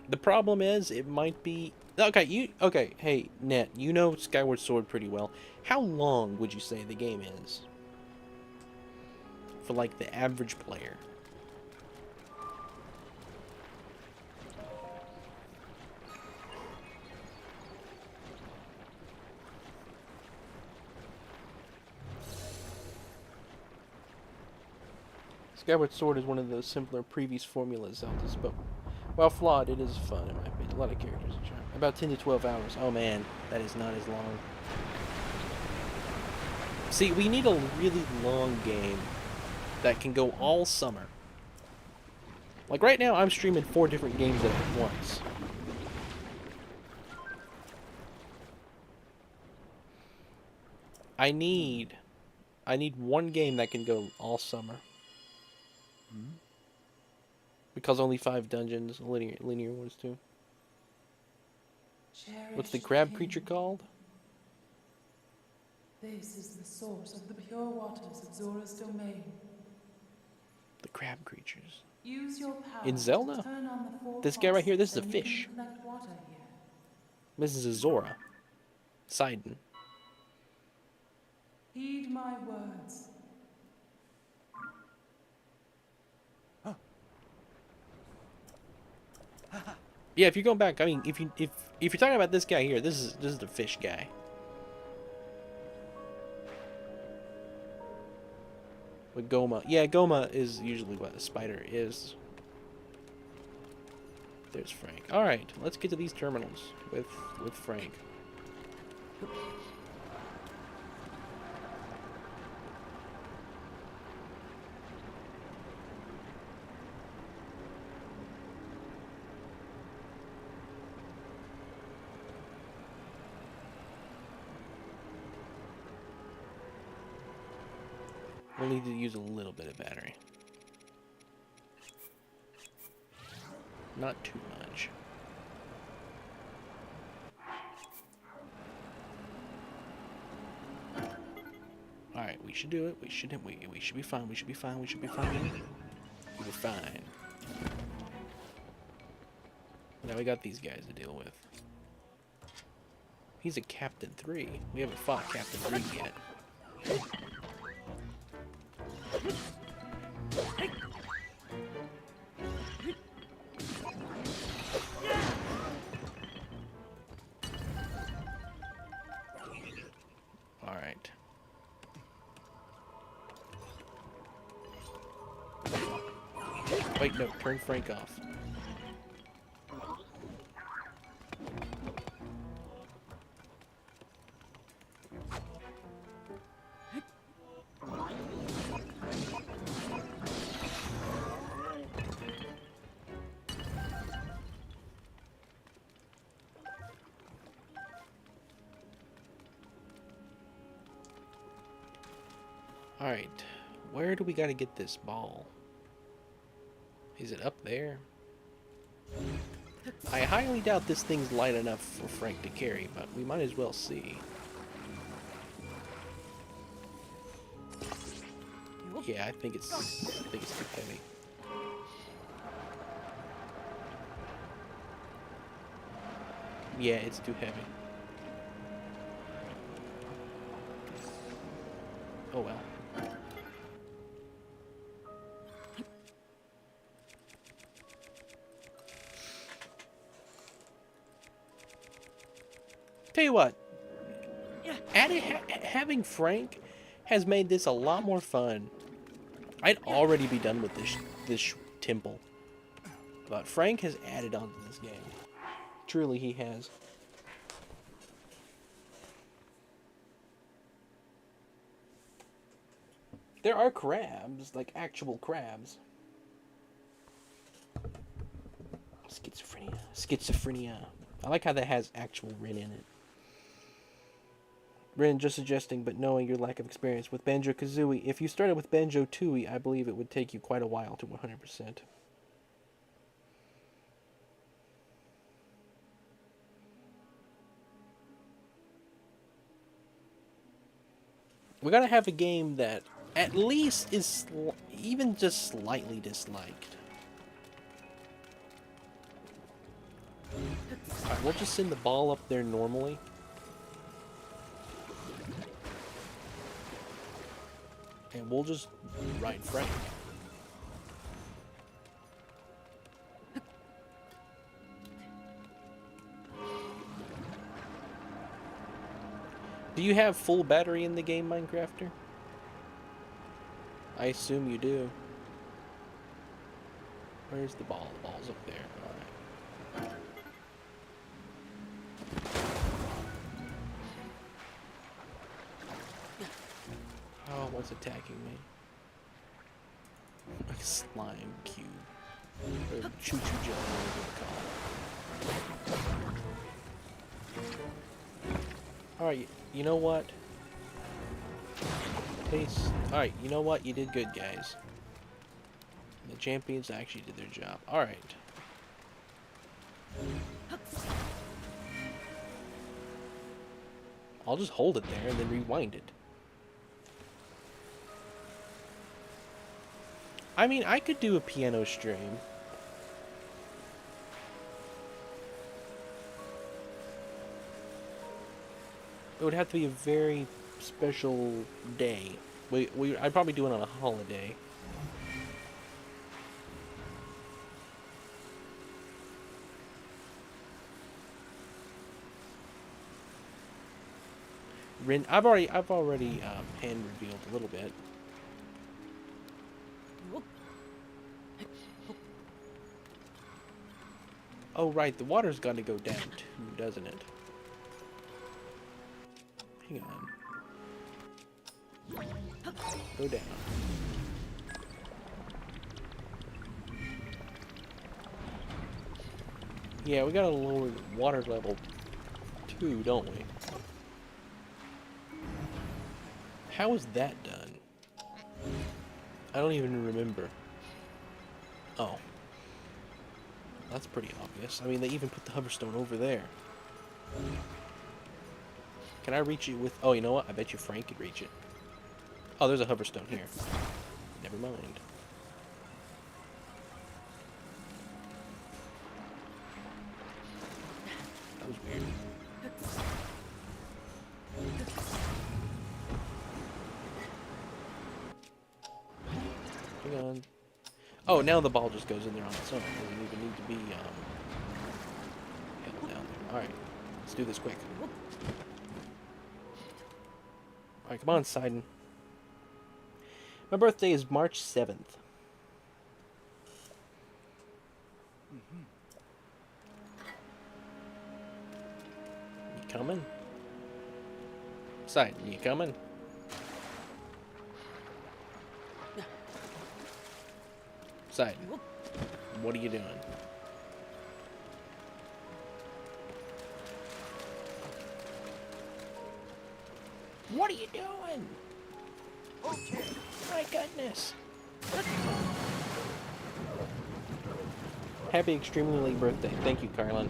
The problem is it might be okay, hey, Net, you know Skyward Sword pretty well. How long would you say the game is? For like the average player. Skyward Sword is one of the simpler previous formula Zeldas, but while flawed, it is fun in my opinion. A lot of characters and charm. About 10 to 12 hours. Oh man, that is not as long. See, we need a really long game that can go all summer. Like right now, I'm streaming 4 different games at once. I need one game that can go all summer. Because only 5 dungeons, linear ones too. What's the crab creature called? This is the source of the pure waters of Zora's domain. The crab creatures. Use your power In Zelda? to turn on the 4 This guy right here, this is a faucets, then you fish. can collect water here. This is a Zora. Sidon. Heed my words. Yeah, if you're going back, I mean, if you're talking about this guy here, this is the fish guy. With Goma. Yeah, Goma is usually what a spider is. There's Frank. Alright, let's get to these terminals with Frank. We'll need to use a little bit of battery. Not too much. Alright, we should do it. We should be fine. We should be fine. We should be fine. We're fine. Now we got these guys to deal with. He's a Captain 3. We haven't fought Captain 3 yet. Alright. Wait, no, turn Frank off. Alright, where do we gotta get this ball? Is it up there? I highly doubt this thing's light enough for Frank to carry, but we might as well see. Yeah, I think it's too heavy. Yeah, it's too heavy. Oh well. Tell you what, having Frank has made this a lot more fun. I'd already be done with this temple, but Frank has added on to this game. Truly, he has. There are crabs, like actual crabs. Schizophrenia. Schizophrenia. I like how that has actual Rin in it. Rin just suggesting, but knowing your lack of experience with Banjo-Kazooie, if you started with Banjo-Tooie, I believe it would take you quite a while to 100%. We gotta have a game that at least is even just slightly disliked. Alright, we'll just send the ball up there normally. And we'll just ride Frank. Do you have full battery in the game, Minecrafter? I assume you do. Where's the ball? The ball's up there. Alright. Oh, what's attacking me? A slime cube. Or choo-choo jelly, whatever you call it. Alright, you know what? Taste. Alright, you know what? You did good, guys. The champions actually did their job. Alright. I'll just hold it there and then rewind it. I mean, I could do a piano stream. It would have to be a very special day. I'd probably do it on a holiday. I've already hand revealed a little bit. Oh right, the water's got to go down too, doesn't it? Hang on. Go down. Yeah, we gotta lower the water level too, don't we? How is that done? I don't even remember. Oh. That's pretty obvious. I mean, they even put the hoverstone over there. Can I reach it with... Oh, you know what? I bet you Frank could reach it. Oh, there's a hoverstone here. Never mind. That was weird. Hang on. Oh, now the ball just goes in there on its own. It doesn't even need to be held down there. Alright, let's do this quick. Alright, come on, Sidon. My birthday is March 7th. You coming? Sidon, you coming? Sidon, what are you doing? What are you doing? Okay. My goodness. Happy extremely late birthday. Thank you, Carlin.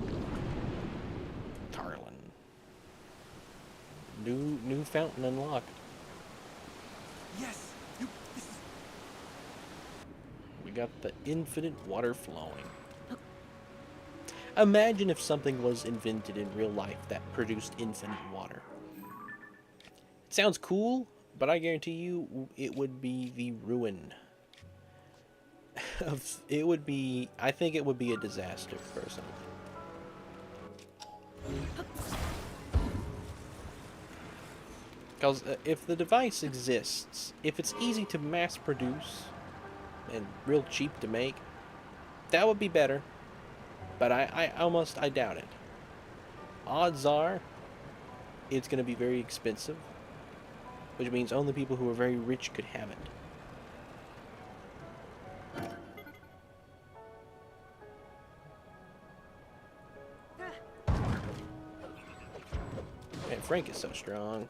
Carlin. New fountain unlocked. Yes. This is... We got the infinite water flowing. Imagine if something was invented in real life that produced infinite water. It sounds cool, but I guarantee you it would be the ruin. It would be, I think it would be a disaster, personally. Because if the device exists, if it's easy to mass produce and real cheap to make, that would be better. But I doubt it. Odds are it's going to be very expensive, which means only people who are very rich could have it. Man, Frank is so strong.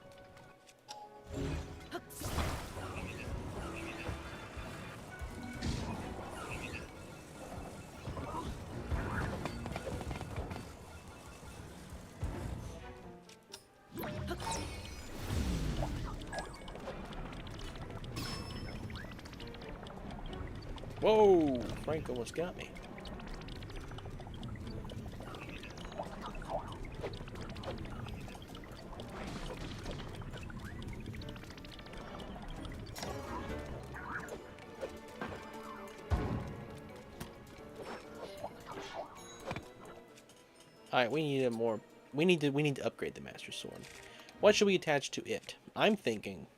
Whoa! Frank almost got me. Alright, we need a more... We need to upgrade the Master Sword. What should we attach to it? I'm thinking...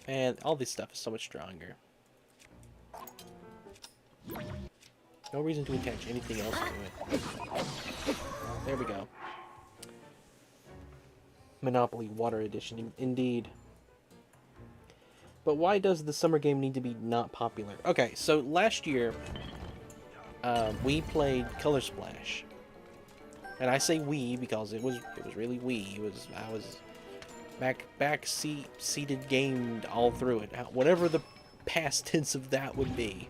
Man, all this stuff is so much stronger. No reason to attach anything else to it. There we go. Monopoly Water Edition, indeed. But why does the summer game need to be not popular? Okay, so last year, we played Color Splash. And I say we because it was really we. I was seated gamed all through it. Whatever the past tense of that would be.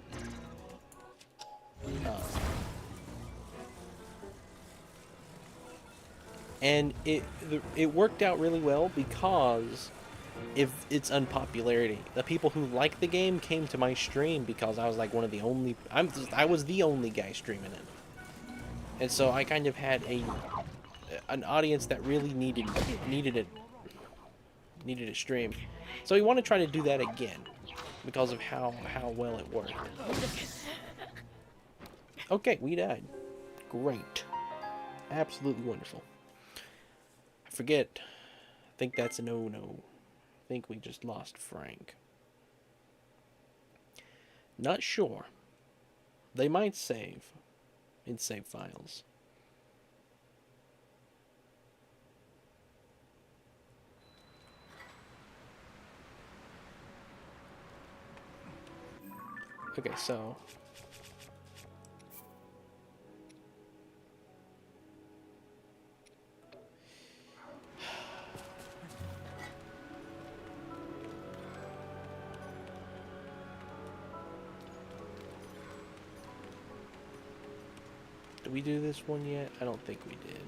And it worked out really well because if its unpopularity, the people who liked the game came to my stream because I was like one of the only I was the only guy streaming it. And so I kind of had an audience that really needed a stream. So we want to try to do that again because of how well it worked. Okay, we died. Great. Absolutely wonderful. I forget. I think that's a no-no. I think we just lost Frank. Not sure. They might save in save files. Okay, so... Did we do this one yet? I don't think we did.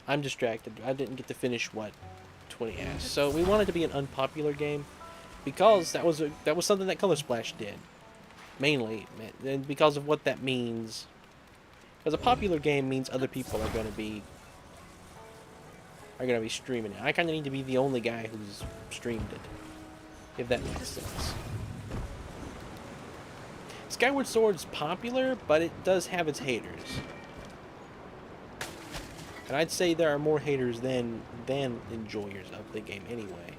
I'm distracted. I didn't get to finish what 20 asked. So we wanted to be an unpopular game because that was something that Color Splash did. Mainly, and because of what that means. Because a popular game means other people are going to be streaming it. I kind of need to be the only guy who's streamed it. If that makes sense. Skyward Sword's popular, but it does have its haters. And I'd say there are more haters than enjoyers of the game anyway.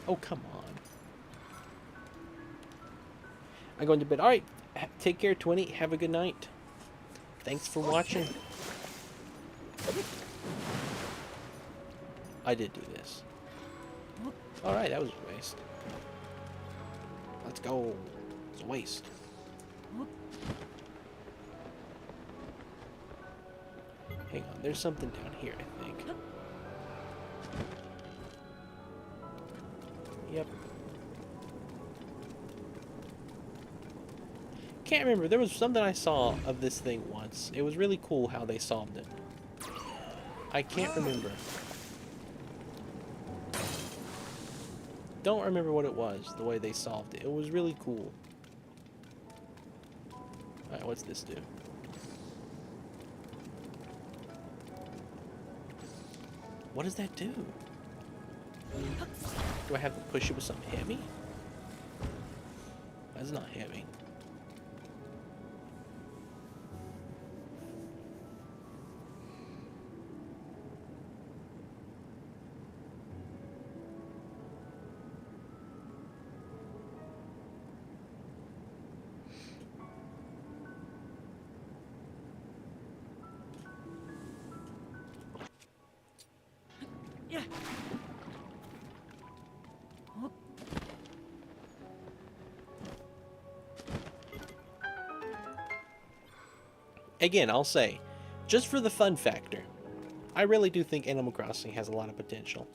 Oh, come on. I'm going to bed. Alright, take care, 20. Have a good night. Thanks for watching. I did do this. Alright, that was a waste. Let's go. It's a waste. Hang on, there's something down here, I think. Yep. Can't remember. There was something I saw of this thing once. It was really cool how they solved it. I can't remember. don't remember what it was, the way they solved it. It was really cool. Alright, what's this do? What does that do? Do I have to push it with something heavy? That's not heavy. Again, I'll say, just for the fun factor, I really do think Animal Crossing has a lot of potential.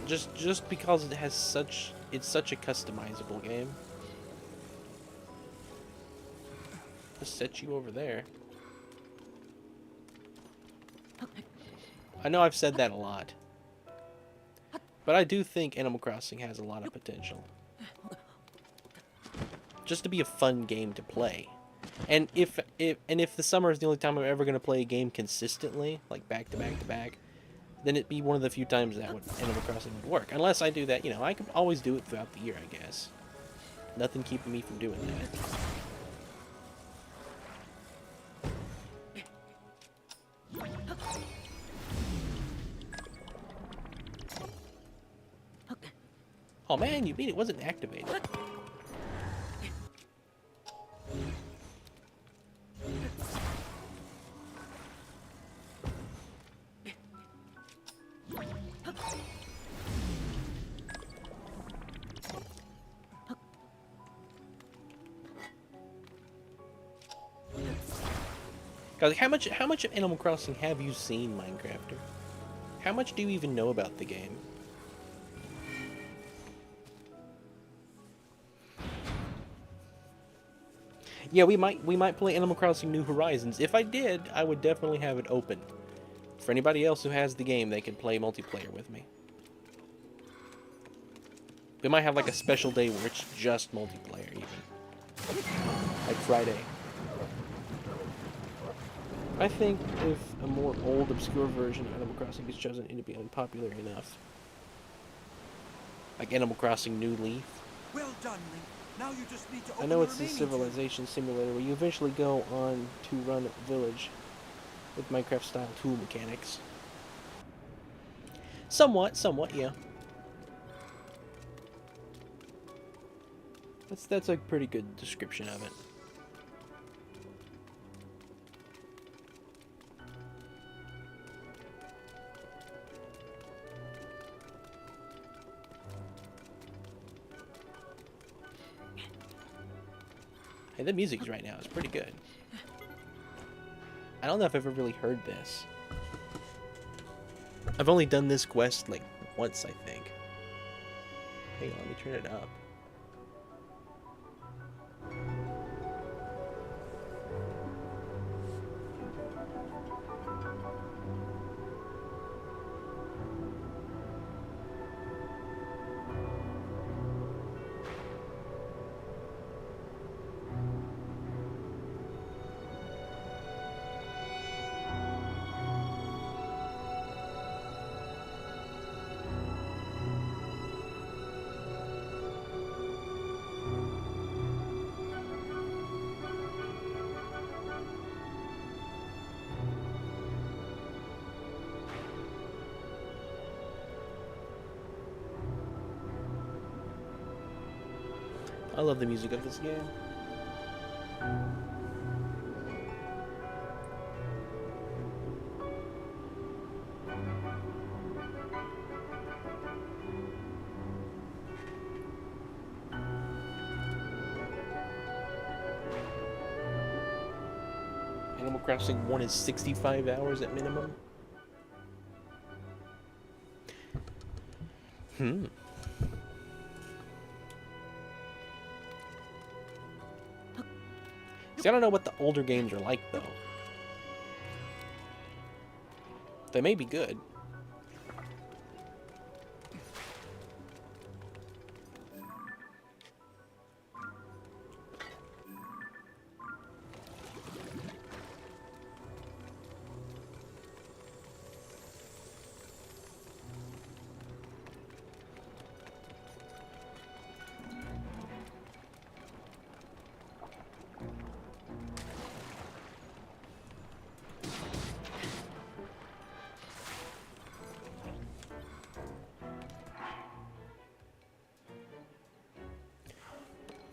Just because it has it's such a customizable game. Just set you over there. I know I've said that a lot, but I do think Animal Crossing has a lot of potential. Just to be a fun game to play. And if the summer is the only time I'm ever going to play a game consistently, like back to back to back, then it'd be one of the few times that Animal Crossing would work. Unless I do that, you know, I could always do it throughout the year, I guess. Nothing keeping me from doing that. Oh man, you beat it. It wasn't activated. Guys, how much of Animal Crossing have you seen, Minecrafter? How much do you even know about the game? Yeah, we might play Animal Crossing New Horizons. If I did, I would definitely have it open. For anybody else who has the game, they can play multiplayer with me. We might have like a special day where it's just multiplayer even. Like Friday. I think if a more old, obscure version of Animal Crossing is chosen, it'd be unpopular enough. Like Animal Crossing New Leaf. Well done, Link. Now you just need to open I know the it's a remaining civilization simulator where you eventually go on to run a village with Minecraft-style tool mechanics. Somewhat, yeah. That's a pretty good description of it. Hey, the music right now is pretty good. I don't know if I've ever really heard this. I've only done this quest like once, I think. Hang on, let me turn it up. I love the music of this game. Animal Crossing 1 is 65 hours at minimum. See, I don't know what the older games are like, though. They may be good.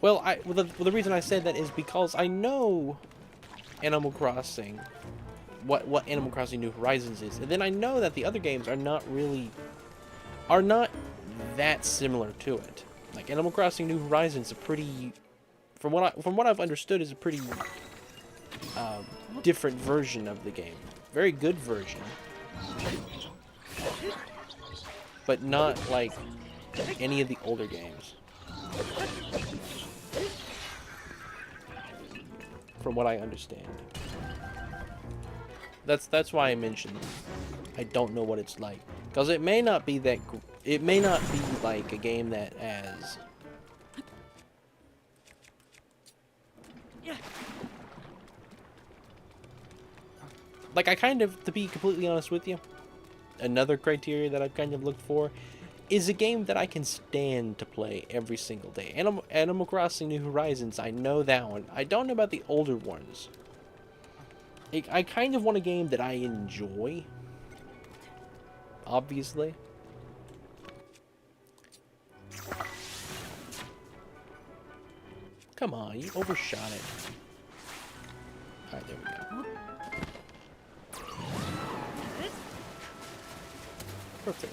Well, the reason I said that is because I know Animal Crossing, what Animal Crossing New Horizons is, and then I know that the other games are not that similar to it. Like Animal Crossing New Horizons, a pretty, from what I've understood, is a pretty different version of the game. Very good version, but not like any of the older games. From what I understand. That's why I mentioned I don't know what it's like, because it may not be that it may not be like a game that has like, I kind of, to be completely honest with you, another criteria that I've kind of looked for is a game that I can stand to play every single day. Animal Crossing New Horizons, I know that one. I don't know about the older ones. I kind of want a game that I enjoy, obviously. Come on, you overshot it. Alright, there we go. Perfect.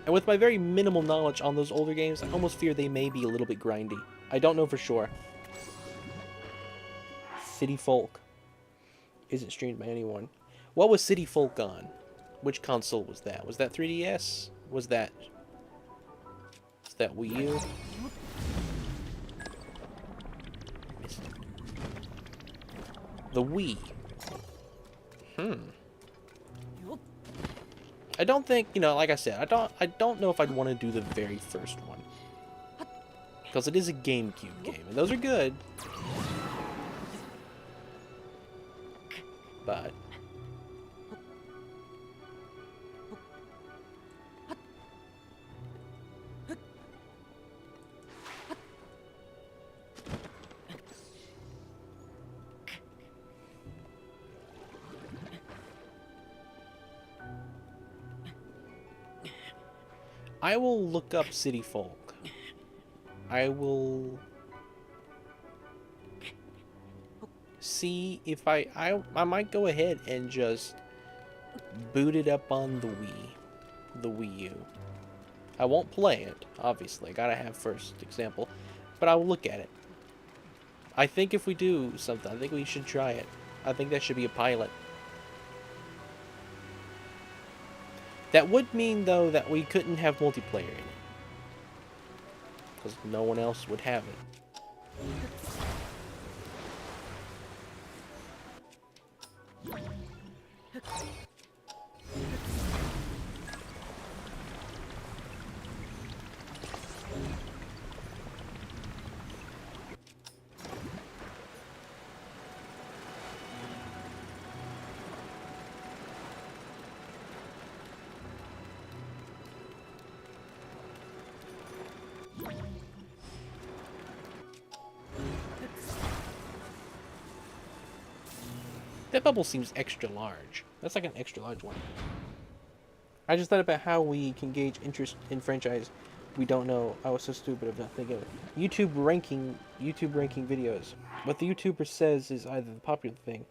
And with my very minimal knowledge on those older games, I almost fear they may be a little bit grindy. I don't know for sure. City Folk isn't streamed by anyone. What was City Folk on? Which console was that? Was that 3DS? Was that Wii U? The Wii. I don't think, like I said, I don't know if I'd want to do the very first one. Because it is a GameCube game, and those are good. But I will look up City Folk. I will see if I might go ahead and just boot it up on the Wii U. I won't play it, obviously. I gotta have first example, but I will look at it. I think if we do something, I think we should try it. I think that should be a pilot. That would mean, though, that we couldn't have multiplayer in it. Because no one else would have it. That bubble seems extra large. That's like an extra large one. I just thought about how we can gauge interest in franchise we don't know. I was so stupid of not thinking of it. YouTube ranking videos. What the YouTuber says is either the popular thing,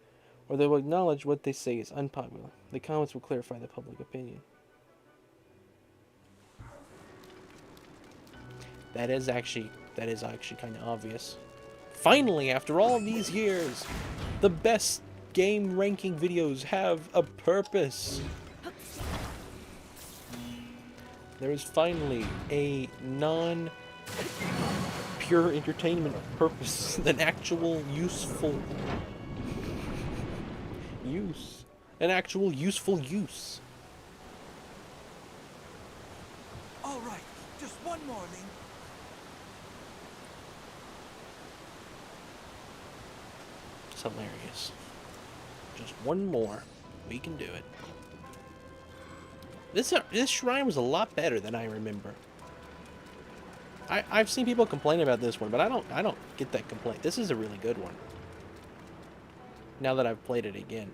or they will acknowledge what they say is unpopular. The comments will clarify the public opinion. That is actually kind of obvious. Finally, after all of these years, the best game ranking videos have a purpose. There is finally a non-pure entertainment purpose, an actual useful use. An actual useful use. All right, just one more, Link. It's hilarious. Just one more. We can do it. This shrine was a lot better than I remember. I've seen people complain about this one, but I don't get that complaint. This is a really good one. Now that I've played it again.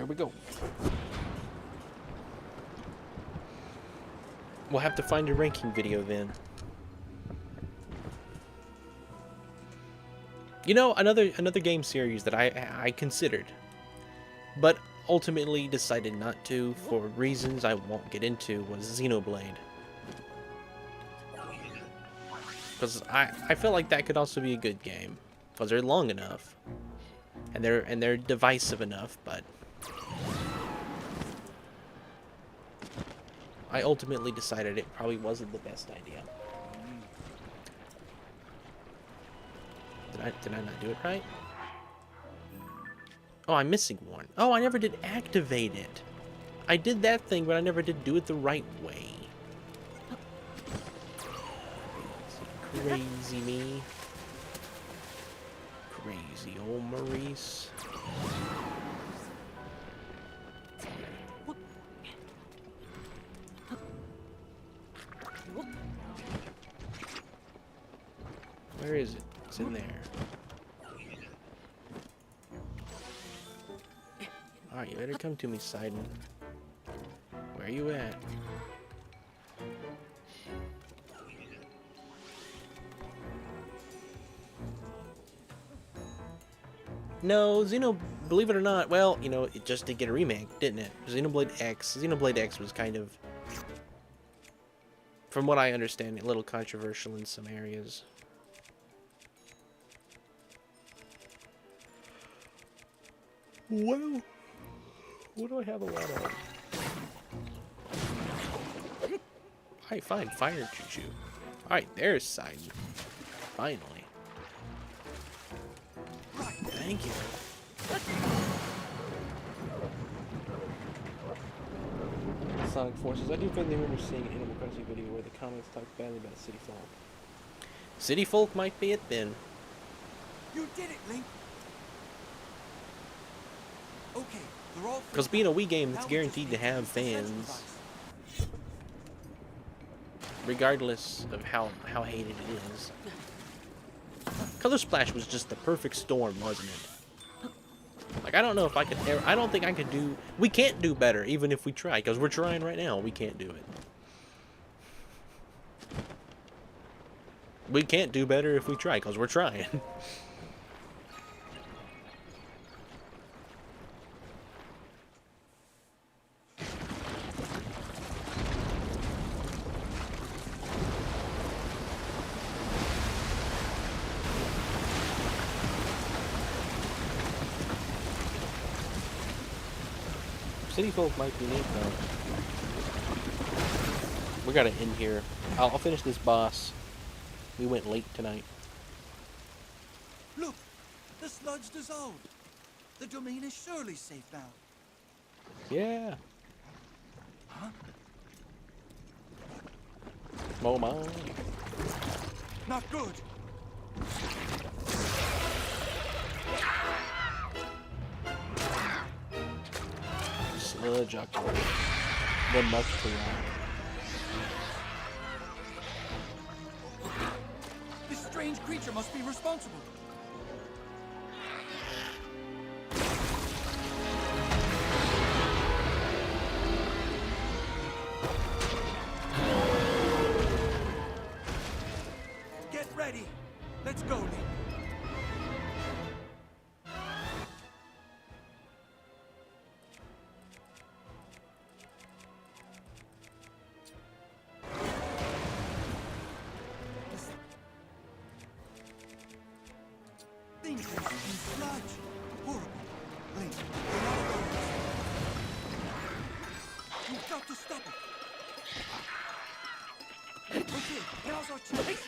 we go. We'll have to find a ranking video then. You know, another game series that I considered, but ultimately decided not to for reasons I won't get into, was Xenoblade. Because I feel like that could also be a good game, because they're long enough, and they're divisive enough, but I ultimately decided it probably wasn't the best idea. Did I not do it right? Oh, I'm missing one. Oh, I never did activate it. I did that thing, but I never did do it the right way. Crazy me. Crazy old Maurice. Where is it? It's in there. Alright, you better come to me, Sidon. Where are you at? No, believe it or not, well, you know, it just did get a remake, didn't it? Xenoblade X was kind of, from what I understand, a little controversial in some areas. Well, what do I have a lot of? Alright, fine, fire choo-choo. Alright, there's Sidon. Finally. Thank you. Sonic Forces. I do vaguely remember seeing an Animal Crossing video where the comments talked badly about City Folk. City Folk might be it then. You did it, Link. Okay, they're all. Because being a Wii game, it's guaranteed to have fans, regardless of how hated it is. Color Splash was just the perfect storm, wasn't it? Like, I don't know if I could ever, I don't think I could do, we can't do better, even if we try, because we're trying right now, we can't do it. We can't do better if we try, because we're trying. City Folk might be neat though. We gotta end here. I'll finish this boss. We went late tonight. Look, the sludge dissolved. The domain is surely safe now. Yeah. Huh? Oh my. Not good. Sludge October. The Nocturne. This strange creature must be responsible. Get ready. Let's go, Link. Things are in sludge. Horrible. Link, you're not alone. You've got to stop it. Okay, now's our chance.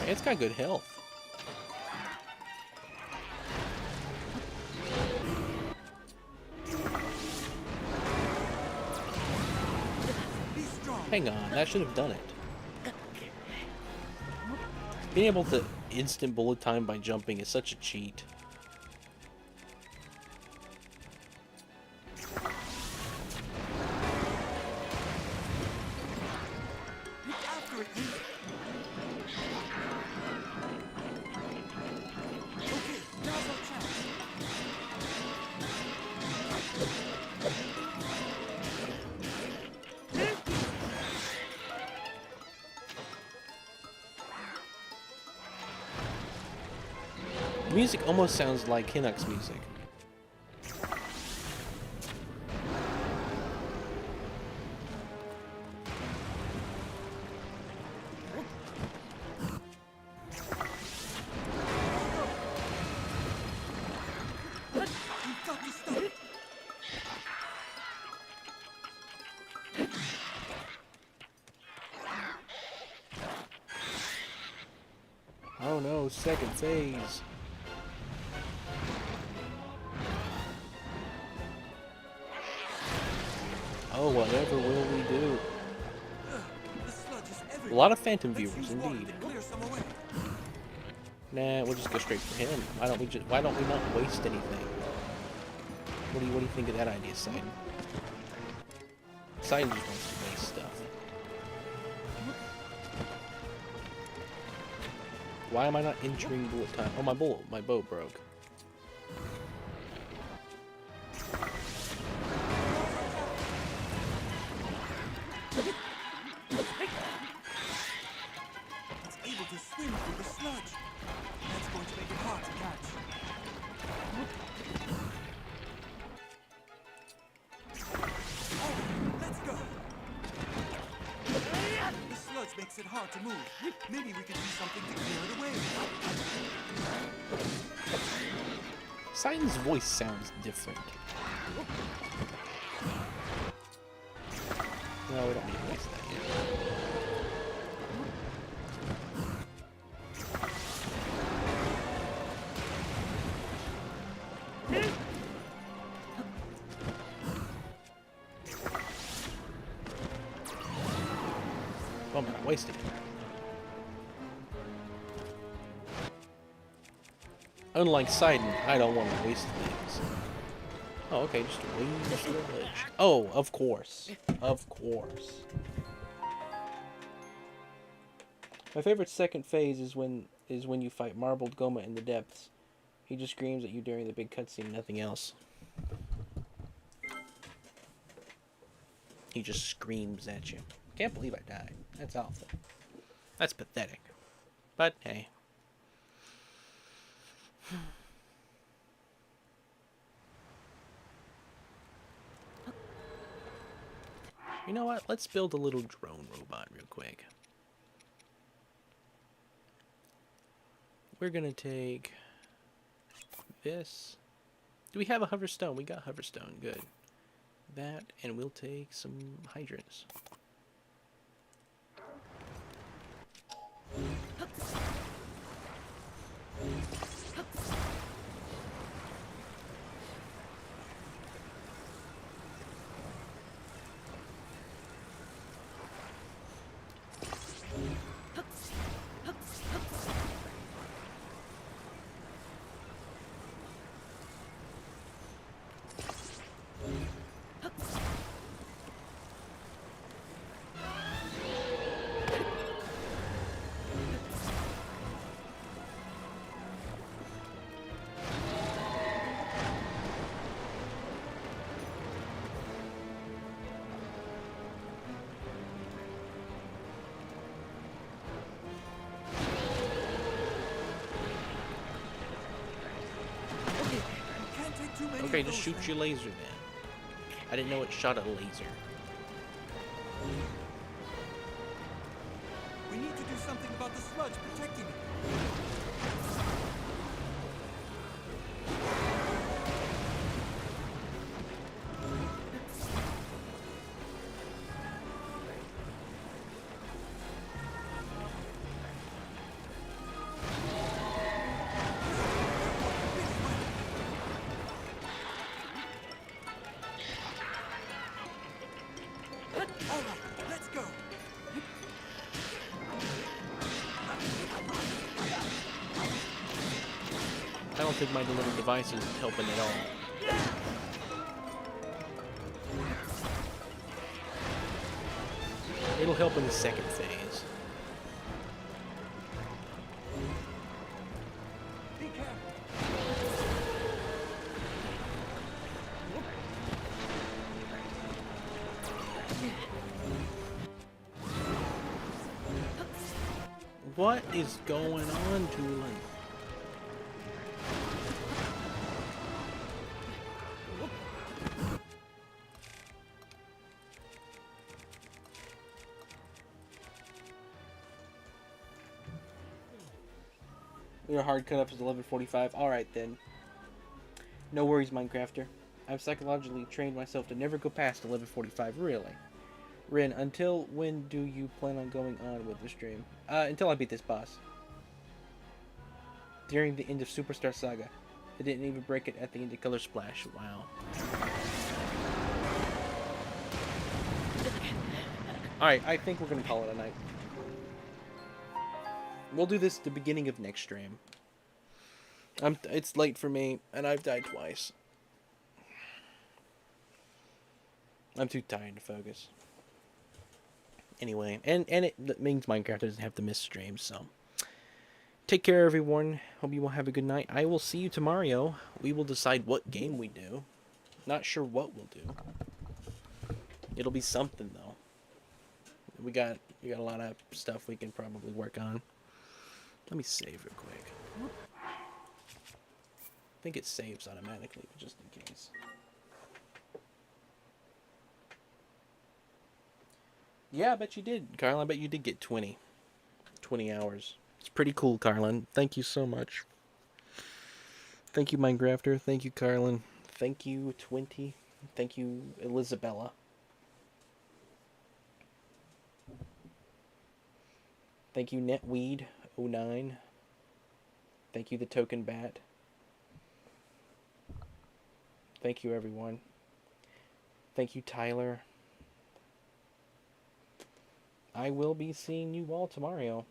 It's got good health. Be strong. Hang on, that should have done it. Being able to instant bullet time by jumping is such a cheat. After it, Link. The music almost sounds like Hinnock's music. You've got to stop. Oh no, second phase. Oh, whatever will we do? The sludge is A everywhere. lot of Phantom Let's viewers, use water indeed. to clear some away. Nah, we'll just go straight for him. Why don't we not waste anything? What do you think of that idea, Sidon? Sidon just wants to waste stuff. Why am I not entering bullet time? Oh, my bow broke. It's able to swim through the sludge. That's going to make it hard to catch. Oh, let's go. The sludge makes it hard to move. Maybe we can do something to clear it away. Sidon's voice sounds different. No, we don't need to waste that yet. Oh, I'm not wasting it. Unlike Sidon, I don't want to waste things. Oh, okay, just waste the ledge. Oh, of course. Of course. My favorite second phase is when you fight Marbled Goma in the depths. He just screams at you during the big cutscene, nothing else. He just screams at you. Can't believe I died. That's awful. That's pathetic. But hey. You know what? Let's build a little drone robot real quick. We're gonna take this. Do we have a hoverstone? We got hoverstone. Good. That, and we'll take some hydrants. Can't take too many Okay, of just those shoot then. your laser then. I didn't know it shot a laser. We need to do something about the sludge protecting it. All right, let's go. I don't think my little device is helping at all. It'll help in the second phase. Be careful. What is going on, Tulin? Your hard cutoff is 11:45. All right then. No worries, Minecrafter. I've psychologically trained myself to never go past 11:45. Really. Rin, until when do you plan on going on with the stream? Until I beat this boss. During the end of Superstar Saga. I didn't even break it at the end of Color Splash. Wow. Alright, I think we're going to call it a night. We'll do this at the beginning of next stream. It's late for me, and I've died twice. I'm too tired to focus. Anyway, and it means Minecraft doesn't have to miss streams, so... Take care, everyone. Hope you will have a good night. I will see you tomorrow. We will decide what game we do. Not sure what we'll do. It'll be something, though. We got a lot of stuff we can probably work on. Let me save real quick. I think it saves automatically, but just in case. Yeah, I bet you did, Carl. I bet you did get 20 hours. It's pretty cool, Carlin. Thank you so much. Thank you, Minecrafter. Thank you, Carlin. Thank you, 20. Thank you, Elizabella. Thank you, Netweed09. Thank you, the Token Bat. Thank you, everyone. Thank you, Tyler. I will be seeing you all tomorrow.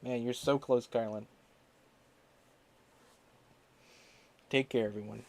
Man, you're so close, Carlin. Take care, everyone.